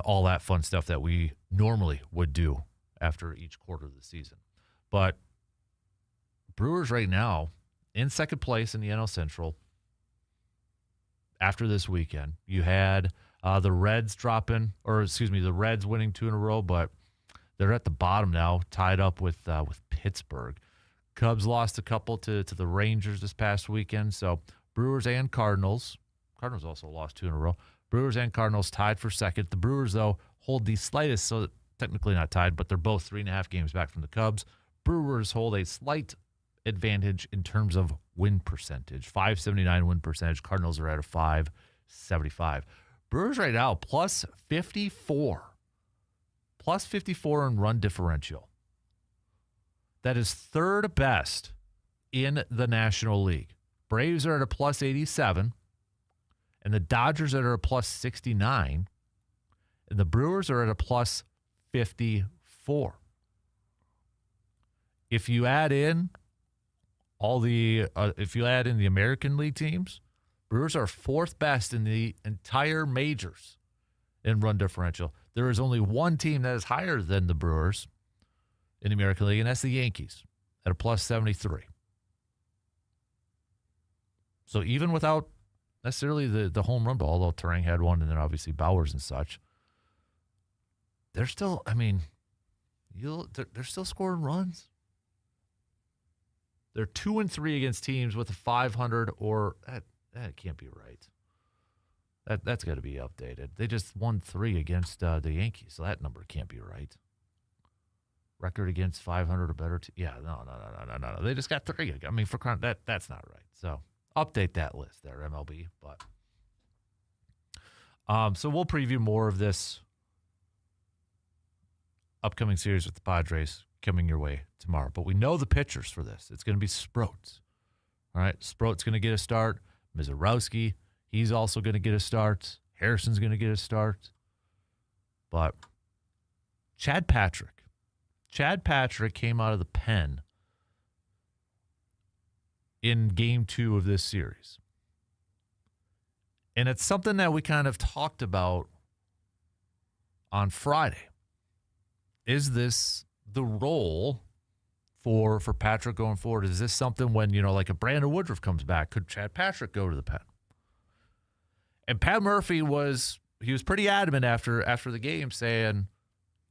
all that fun stuff that we normally would do after each quarter of the season. But Brewers right now in second place in the NL Central after this weekend. You had the Reds the Reds winning 2 in a row, but they're at the bottom now, tied up with Pittsburgh. Cubs lost a couple to the Rangers this past weekend. So Brewers and Cardinals also lost 2 in a row. Brewers and Cardinals tied for second. The Brewers, though, hold the slightest, so technically not tied, but they're both 3.5 games back from the Cubs. Brewers hold a slight advantage in terms of win percentage, 579 win percentage. Cardinals are at a 575. Brewers right now, plus 54 in run differential. That is third best in the National League. Braves are at a plus 87, and the Dodgers are at a plus 69, and the Brewers are at a plus 54. If you add in the American League teams, Brewers are fourth best in the entire majors in run differential. There is only one team that is higher than the Brewers in the American League, and that's the Yankees at a plus 73. So even without necessarily the home run ball, although Turang had one, and then obviously Bowers and such, they're still, they're still scoring runs. They're 2-3 against teams with a 500 or that can't be right. That's got to be updated. They just won 3 against the Yankees, so that number can't be right. Record against 500 or better. No. They just got 3. For crying, that's not right. So update that list there, MLB. But so we'll preview more of this upcoming series with the Padres coming your way tomorrow. But we know the pitchers for this. It's going to be Sproats. All right, Sproat's going to get a start. Mizorowski, he's also going to get a start. Harrison's going to get a start. But Chad Patrick came out of the pen in Game 2 of this series. And it's something that we kind of talked about on Friday. Is this the role for Patrick going forward? Is this something when, like a Brandon Woodruff comes back, could Chad Patrick go to the pen? And Pat Murphy was pretty adamant after the game saying,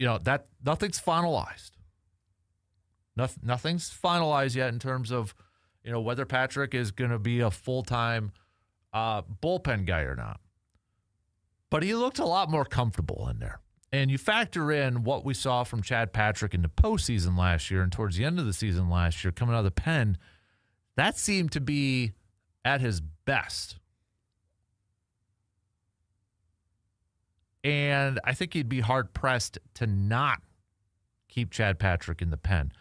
that nothing's finalized. Nothing's finalized yet in terms of, whether Patrick is going to be a full-time bullpen guy or not. But he looked a lot more comfortable in there. And you factor in what we saw from Chad Patrick in the postseason last year and towards the end of the season last year coming out of the pen, that seemed to be at his best. And I think he'd be hard-pressed to not keep Chad Patrick in the pen.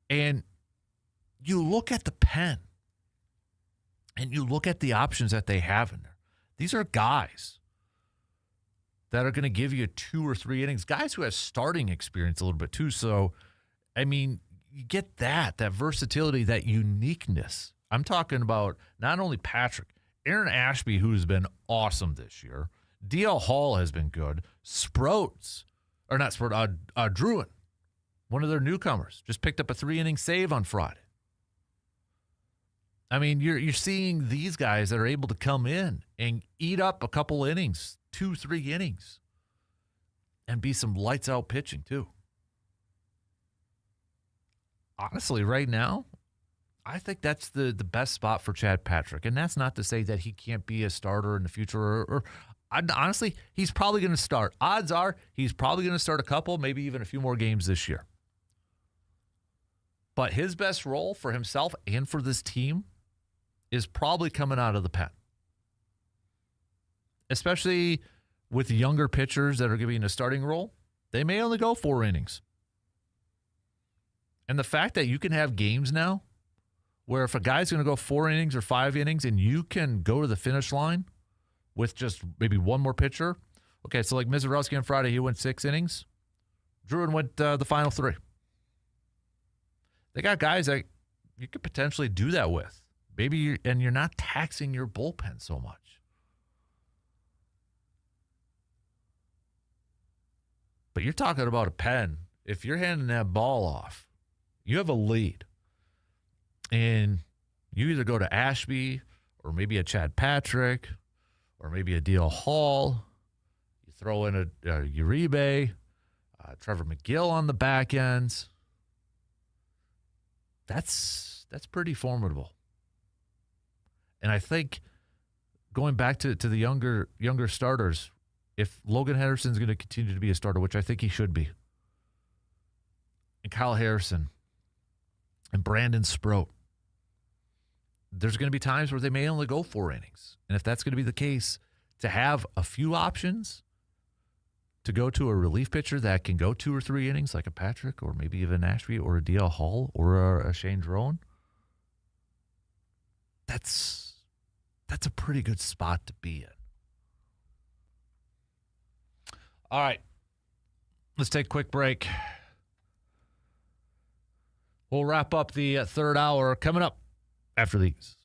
And you look at the pen, and you look at the options that they have in there. These are guys that are going to give you 2 or 3 innings, guys who have starting experience a little bit too. So, I mean, you get that versatility, that uniqueness. I'm talking about not only Patrick, Aaron Ashby, who's been awesome this year. DL Hall has been good. Druin, one of their newcomers, just picked up a 3-inning save on Friday. I mean, you're seeing these guys that are able to come in and eat up a couple innings, 2-3 innings, and be some lights out pitching too. Honestly, right now, I think that's the best spot for Chad Patrick. And that's not to say that he can't be a starter in the future. Honestly, he's probably going to start. Odds are he's probably going to start a couple, maybe even a few more games this year. But his best role for himself and for this team is probably coming out of the pen. Especially with younger pitchers that are giving a starting role, they may only go 4 innings. And the fact that you can have games now where if a guy's going to go 4 innings or 5 innings and you can go to the finish line with just maybe one more pitcher. Okay, so like Mizorowski on Friday, he went 6 innings. Druin went the final 3. They got guys that you could potentially do that with. And you're not taxing your bullpen so much. But you're talking about a pen. If you're handing that ball off, you have a lead. And you either go to Ashby or maybe a Chad Patrick or maybe a DL Hall. You throw in a Uribe, Trevor McGill on the back ends. That's pretty formidable. And I think going back to the younger starters, if Logan Henderson's going to continue to be a starter, which I think he should be, and Kyle Harrison and Brandon Sproat, there's going to be times where they may only go 4 innings. And if that's going to be the case, to have a few options to go to a relief pitcher that can go 2 or 3 innings, like a Patrick or maybe even Ashby or a DL Hall or a Shane Drone, that's a pretty good spot to be in. All right. Let's take a quick break. We'll wrap up the third hour coming up after these.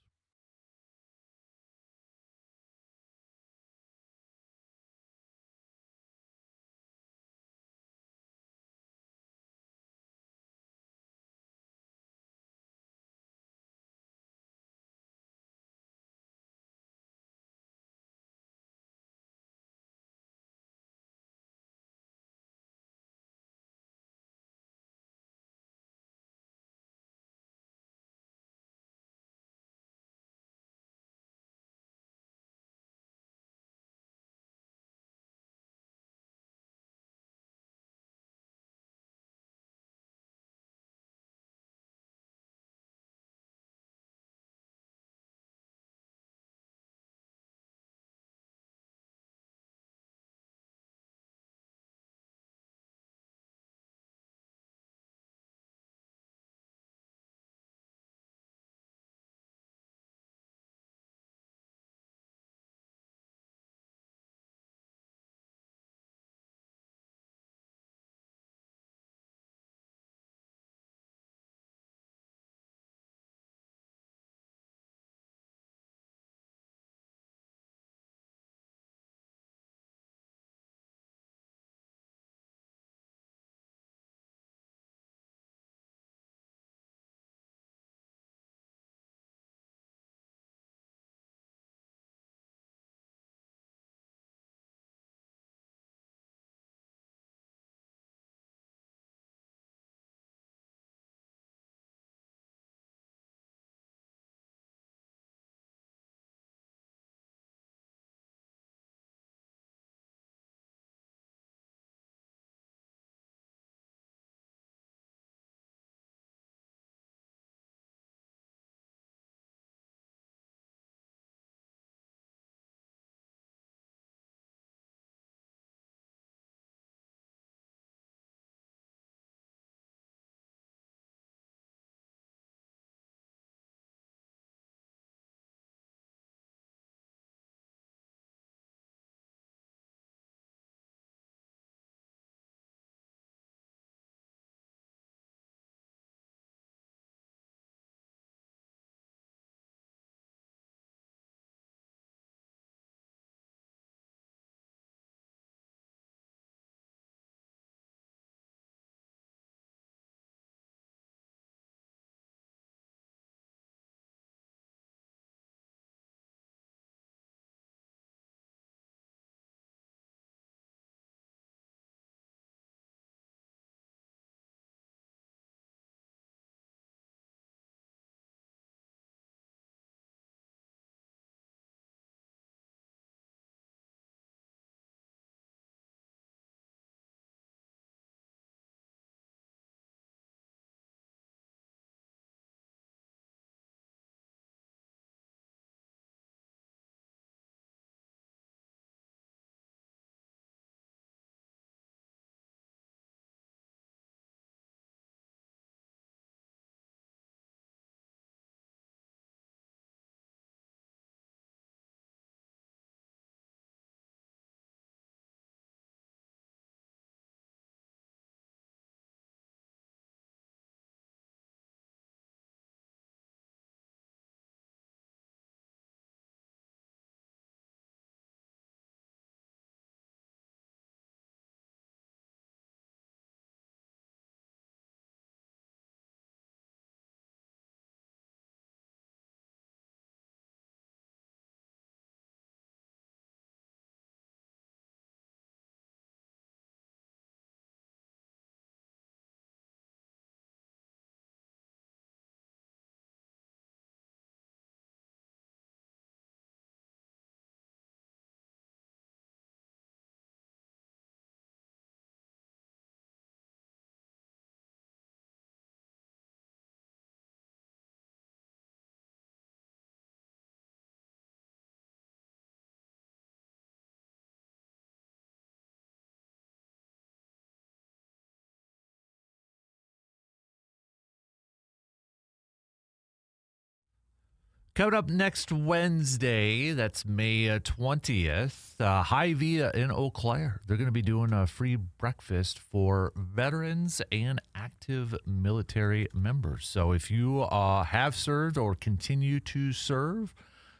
Coming up next Wednesday, that's May 20th, Hy-Vee in Eau Claire. They're going to be doing a free breakfast for veterans and active military members. So if you have served or continue to serve,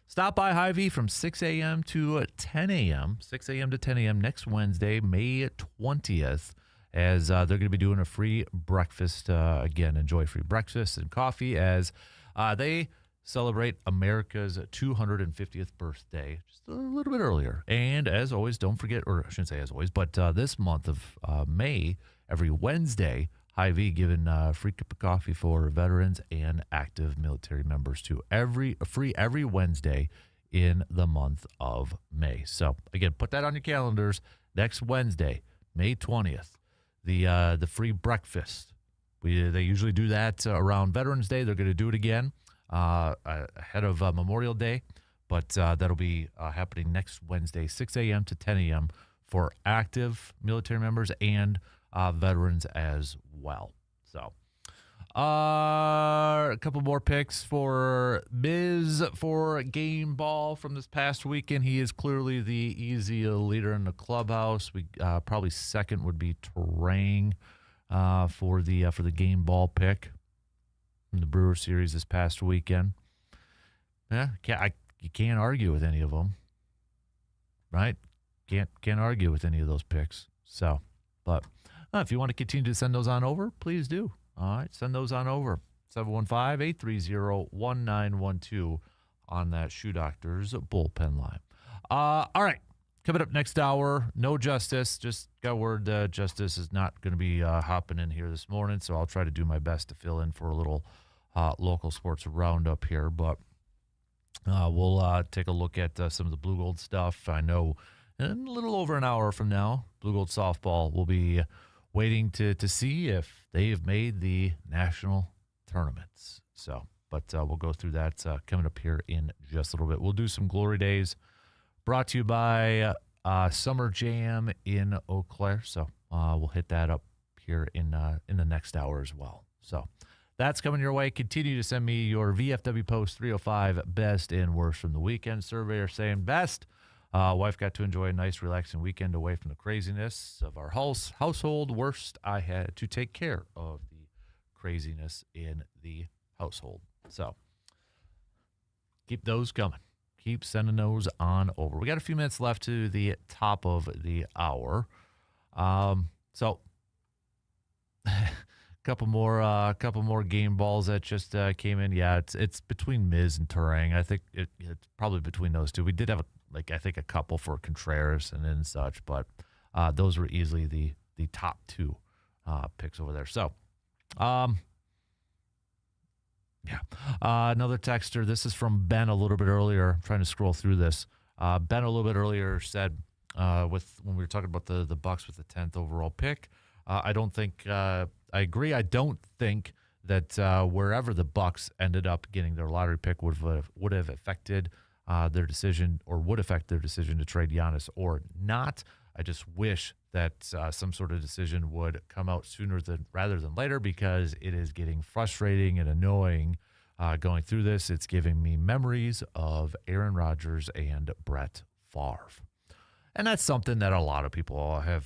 stop by Hy-Vee from 6 a.m. to 10 a.m., 6 a.m. to 10 a.m. next Wednesday, May 20th, as they're going to be doing a free breakfast. Again, enjoy free breakfast and coffee as they celebrate America's 250th birthday just a little bit earlier. And as always, don't forget, or I shouldn't say as always, but this month of May, every Wednesday, Hy-Vee giving a free cup of coffee for veterans and active military members too. Free every Wednesday in the month of May. So again, put that on your calendars. Next Wednesday, May 20th, the free breakfast. They usually do that around Veterans Day. They're going to do it again ahead of Memorial Day, but that'll be happening next Wednesday, 6 a.m. to 10 a.m. for active military members and veterans as well. So a couple more picks for Miz for game ball from this past weekend. He is clearly the easy leader in the clubhouse. We probably second would be Terang for the game ball pick from the Brewer series this past weekend. Yeah, you can't argue with any of them, right? Can't argue with any of those picks. So, but if you want to continue to send those on over, please do. All right, send those on over. 715-830-1912 on that Shoe Doctors bullpen line. All right, coming up next hour, no Justice. Just got word Justice is not going to be hopping in here this morning, so I'll try to do my best to fill in for a little local sports roundup here. But we'll take a look at some of the Blue Gold stuff. I know in a little over an hour from now, Blue Gold softball will be waiting to see if they have made the national tournaments. So, but we'll go through that coming up here in just a little bit. We'll do some Glory Days brought to you by Summer Jam in Eau Claire. So we'll hit that up here in the next hour as well. So that's coming your way. Continue to send me your VFW Post 305 best and worst from the weekend. Surveyor saying best. Wife got to enjoy a nice, relaxing weekend away from the craziness of our household. Worst, I had to take care of the craziness in the household. So keep those coming. Keep sending those on over. We got a few minutes left to the top of the hour. So couple more game balls that just came in. Yeah, it's between Miz and Terang. I think it's probably between those two. We did have a couple for Contreras and such, but those were easily the top two picks over there. So, another texter. This is from Ben a little bit earlier. I'm trying to scroll through this. Ben a little bit earlier said when we were talking about the Bucks with the 10th overall pick. I don't think I agree. I don't think that wherever the Bucks ended up getting their lottery pick would have affected their decision or would affect their decision to trade Giannis or not. I just wish that some sort of decision would come out sooner rather than later, because it is getting frustrating and annoying going through this. It's giving me memories of Aaron Rodgers and Brett Favre. And that's something that a lot of people have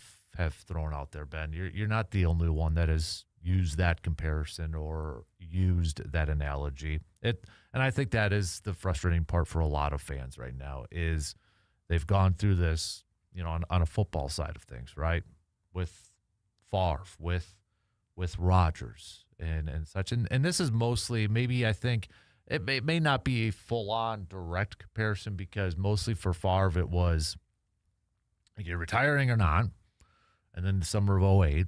thrown out there, Ben. You're not the only one that has used that comparison or used that analogy. And I think that is the frustrating part for a lot of fans right now, is they've gone through this, on a football side of things, right? With Favre, with Rodgers and such. And this is mostly, maybe I think it may not be a full-on direct comparison, because mostly for Favre it was, you're retiring or not, and then the summer of 2008.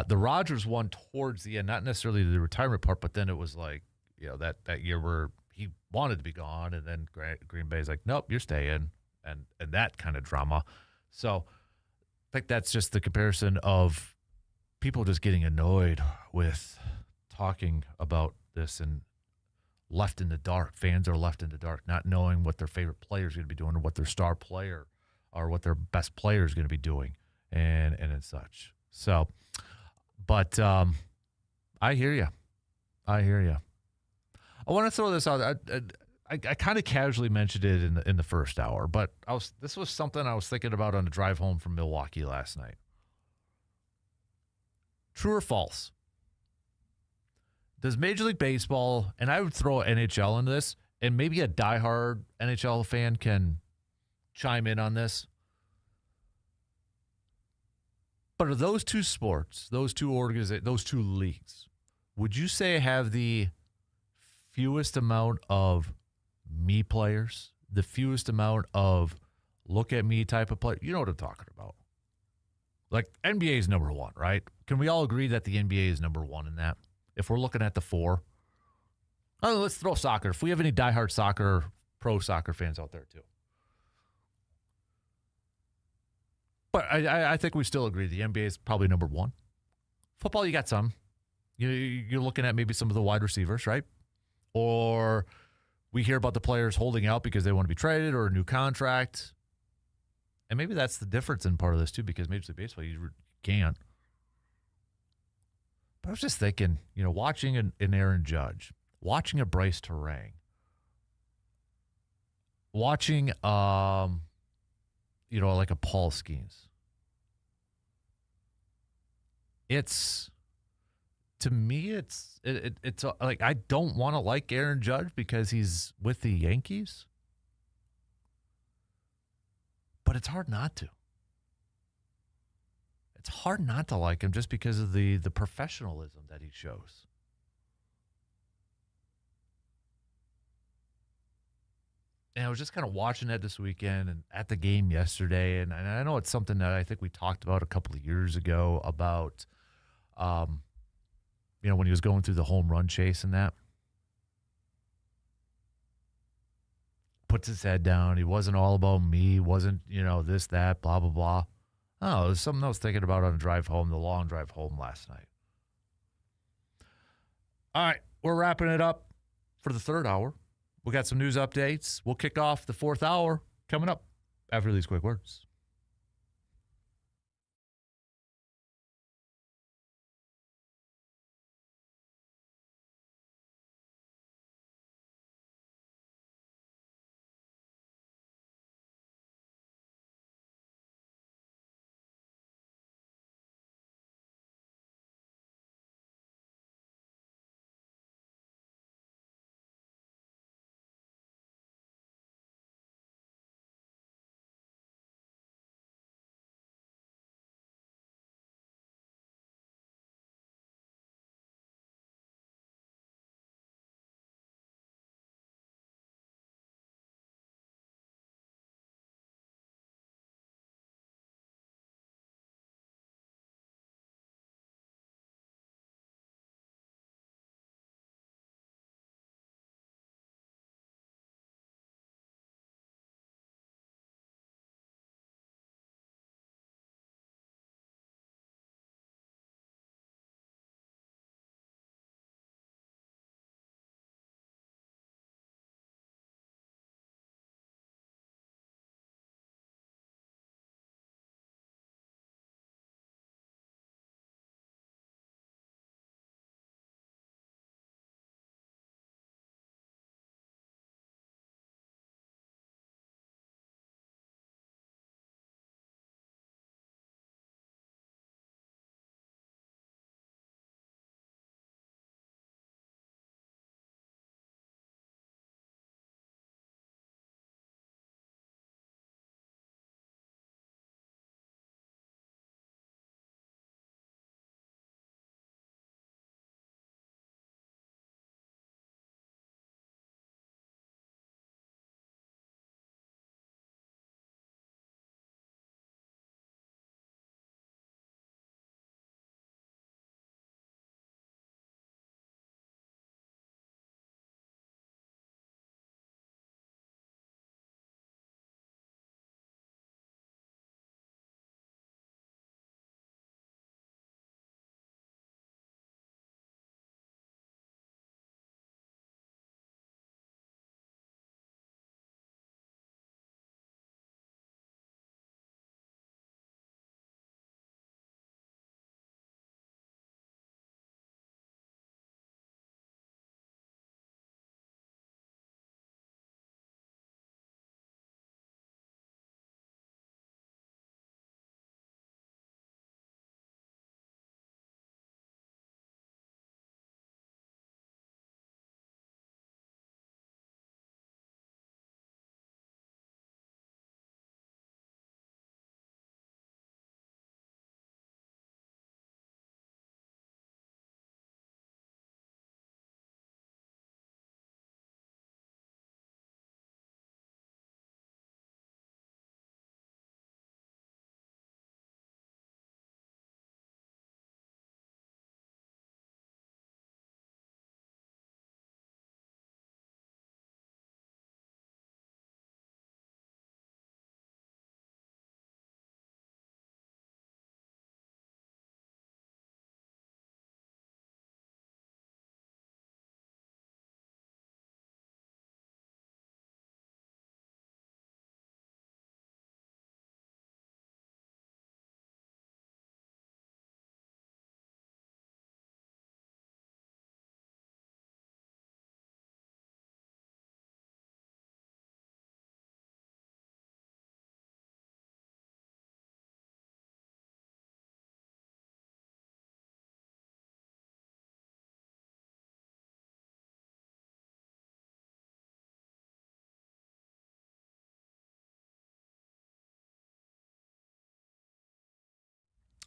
The Rodgers one towards the end, not necessarily the retirement part, but then it was like, that year where he wanted to be gone, and then Green Bay's like, nope, you're staying, and that kind of drama. So I think that's just the comparison of people just getting annoyed with talking about this and left in the dark. Fans are left in the dark, not knowing what their favorite player is going to be doing, or what their star player or what their best player is going to be doing, and such. So, but I hear you. I want to throw this out. I kind of casually mentioned it in the first hour, but this was something I was thinking about on the drive home from Milwaukee last night. True or false? Does Major League Baseball, and I would throw NHL into this, and maybe a diehard NHL fan can chime in on this, but are those two sports, those two leagues, would you say have the fewest amount of me players, the fewest amount of look at me type of player? You know what I'm talking about. Like, NBA is number one, right? Can we all agree that the NBA is number one in that? If we're looking at the four. Oh, let's throw soccer. If we have any diehard soccer, pro soccer fans out there too. But I think we still agree the NBA is probably number one. Football, you got some. You're looking at maybe some of the wide receivers, right? Or we hear about the players holding out because they want to be traded or a new contract. And maybe that's the difference in part of this too, because Major League Baseball, you can't. But I was just thinking, watching an Aaron Judge, watching a Bryce Terang, watching, like a Paul Skeens. To me, it's like, I don't want to like Aaron Judge because he's with the Yankees, but it's hard not to. It's hard not to like him just because of the professionalism that he shows. And I was just kind of watching that this weekend and at the game yesterday, and I know it's something that I think we talked about a couple of years ago about, when he was going through the home run chase and that. Puts his head down. He wasn't all about me. Wasn't, this, that, blah, blah, blah. Oh, it was something I was thinking about on the drive home, the long drive home last night. All right, we're wrapping it up for the third hour. We got some news updates. We'll kick off the fourth hour coming up after these quick words.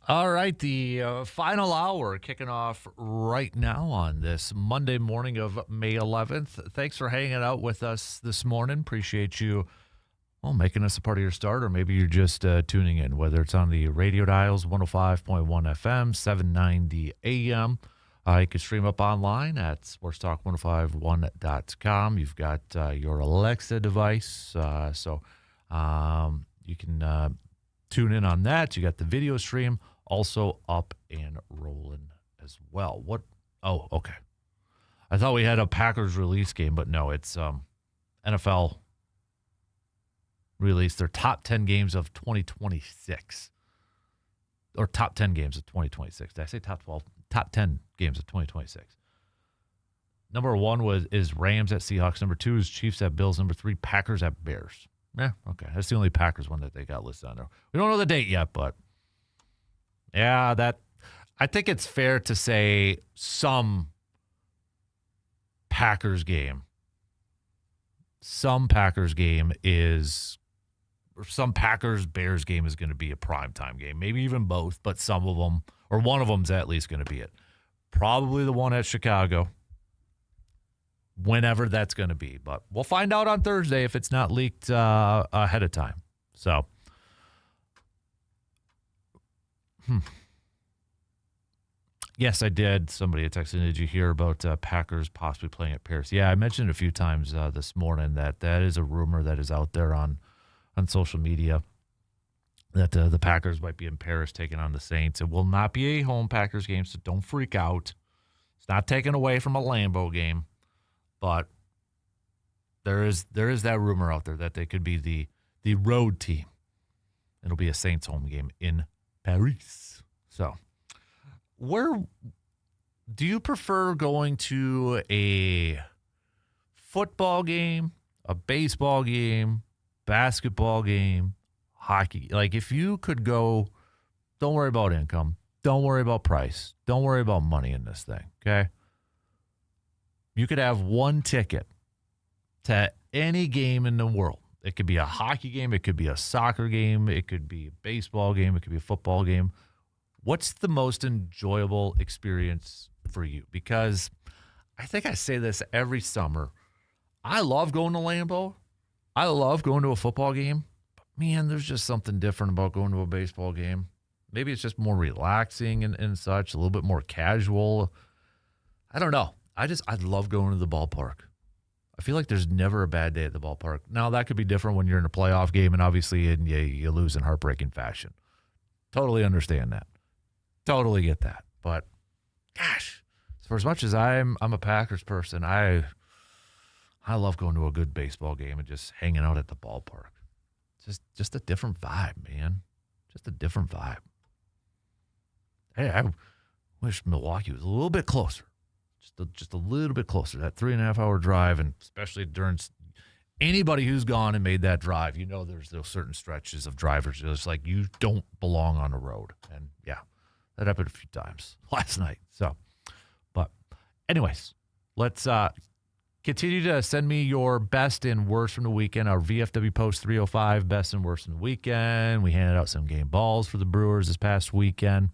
All right, the final hour kicking off right now on this Monday morning of May 11th. Thanks for hanging out with us this morning. Appreciate you, making us a part of your start, or maybe you're just tuning in, whether it's on the radio dials, 105.1 FM, 790 AM. You can stream up online at sportstalk1051.com. You've got your Alexa device, so you can tune in on that. You got the video stream also up and rolling as well. What? Oh, okay. I thought we had a Packers release game, but no, it's NFL released their top 10 games of 2026. Or top 10 games of 2026. Did I say top 12? Top 10 games of 2026. Number 1 is Rams at Seahawks. Number 2 is Chiefs at Bills. Number 3, Packers at Bears. Yeah, okay. That's the only Packers one that they got listed on there. We don't know the date yet, but yeah, I think it's fair to say some Packers game is, or some Packers-Bears game is going to be a primetime game. Maybe even both, but some of them, or one of them's at least going to be it. Probably the one at Chicago, whenever that's going to be. But we'll find out on Thursday if it's not leaked ahead of time. So, yes, I did. Somebody had texted, did you hear about Packers possibly playing at Paris? Yeah, I mentioned a few times this morning that is a rumor that is out there on social media that the Packers might be in Paris taking on the Saints. It will not be a home Packers game, so don't freak out. It's not taken away from a Lambeau game, but there is that rumor out there that they could be the road team. It'll be a Saints home game in Paris. So, where do you prefer going to a football game, a baseball game, basketball game, hockey? Like, if you could go, don't worry about income, don't worry about price, don't worry about money in this thing, okay? You could have one ticket to any game in the world. It could be a hockey game, it could be a soccer game, it could be a baseball game, it could be a football game. What's the most enjoyable experience for you? Because I think I say this every summer. I love going to Lambeau. I love going to a football game. But, man, there's just something different about going to a baseball game. Maybe it's just more relaxing and such, a little bit more casual. I don't know. I love going to the ballpark. I feel like there's never a bad day at the ballpark. Now, that could be different when you're in a playoff game and obviously you lose in heartbreaking fashion. Totally understand that. Totally get that. But, gosh, for as much as I'm a Packers person, I love going to a good baseball game and just hanging out at the ballpark. Just a different vibe, man. Just a different vibe. Hey, I wish Milwaukee was a little bit closer. Just a little bit closer. That 3.5-hour drive, and especially during anybody who's gone and made that drive, there's those certain stretches of drivers just like you don't belong on the road. And yeah, that happened a few times last night. So, but anyways, let's continue to send me your best and worst from the weekend. Our VFW Post 305, best and worst from the weekend. We handed out some game balls for the Brewers this past weekend.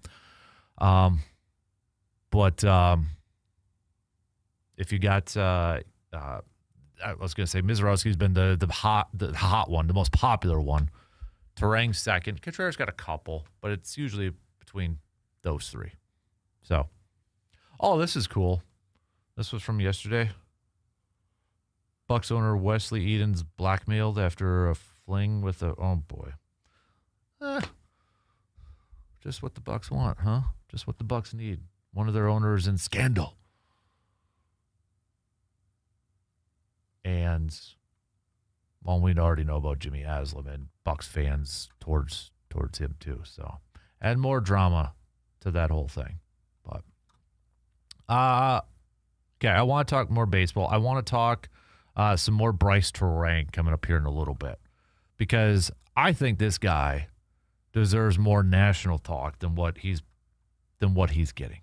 But if you got, I was going to say Mizorowski's been the hot one, the most popular one. Terang's second. Contreras got a couple, but it's usually between those three. So, this is cool. This was from yesterday. Bucks owner Wesley Edens blackmailed after a fling with oh boy. Just what the Bucks want, huh? Just what the Bucks need. One of their owners in scandal. And we already know about Jimmy Haslam and Bucks fans towards him too. So, add more drama to that whole thing. But okay, I want to talk more baseball. I want to talk some more Bryce Terang coming up here in a little bit, because I think this guy deserves more national talk than what he's getting.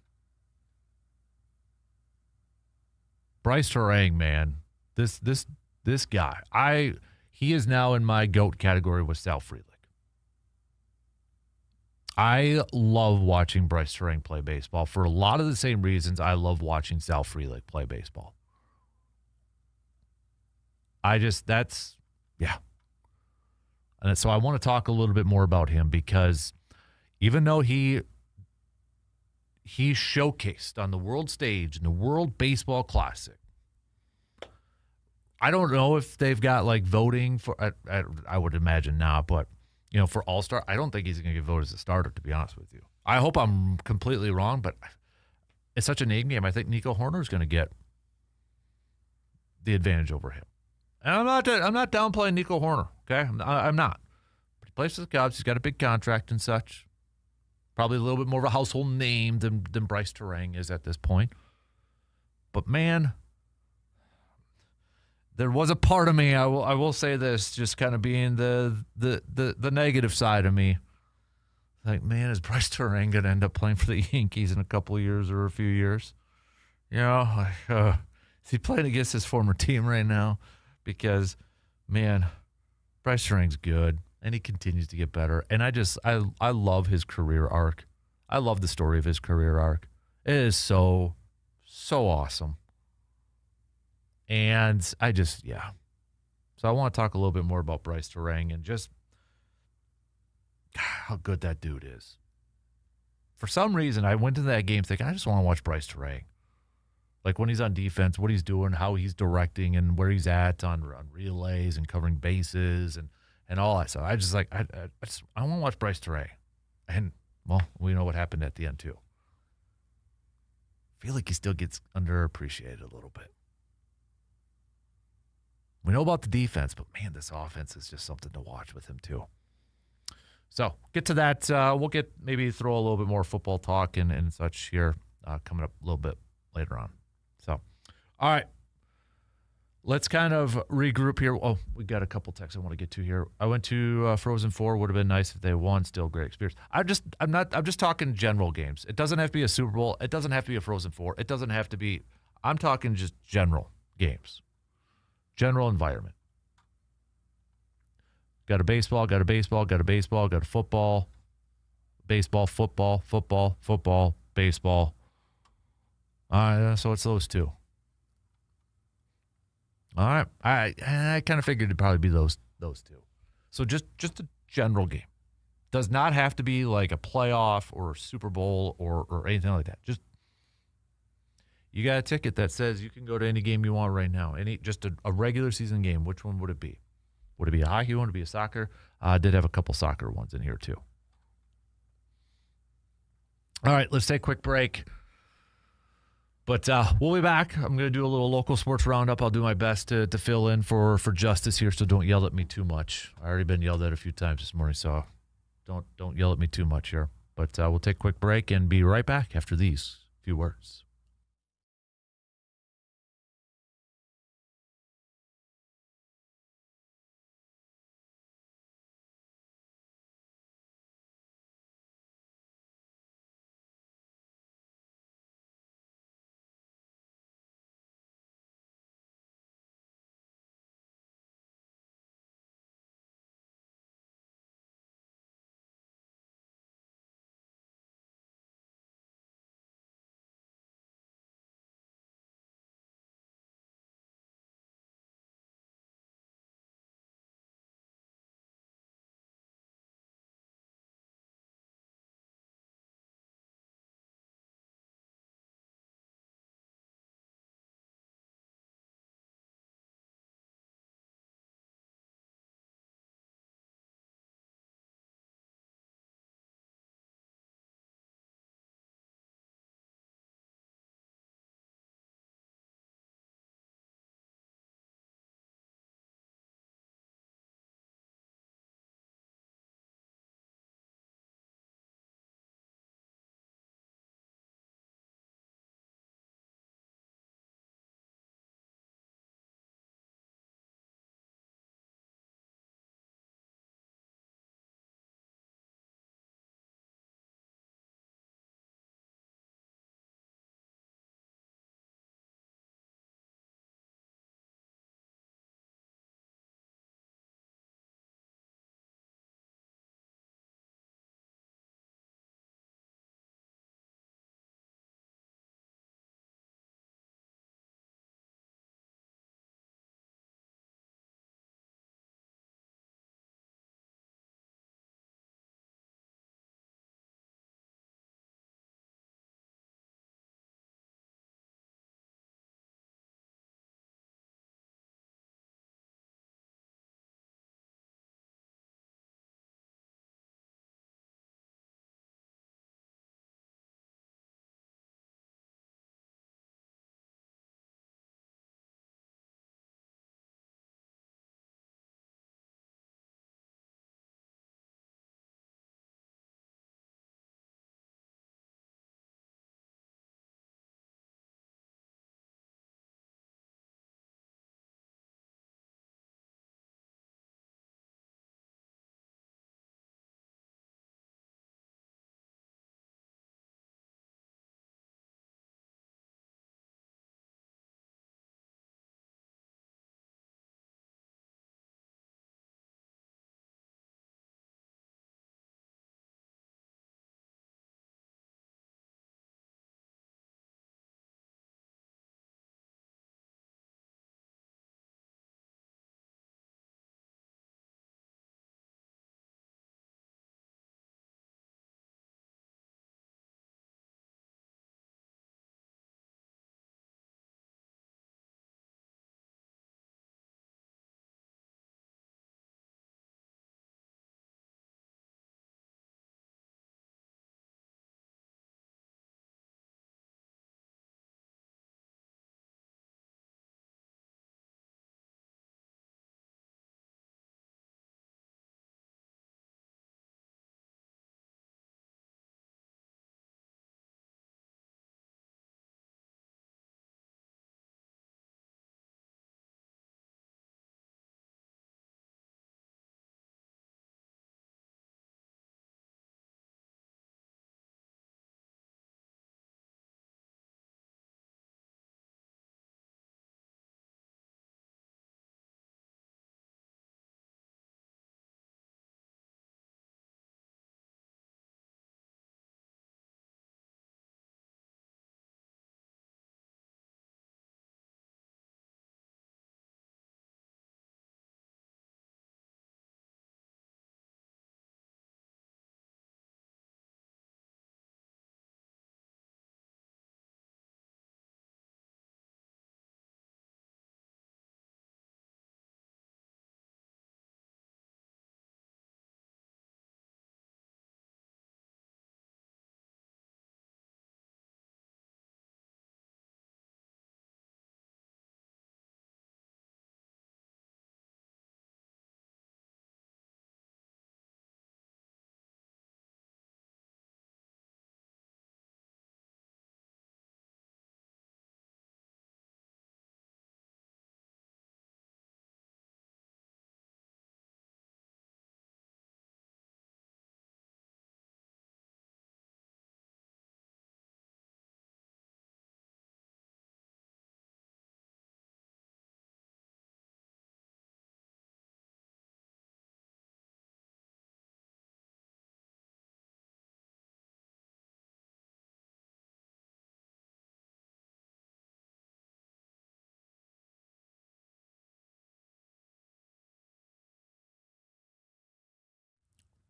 Bryce Terang, man. This guy, he is now in my GOAT category with Sal Frelick. I love watching Bryce Terang play baseball for a lot of the same reasons I love watching Sal Frelick play baseball. Yeah. And so I want to talk a little bit more about him because even though he showcased on the world stage in the World Baseball Classic, I don't know if they've got like voting for, I would imagine not, but for All-Star, I don't think he's going to get voted as a starter, to be honest with you. I hope I'm completely wrong, but it's such a name game. I think Nico Horner is going to get the advantage over him. And I'm not downplaying Nico Horner, okay? I'm not. But he plays for the Cubs. He's got a big contract and such. Probably a little bit more of a household name than Bryce Terang is at this point. But, man, there was a part of me, I will say this, just kind of being the negative side of me. Like, man, is Bryce Terang going to end up playing for the Yankees in a couple of years or a few years? Is he playing against his former team right now? Because, man, Bryce Terang's good, and he continues to get better. And I love his career arc. I love the story of his career arc. It is so, so awesome. And So I want to talk a little bit more about Bryce Terang and just how good that dude is. For some reason, I went to that game thinking, I just want to watch Bryce Terang. Like when he's on defense, what he's doing, how he's directing, and where he's at on relays and covering bases and all that stuff. I want to watch Bryce Terang. And, well, we know what happened at the end, too. I feel like he still gets underappreciated a little bit. We know about the defense, but, man, this offense is just something to watch with him, too. So, get to that. We'll throw a little bit more football talk and such here coming up a little bit later on. So, all right. Let's kind of regroup here. Oh, we got a couple texts I want to get to here. I went to Frozen 4. Would have been nice if they won. Still great experience. I'm just talking general games. It doesn't have to be a Super Bowl. It doesn't have to be a Frozen 4. It doesn't have to be. I'm talking just general games. General environment. Got a baseball, got a baseball, got a baseball, got a football. Baseball, football, football, football, baseball. So it's those two. All right. I kind of figured it'd probably be those two. So just a general game. Does not have to be like a playoff or a Super Bowl or anything like that. Just you got a ticket that says you can go to any game you want right now. Just a regular season game. Which one would it be? Would it be a hockey one? Would it be a soccer? I did have a couple soccer ones in here too. All right, let's take a quick break. But we'll be back. I'm going to do a little local sports roundup. I'll do my best to fill in for Justice here, so don't yell at me too much. I already been yelled at a few times this morning, so don't yell at me too much here. But we'll take a quick break and be right back after these few words.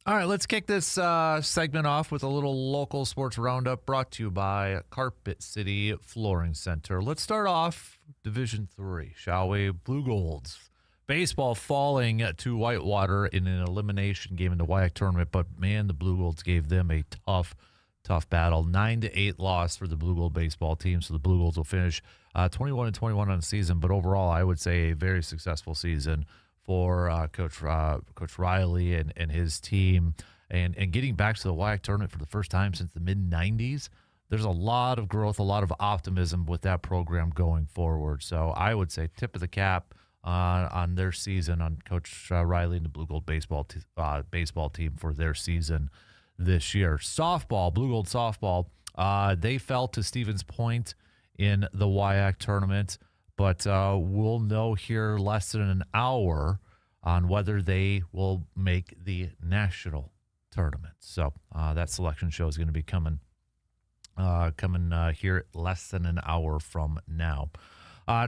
All right, let's kick this segment off with a little local sports roundup brought to you by Carpet City Flooring Center. Let's start off Division 3, shall we? Blue Golds. Baseball falling to Whitewater in an elimination game in the WIAC tournament, but man, the Blue Golds gave them a tough battle. 9-8 loss for the Blue Gold baseball team, so the Blue Golds will finish 21-21 on the season, but overall, I would say a very successful season for Coach Riley and his team, and getting back to the WIAC tournament for the first time since the mid-'90s. There's a lot of growth, a lot of optimism with that program going forward. So I would say tip of the cap on their season, on Coach Riley and the Blue Gold baseball team for their season this year. Softball, Blue Gold softball, they fell to Stevens Point in the WIAC tournament. But we'll know here less than an hour on whether they will make the national tournament. So that selection show is going to be coming here less than an hour from now.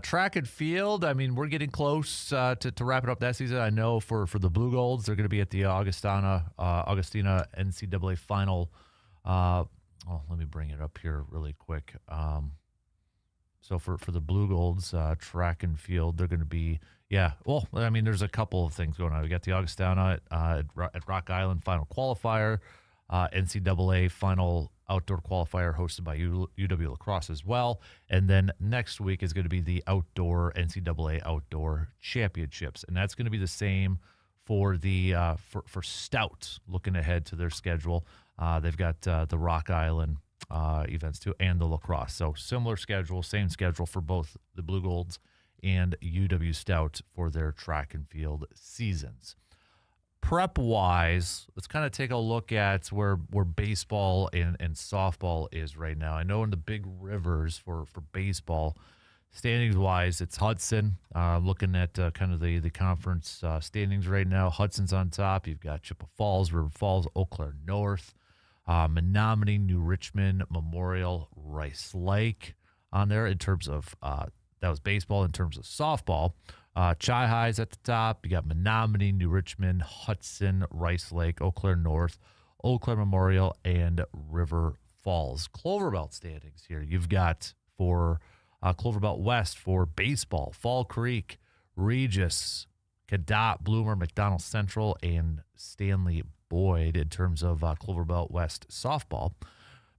Track and field, I mean, we're getting close to wrapping up that season. I know for the Blue Golds, they're going to be at the Augustina NCAA final. Let me bring it up here really quick. So for the Blue Golds, track and field, they're going to be, there's a couple of things going on. We got the Augustana at Rock Island final qualifier, NCAA final outdoor qualifier hosted by UW La Crosse as well. And then next week is going to be the outdoor NCAA outdoor championships. And that's going to be the same for the for Stout, looking ahead to their schedule. They've got the Rock Island events too, and the lacrosse. So similar schedule, same schedule for both the Blue Golds and UW Stout for their track and field seasons. Prep-wise, let's kind of take a look at where baseball and softball is right now. I know in the big rivers for baseball, standings-wise, it's Hudson. Looking at kind of the conference standings right now, Hudson's on top. You've got Chippewa Falls, River Falls, Eau Claire North, Menominee, New Richmond, Memorial, Rice Lake on there in terms of that was baseball. In terms of softball, Chi-Hi's at the top. You got Menominee, New Richmond, Hudson, Rice Lake, Eau Claire North, Eau Claire Memorial, and River Falls. Cloverbelt standings here. You've got for Cloverbelt West for baseball, Fall Creek, Regis, Cadott, Bloomer, McDonald Central, and Stanley Boyd in terms of Cloverbelt West softball.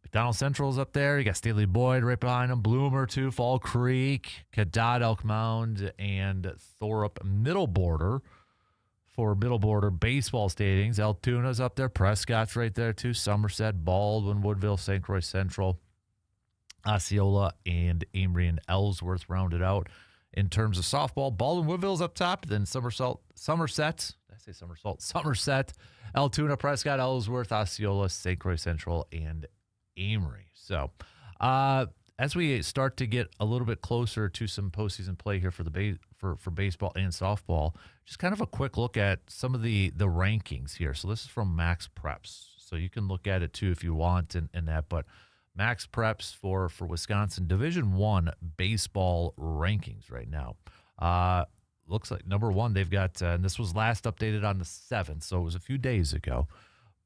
McDonald Central's up there. You got Stanley Boyd right behind them. Bloomer, too. Fall Creek, Cadott, Elk Mound, and Thorup Middle Border for Middle Border baseball standings. Altoona's up there. Prescott's right there, too. Somerset, Baldwin, Woodville, St. Croix Central, Osceola, and Amory and Ellsworth rounded out. In terms of softball, Baldwin, Woodville's up top. Then Somerset. Altoona, Prescott, Ellsworth, Osceola, St. Croix Central, and Amory. So as we start to get a little bit closer to some postseason play here for the for baseball and softball, just kind of a quick look at some of the rankings here. So this is from Max Preps. So you can look at it too if you want in that. But Max Preps for Wisconsin Division I baseball rankings right now. Looks like number one, they've got, and this was last updated on the 7th, so it was a few days ago.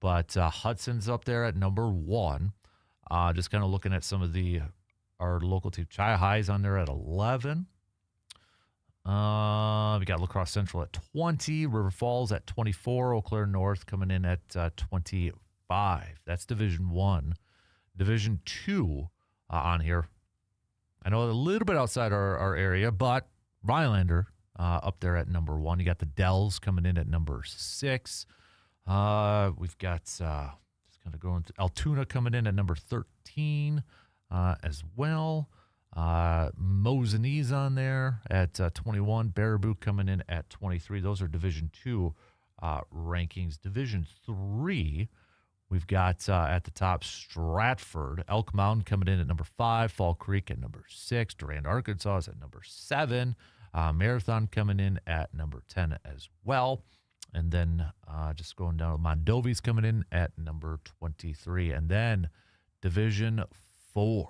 But Hudson's up there at number one. Just kind of looking at some of our local team. Chi-Hi's on there at 11. We got La Crosse Central at 20. River Falls at 24. Eau Claire North coming in at 25. That's Division I. Division II on here. I know a little bit outside our area, but Rhinelander up there at number one. You got the Dells coming in at number 6. We've got just kind of going to Altoona coming in at number 13 as well. Mosinese on there at 21. Baraboo coming in at 23. Those are Division II rankings. Division III, we've got at the top Stratford. Elk Mountain coming in at number 5. Fall Creek at number 6. Durand, Arkansas is at number 7. Marathon coming in at number 10 as well. And then just going down, Mondovi's coming in at number 23. And then Division IV.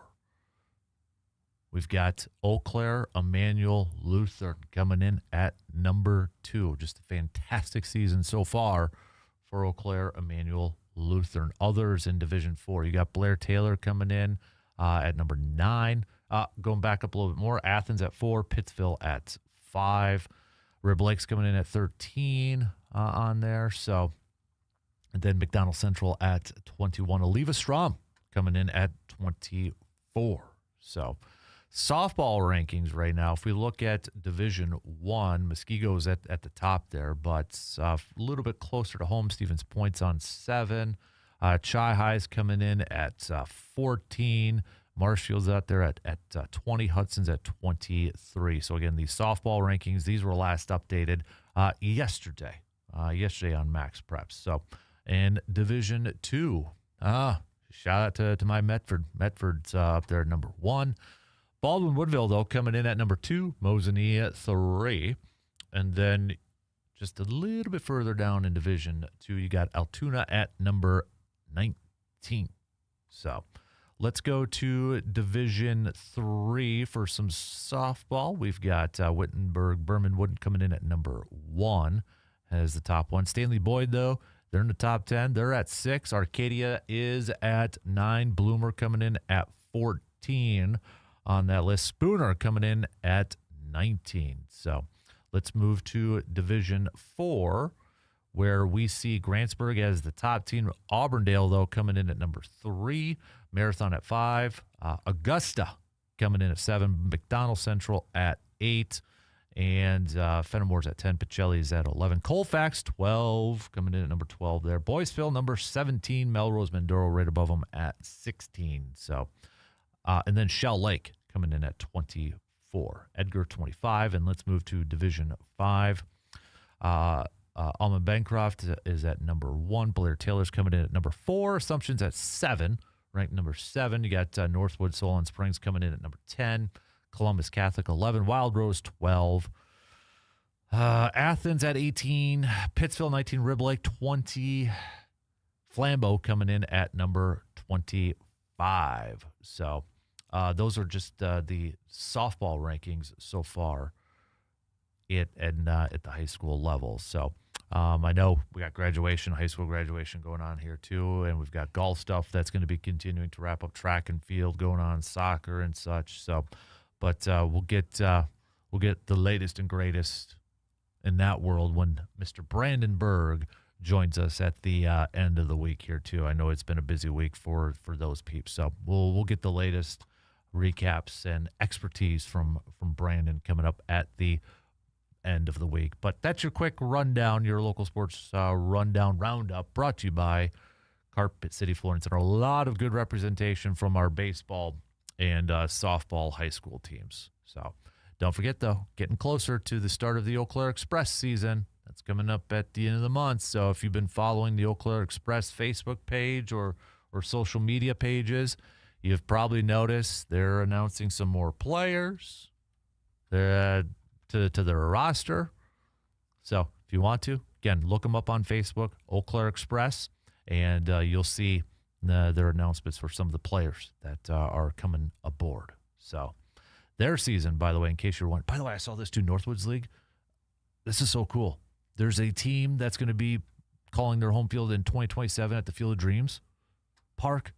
We've got Eau Claire, Emmanuel, Lutheran coming in at number 2. Just a fantastic season so far for Eau Claire Emmanuel Lutheran. Others in Division 4, you got Blair Taylor coming in at number 9. Going back up a little bit more, Athens at 4, Pittsville at 5. Rib Lake's coming in at 13 on there. So, and then McDonald Central at 21. Oliva Strom coming in at 24. So, softball rankings right now, if we look at Division 1, Muskego's at the top there, but a little bit closer to home. Stevens Point's on 7. Chi High's coming in at 14. Marshfield's out there at 20. Hudson's at 23. So, again, these softball rankings, these were last updated yesterday on Max Preps. So, in Division 2, shout out to my Medford. Medford's up there at number 1. Baldwin Woodville, though, coming in at number 2. Mosinee at 3. And then just a little bit further down in Division 2, you got Altoona at number 19. So let's go to Division 3 for some softball. We've got Wittenberg, Berman Wooden coming in at number 1 as the top one. Stanley Boyd, though, they're in the top 10. They're at 6. Arcadia is at 9. Bloomer coming in at 14 on that list. Spooner coming in at 19. So let's move to Division 4, where we see Grantsburg as the top team. Auburndale, though, coming in at number 3. Marathon at 5. Augusta coming in at 7. McDonald Central at 8. And Fenimore's at 10. Pacelli's at 11. Colfax, 12, coming in at number 12 there. Boyceville, number 17. Melrose Mindoro right above them at 16. So, and then Shell Lake coming in at 24. Edgar, 25. And let's move to Division 5. Almond Bancroft is at number 1. Blair Taylor's coming in at number 4. Assumption's at 7, ranked number 7. You got Northwood Solon Springs coming in at number 10. Columbus Catholic, 11. Wild Rose, 12. Athens at 18. Pittsville, 19. Rib Lake, 20. Flambeau coming in at number 25. So those are just the softball rankings so far at the high school level. So I know we got high school graduation going on here too, and we've got golf stuff that's going to be continuing to wrap up, track and field going on, soccer and such. So, but we'll get the latest and greatest in that world when Mr. Brandon Berg joins us at the end of the week here too. I know it's been a busy week for those peeps, so we'll get the latest recaps and expertise from Brandon coming up at the end of the week. But that's your quick rundown, your local sports rundown roundup, brought to you by Carpet City Flooring Center. A lot of good representation from our baseball and softball high school teams. So don't forget, though, getting closer to the start of the Eau Claire Express season. That's coming up at the end of the month. So if you've been following the Eau Claire Express Facebook page or social media pages, you've probably noticed they're announcing some more players to their roster. So if you want to, again, look them up on Facebook, Eau Claire Express, and you'll see their announcements for some of the players that are coming aboard. So their season, by the way, in case you're wondering. By the way, I saw this too, Northwoods League. This is so cool. There's a team that's going to be calling their home field in 2027 at the Field of Dreams Park.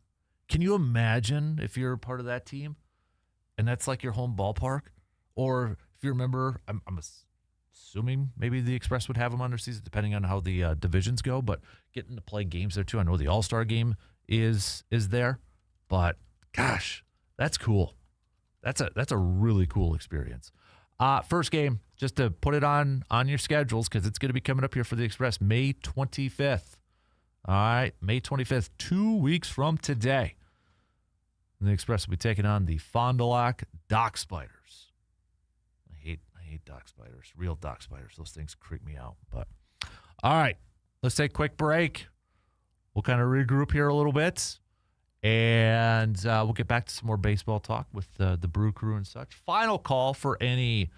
Can you imagine if you're a part of that team and that's like your home ballpark? Or if you remember, I'm assuming maybe the Express would have them on their season, depending on how the divisions go, but getting to play games there too. I know the All-Star game is there, but gosh, that's cool. That's a really cool experience. First game, just to put it on your schedules, because it's going to be coming up here for the Express, May 25th. All right, May 25th, 2 weeks from today. And the Express will be taking on the Fond du Lac Dock Spiders. I hate dock spiders, real dock spiders. Those things creep me out. But all right, let's take a quick break. We'll kind of regroup here a little bit, and we'll get back to some more baseball talk with the Brew Crew and such. Final call for any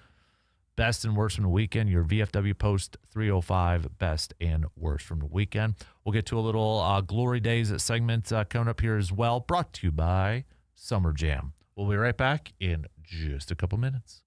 best and worst from the weekend, your VFW Post 305 best and worst from the weekend. We'll get to a little Glory Days segment coming up here as well, brought to you by Summer Jam. We'll be right back in just a couple minutes.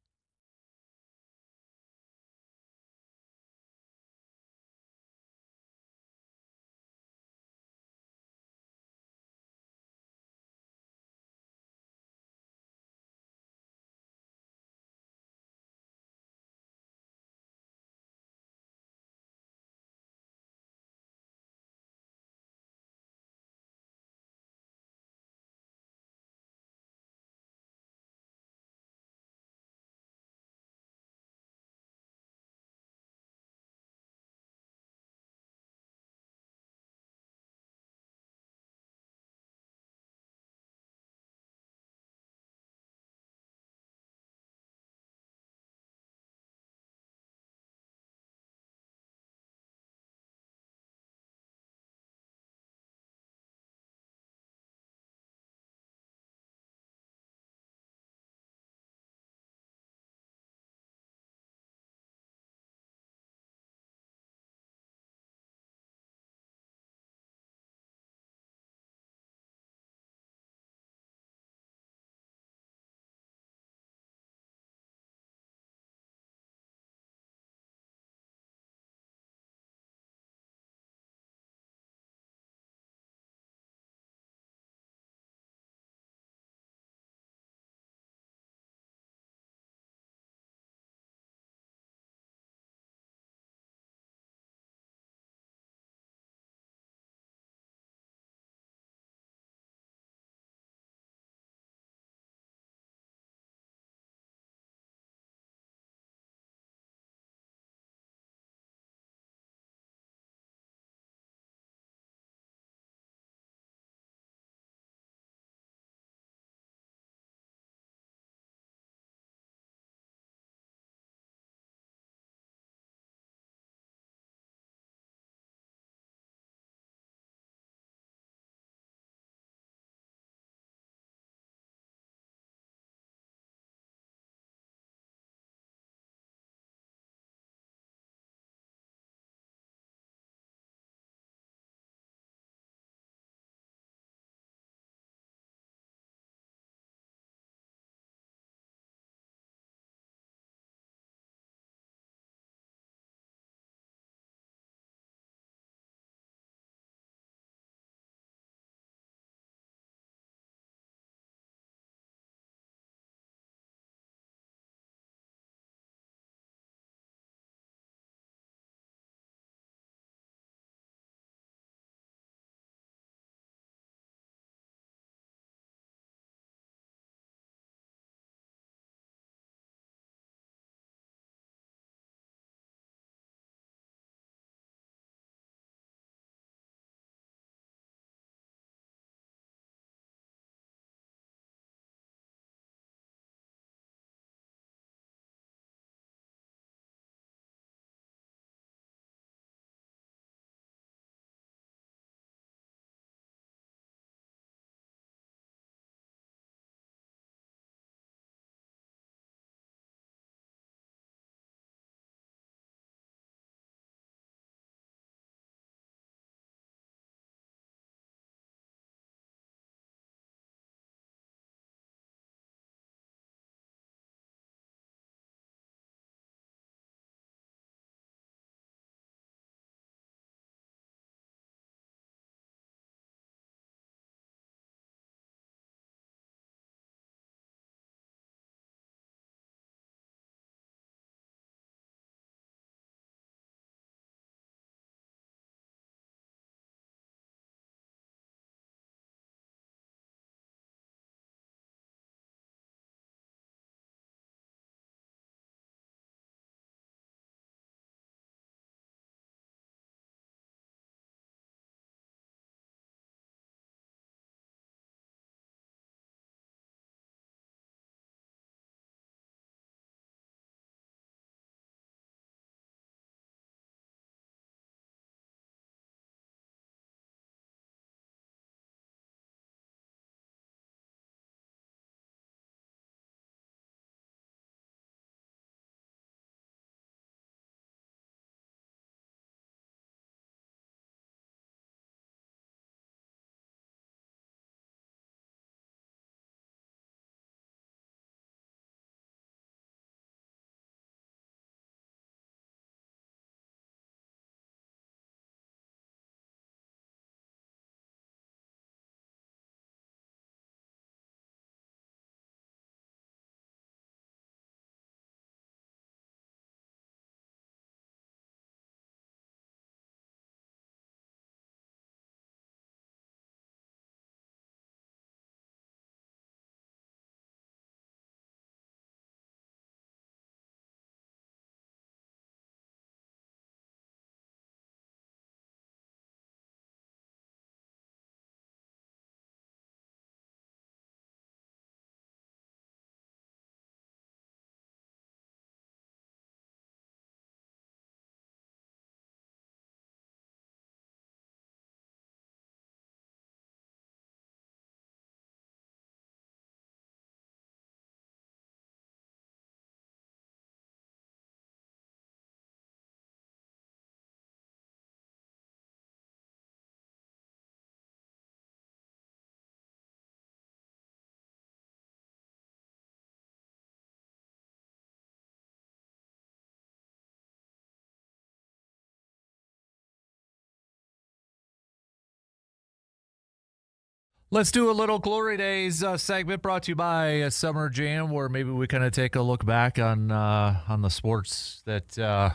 Let's do a little Glory Days segment brought to you by Summer Jam, where maybe we kind of take a look back on the sports that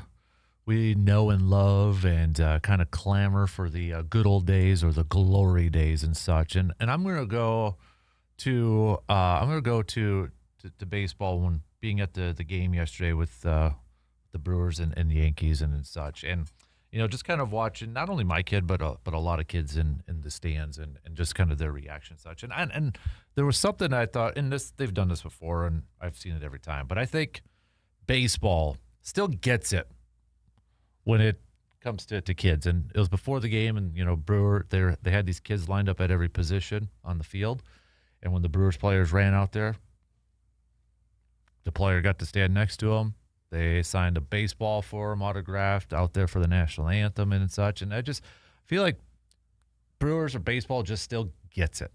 we know and love, and kind of clamor for the good old days or the glory days and such. And I'm gonna go to baseball, when being at the game yesterday with the Brewers and the Yankees and such, and just kind of watching not only my kid but a lot of kids in the stands, and just kind of their reaction and such. And there was something I thought, and they've done this before, and I've seen it every time, but I think baseball still gets it when it comes to kids. And it was before the game, and Brewer, they had these kids lined up at every position on the field, and when the Brewers players ran out there, the player got to stand next to him. They signed a baseball for him, autographed, out there for the national anthem and such. And I just feel like Brewers or baseball just still gets it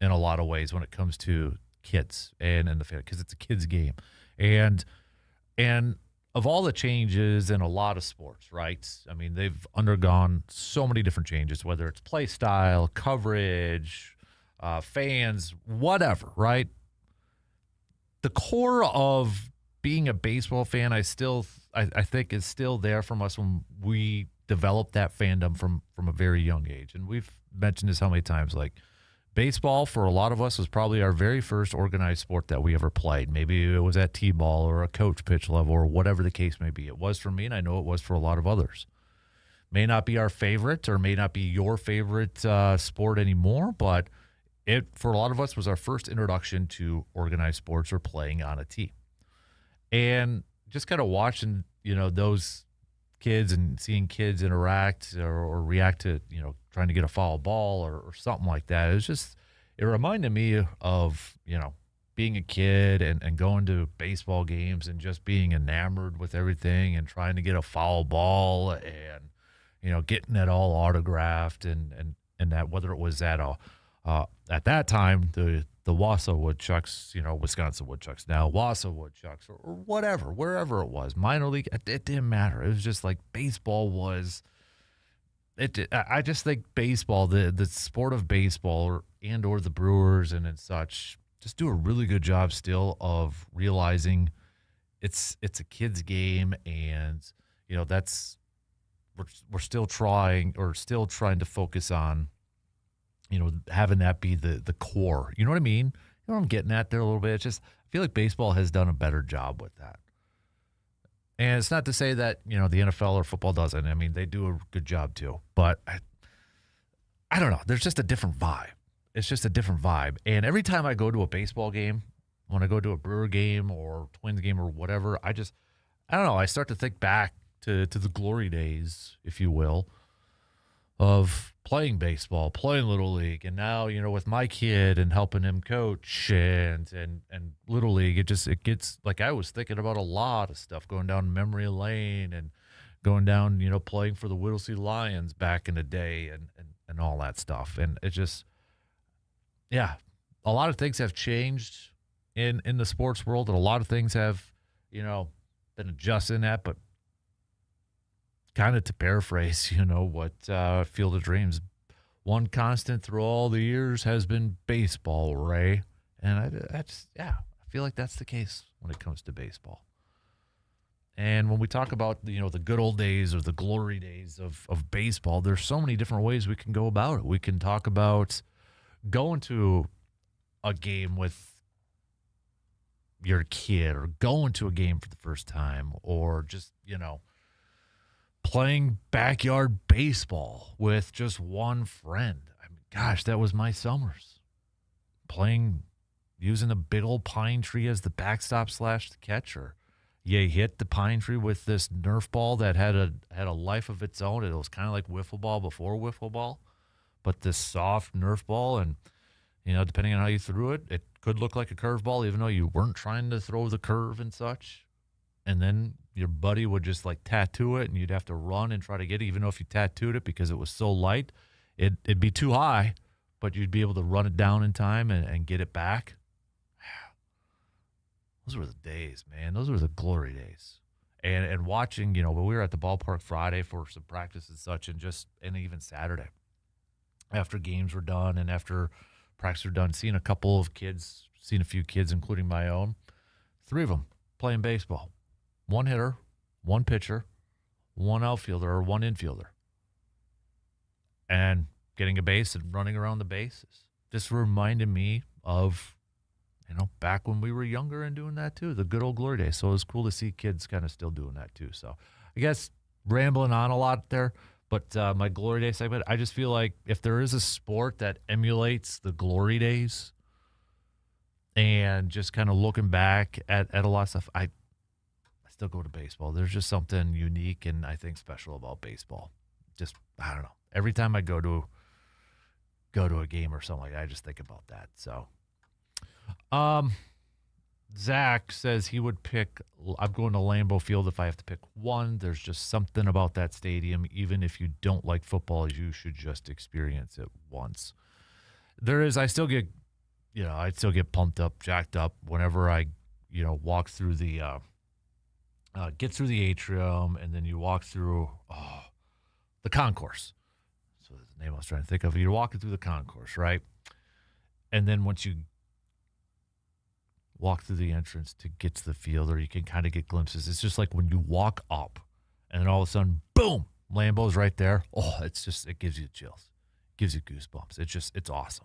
in a lot of ways when it comes to kids and the fan, because it's a kids game. And of all the changes in a lot of sports, right? I mean, they've undergone so many different changes, whether it's play style, coverage, fans, whatever, right? The core of being a baseball fan, I think is still there from us when we developed that fandom from a very young age. And we've mentioned this how many times, like baseball for a lot of us was probably our very first organized sport that we ever played. Maybe it was at T-ball or a coach pitch level or whatever the case may be. It was for me, and I know it was for a lot of others. May not be our favorite, or may not be your favorite sport anymore, but it, for a lot of us, was our first introduction to organized sports or playing on a tee. And just kind of watching, those kids and seeing kids interact or react to, trying to get a foul ball or something like that. It reminded me of, being a kid and going to baseball games and just being enamored with everything and trying to get a foul ball and, getting it all autographed and that, whether it was at that time, the Wausau Woodchucks, Wisconsin Woodchucks, now Wausau Woodchucks, or whatever, wherever it was, minor league, it didn't matter. It was just like baseball was. I just think baseball, the sport of baseball, or the Brewers and such, just do a really good job still of realizing it's a kid's game, and that's we're still trying to focus on. Having that be the core. You know what I mean? You know what I'm getting at there a little bit? It's just, I feel like baseball has done a better job with that. And it's not to say that, the NFL or football doesn't. I mean, they do a good job too. But I don't know. There's just a different vibe. It's just a different vibe. And every time I go to a baseball game, when I go to a Brewer game or Twins game or whatever, I don't know. I start to think back to the glory days, if you will, of playing baseball, playing Little League, and now, with my kid and helping him coach and Little League, it gets, like, I was thinking about a lot of stuff going down memory lane and going down, playing for the Whittlesey Lions back in the day and all that stuff. And it just, yeah, a lot of things have changed in the sports world, and a lot of things have, been adjusting that, but kind of to paraphrase, what Field of Dreams, one constant through all the years has been baseball, Ray. And I feel like that's the case when it comes to baseball. And when we talk about, the good old days or the glory days of baseball, there's so many different ways we can go about it. We can talk about going to a game with your kid, or going to a game for the first time, or just, playing backyard baseball with just one friend. I mean, gosh, that was my summers. Using a big old pine tree as the backstop / the catcher. You hit the pine tree with this Nerf ball that had a life of its own. It was kind of like wiffle ball before wiffle ball, but this soft Nerf ball, and depending on how you threw it, it could look like a curveball, even though you weren't trying to throw the curve and such. And then your buddy would just like tattoo it, and you'd have to run and try to get it, even though if you tattooed it because it was so light, it'd be too high, but you'd be able to run it down in time and get it back. Those were the days, man. Those were the glory days. And watching, when we were at the ballpark Friday for some practice and such, and even Saturday, after games were done and after Practice are done. Seen a couple of kids, seen a few kids, including my own. 3 of them playing baseball. 1 hitter, 1 pitcher, 1 outfielder, or 1 infielder. And getting a base and running around the bases. Just reminded me of, back when we were younger and doing that too, the good old glory days. So it was cool to see kids kind of still doing that too. So I guess rambling on a lot there, but my glory day segment, I just feel like if there is a sport that emulates the glory days and just kind of looking back at a lot of stuff, I still go to baseball. There's just something unique and I think special about baseball. Just, I don't know. Every time I go to a game or something like that, I just think about that. So, Zach says he would pick, I'm going to Lambeau Field if I have to pick one. There's just something about that stadium. Even if you don't like football, you should just experience it once. I still get, I'd still get pumped up, jacked up whenever I, walk through the, get through the atrium, and then you walk through the concourse. So that's the name I was trying to think of. You're walking through the concourse, right? And then once you walk through the entrance to get to the field, or you can kind of get glimpses. It's just like when you walk up and then all of a sudden, boom, Lambeau's right there. Oh, it gives you chills. It gives you goosebumps. It's awesome.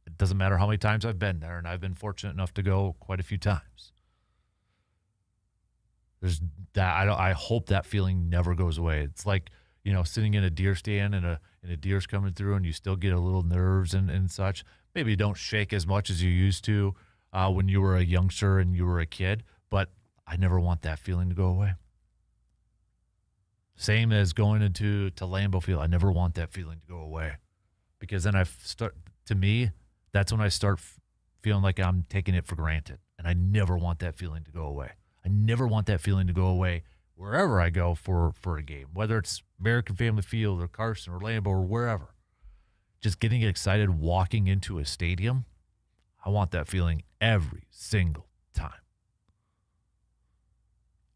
It doesn't matter how many times I've been there, and I've been fortunate enough to go quite a few times. There's that. I hope that feeling never goes away. It's like, sitting in a deer stand and a deer's coming through and you still get a little nerves and such. Maybe you don't shake as much as you used to when you were a youngster and you were a kid, but I never want that feeling to go away. Same as going to Lambeau Field. I never want that feeling to go away, because then to me, that's when I start feeling like I'm taking it for granted, and I never want that feeling to go away. I never want that feeling to go away wherever I go for a game, whether it's American Family Field or Carson or Lambeau or wherever. Just getting excited walking into a stadium, I want that feeling every single time.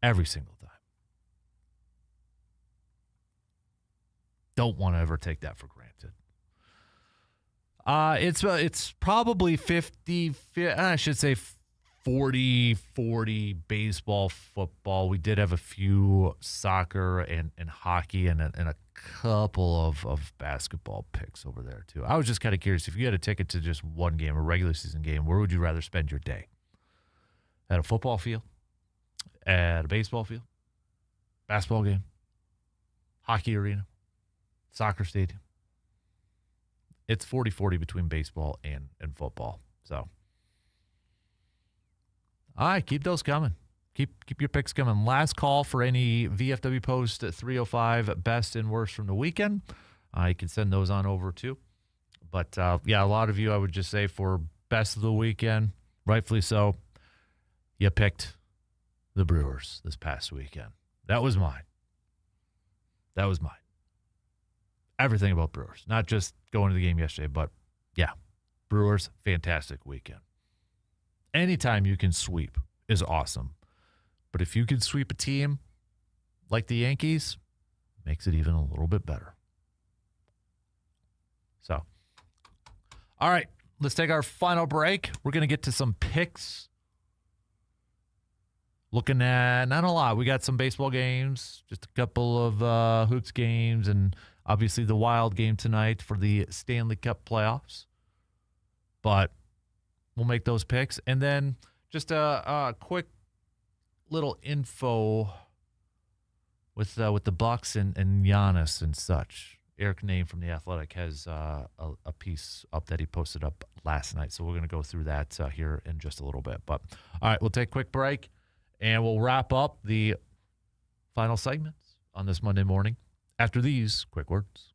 Every single time. Don't want to ever take that for granted. It's probably 50, I should say 40-40 baseball, football. We did have a few soccer and hockey and a couple of basketball picks over there too. I was just kind of curious, if you had a ticket to just one game, a regular season game, where would you rather spend your day? At a football field? At a baseball field? Basketball game? Hockey arena? Soccer stadium? It's 40-40 between baseball and football. So, all right, keep those coming. Keep your picks coming. Last call for any VFW post at 305 best and worst from the weekend. You can send those on over too. But, a lot of you, I would just say, for best of the weekend, rightfully so, you picked the Brewers this past weekend. That was mine. Everything about Brewers. Not just going to the game yesterday, but, Brewers, fantastic weekend. Anytime you can sweep is awesome. But if you can sweep a team like the Yankees, makes it even a little bit better. So, all right, let's take our final break. We're going to get to some picks. Looking at, not a lot. We got some baseball games, just a couple of Hoops games, and obviously the Wild game tonight for the Stanley Cup playoffs. But we'll make those picks. And then just a quick little info with the Bucks and Giannis and such. Eric Name from The Athletic has a piece up that he posted up last night. So we're going to go through that here in just a little bit. But, all right, we'll take a quick break, and we'll wrap up the final segments on this Monday morning after these quick words.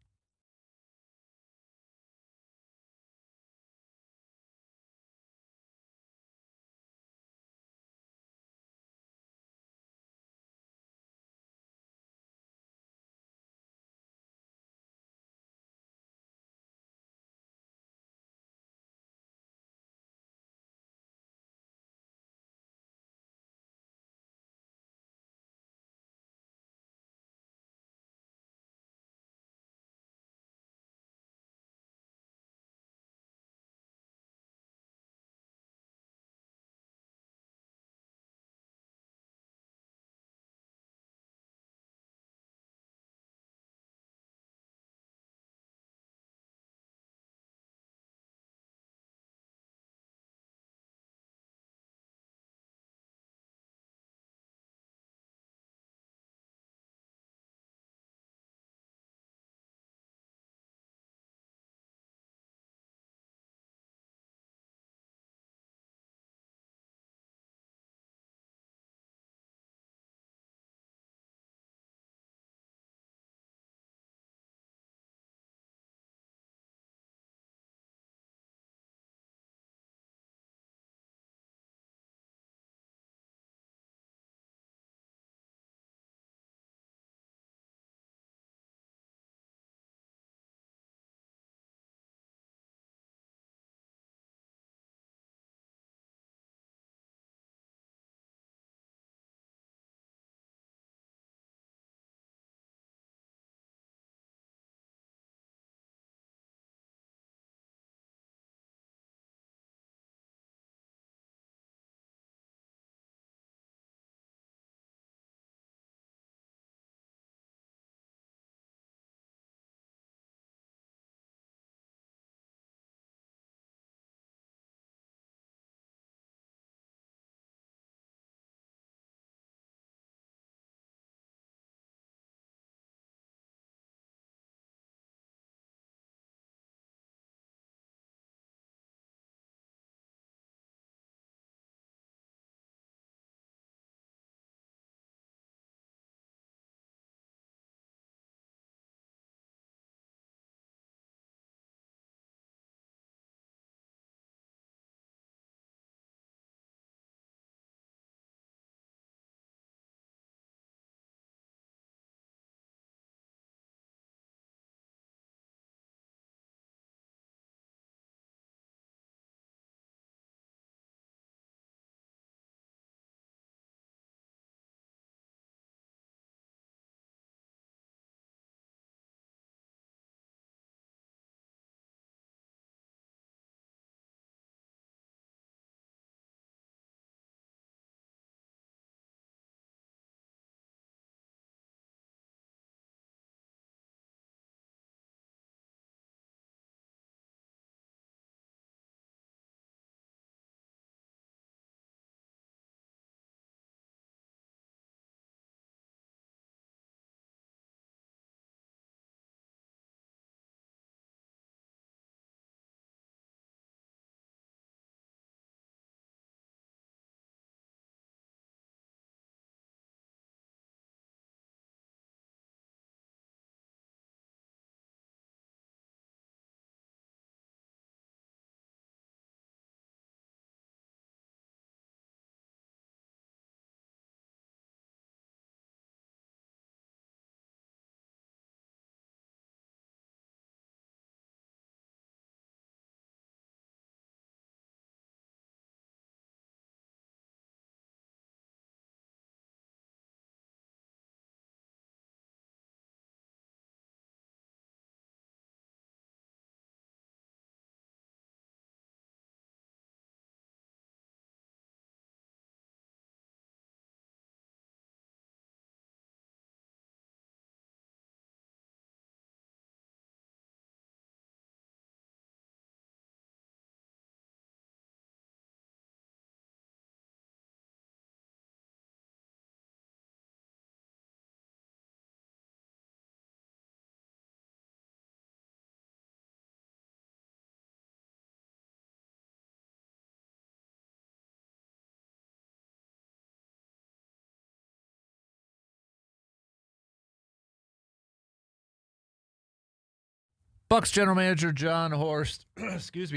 Bucks general manager John Horst,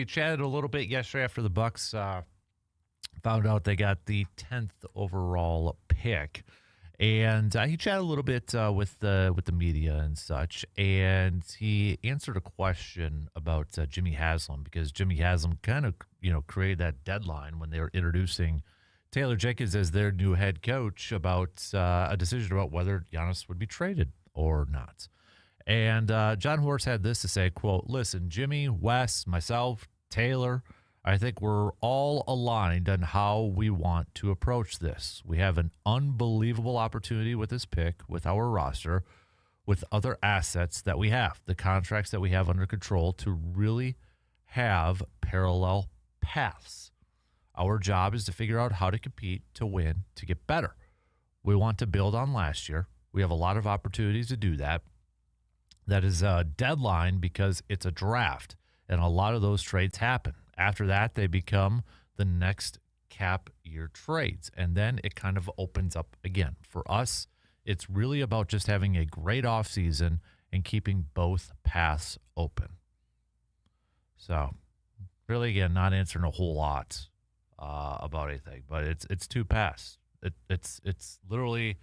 chatted a little bit yesterday after the Bucks found out they got the 10th overall pick, and he chatted a little bit with the media and such, and he answered a question about Jimmy Haslam, because Jimmy Haslam kind of created that deadline when they were introducing Taylor Jenkins as their new head coach about a decision about whether Giannis would be traded or not. And John Horst had this to say, quote, "Listen, Jimmy, Wes, myself, Taylor, I think we're all aligned on how we want to approach this. We have an unbelievable opportunity with this pick, with our roster, with other assets that we have, the contracts that we have under control, to really have parallel paths. Our job is to figure out how to compete, to win, to get better. We want to build on last year. We have a lot of opportunities to do that. That is a deadline because it's a draft, and a lot of those trades happen. After that, they become the next cap year trades, and then it kind of opens up again. For us, it's really about just having a great offseason and keeping both paths open." So, really, again, not answering a whole lot about anything, but it's two paths. It's literally,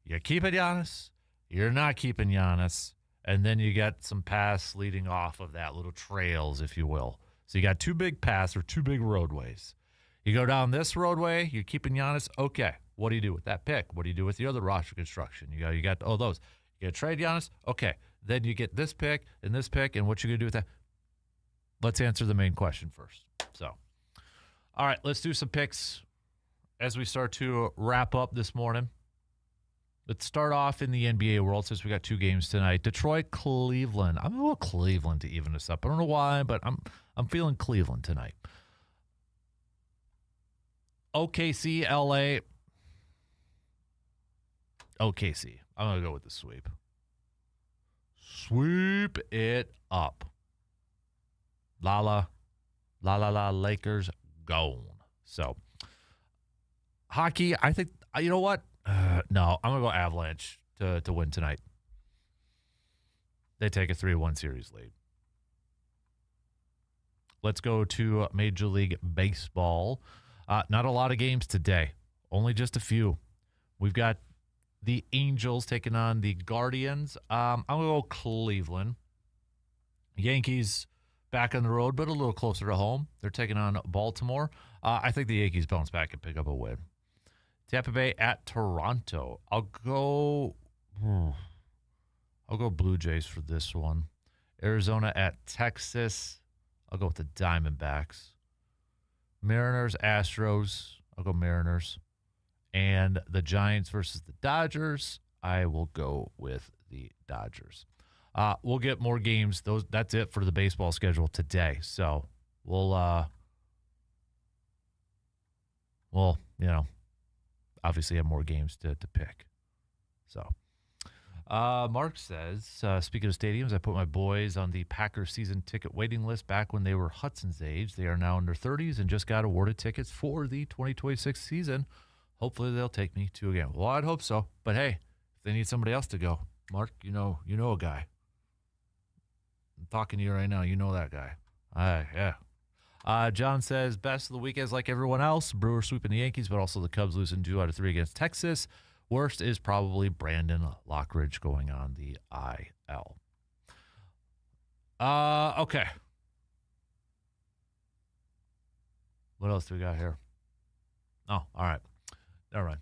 you're keeping Giannis, you're not keeping Giannis. And then you got some paths leading off of that, little trails, if you will. So you got two big paths or two big roadways. You go down this roadway, you're keeping Giannis. Okay, what do you do with that pick? What do you do with the other roster construction? You got all those. You got to trade Giannis. Okay, then you get this pick, and what you gonna do with that? Let's answer the main question first. So, all right, let's do some picks as we start to wrap up this morning. Let's start off in the NBA world since we got two games tonight. Detroit, Cleveland. I'm going to go Cleveland to even this up. I don't know why, but I'm feeling Cleveland tonight. OKC, LA. OKC. I'm going to go with the sweep. Sweep it up. La, Lakers gone. So, hockey, I think, you know what? No, I'm going to go Avalanche to win tonight. They take a 3-1 series lead. Let's go to Major League Baseball. Not a lot of games today, only just a few. We've got the Angels taking on the Guardians. I'm going to go Cleveland. Yankees back on the road, but a little closer to home. They're taking on Baltimore. I think the Yankees bounce back and pick up a win. Tampa Bay at Toronto. I'll go Blue Jays for this one. Arizona at Texas. I'll go with the Diamondbacks. Mariners, Astros. I'll go Mariners. And the Giants versus the Dodgers. I will go with the Dodgers. We'll get more games. That's it for the baseball schedule today. So we'll obviously have more games to pick. So, Mark says, speaking of stadiums, I put my boys on the Packers season ticket waiting list back when they were Hudson's age. They are now in their 30s and just got awarded tickets for the 2026 season. Hopefully they'll take me to a game. Well, I'd hope so. But hey, if they need somebody else to go, Mark, you know a guy. I'm talking to you right now. You know that guy. Yeah. John says, best of the weekend is like everyone else. Brewers sweeping the Yankees, but also the Cubs losing 2 out of 3 against Texas. Worst is probably Brandon Lockridge going on the IL. Okay. What else do we got here? Oh, all right. Never mind.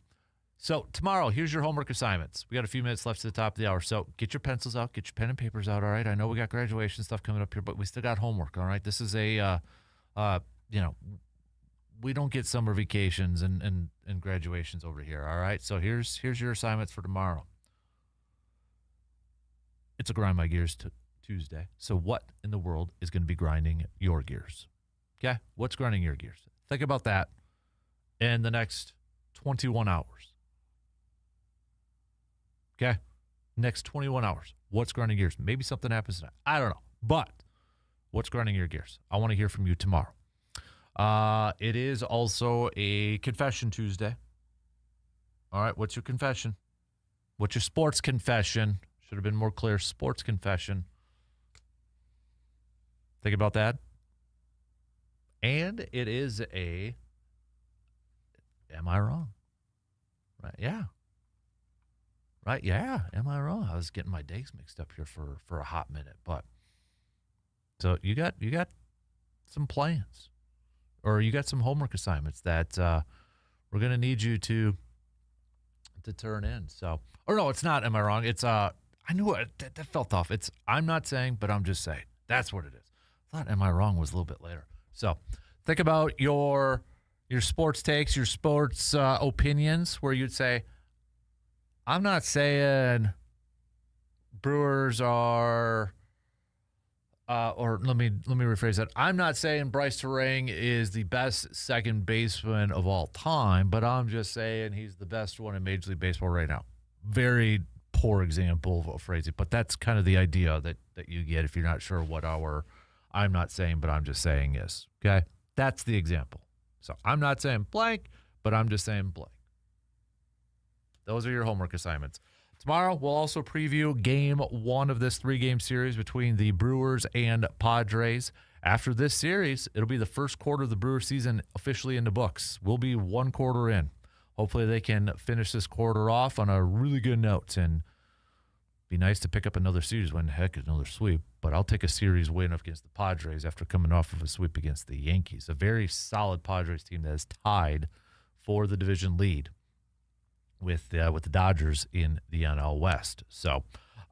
So tomorrow, here's your homework assignments. We got a few minutes left to the top of the hour. So get your pencils out, get your pen and papers out, all right? I know we got graduation stuff coming up here, but we still got homework, all right? This is a, we don't get summer vacations and graduations over here, all right? So here's your assignments for tomorrow. It's a Grind My Gears Tuesday. So what in the world is going to be grinding your gears? Okay? What's grinding your gears? Think about that in the next 21 hours. Okay? Next 21 hours. What's grinding gears? Maybe something happens tonight. I don't know. But what's grinding your gears? I want to hear from you tomorrow. It is also a Confession Tuesday. All right, what's your confession? What's your sports confession? Should have been more clear. Sports confession. Think about that. And it is am I wrong? Right, yeah. Right, yeah, am I wrong? I was getting my days mixed up here for a hot minute. But so you got some plans, or you got some homework assignments that we're going to need you to turn in. So, or no, it's not, am I wrong? It's, I knew it, that felt off. It's, I'm not saying, but I'm just saying. That's what it is. I thought am I wrong was a little bit later. So think about your sports takes, your sports opinions, where you'd say, I'm not saying Brewers are, or let me rephrase that. I'm not saying Bryce Terang is the best second baseman of all time, but I'm just saying he's the best one in Major League Baseball right now. Very poor example of phrasing, but that's kind of the idea that you get if you're not sure what our I'm not saying, but I'm just saying is. Okay? That's the example. So I'm not saying blank, but I'm just saying blank. Those are your homework assignments. Tomorrow, we'll also preview Game 1 of this 3-game series between the Brewers and Padres. After this series, it'll be the first quarter of the Brewers season officially in the books. We'll be one quarter in. Hopefully they can finish this quarter off on a really good note, and be nice to pick up another series win. Heck, another sweep. But I'll take a series win against the Padres after coming off of a sweep against the Yankees. A very solid Padres team that is tied for the division lead with the Dodgers in the NL West. So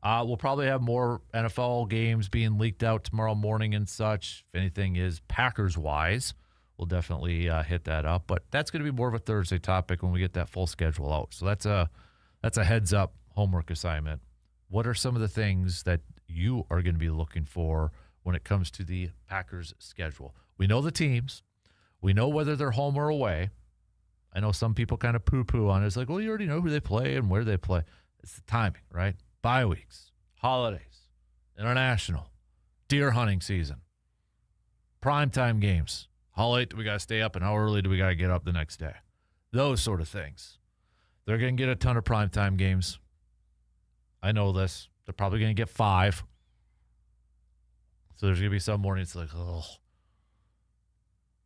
we'll probably have more NFL games being leaked out tomorrow morning and such. If anything is Packers-wise, we'll definitely hit that up. But that's going to be more of a Thursday topic when we get that full schedule out. So that's a heads-up homework assignment. What are some of the things that you are going to be looking for when it comes to the Packers schedule? We know the teams. We know whether they're home or away. I know some people kind of poo-poo on it. It's like, well, you already know who they play and where they play. It's the timing, right? Bye weeks, holidays, international, deer hunting season, primetime games. How late do we got to stay up and how early do we got to get up the next day? Those sort of things. They're going to get a ton of primetime games. I know this. They're probably going to get 5. So there's going to be some morning it's like, oh.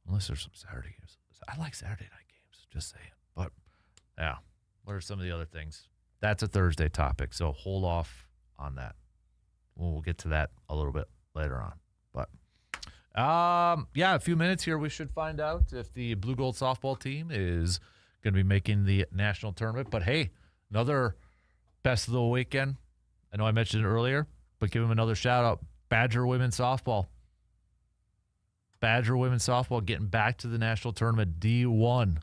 Unless there's some Saturday games. I like Saturday night. Just saying. But, yeah, what are some of the other things? That's a Thursday topic, so hold off on that. We'll get to that a little bit later on. But, yeah, a few minutes here. We should find out if the Blue Gold softball team is going to be making the national tournament. But, hey, another best of the weekend. I know I mentioned it earlier, but give them another shout-out. Badger women's softball. Badger women's softball getting back to the national tournament, D1.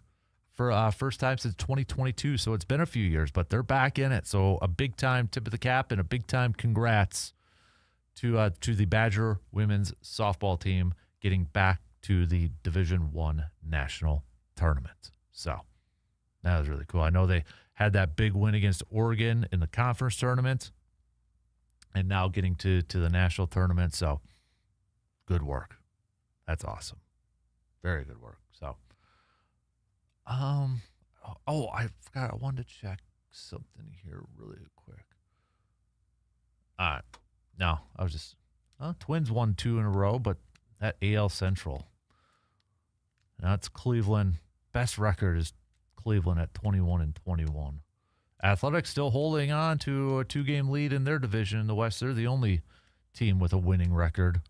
For first time since 2022, so it's been a few years, but they're back in it. So a big-time tip of the cap and a big-time congrats to the Badger women's softball team getting back to the Division I national tournament. So that was really cool. I know they had that big win against Oregon in the conference tournament and now getting to the national tournament. So good work. That's awesome. Very good work. So. I forgot. I wanted to check something here really quick. All right. No, I was just, Twins won 2 in a row, but that AL Central. Now it's Cleveland. Best record is Cleveland at 21-21. Athletics still holding on to a 2-game lead in their division in the West. They're the only team with a winning record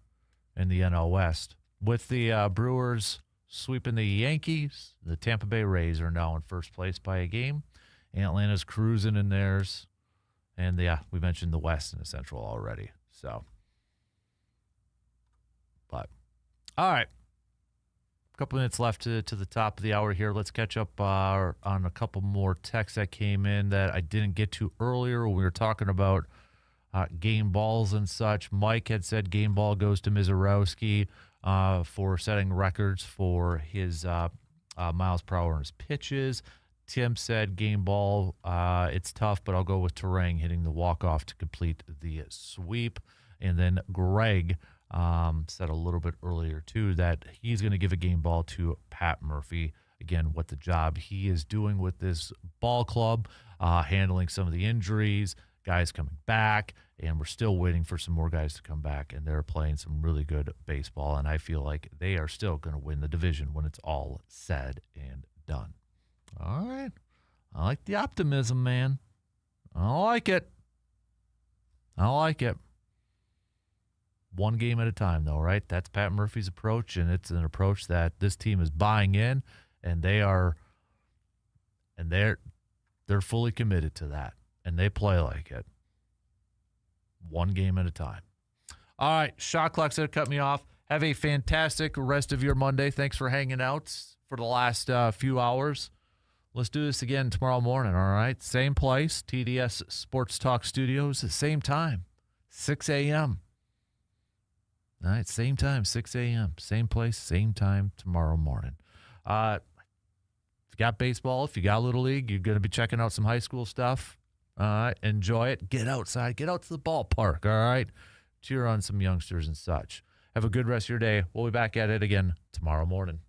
in the NL West. With the Brewers sweeping the Yankees, the Tampa Bay Rays are now in first place by a game. Atlanta's cruising in theirs. And, yeah, we mentioned the West and the Central already. So, but, all right. A couple minutes left to the top of the hour here. Let's catch up on a couple more texts that came in that I didn't get to earlier when we were talking about game balls and such. Mike had said game ball goes to Mizorowski for setting records for his miles per hour in his pitches. Tim said game ball, it's tough, but I'll go with Terang hitting the walk-off to complete the sweep. And then Greg said a little bit earlier, too, that he's going to give a game ball to Pat Murphy. Again, what the job he is doing with this ball club, handling some of the injuries, guys coming back, and we're still waiting for some more guys to come back, and they're playing some really good baseball, and I feel like they are still going to win the division when it's all said and done. All right. I like the optimism, man. I like it. One game at a time, though, right? That's Pat Murphy's approach, and it's an approach that this team is buying in, and they're fully committed to that, and they play like it. One game at a time. All right, shot clock's going to cut me off. Have a fantastic rest of your Monday. Thanks for hanging out for the last few hours. Let's do this again tomorrow morning, all right? Same place, TDS Sports Talk Studios, same time, 6 a.m. All right, same time, 6 a.m. Same place, same time tomorrow morning. If you got baseball, if you got Little League, you're going to be checking out some high school stuff. Enjoy it. Get outside. Get out to the ballpark, all right? Cheer on some youngsters and such. Have a good rest of your day. We'll be back at it again tomorrow morning.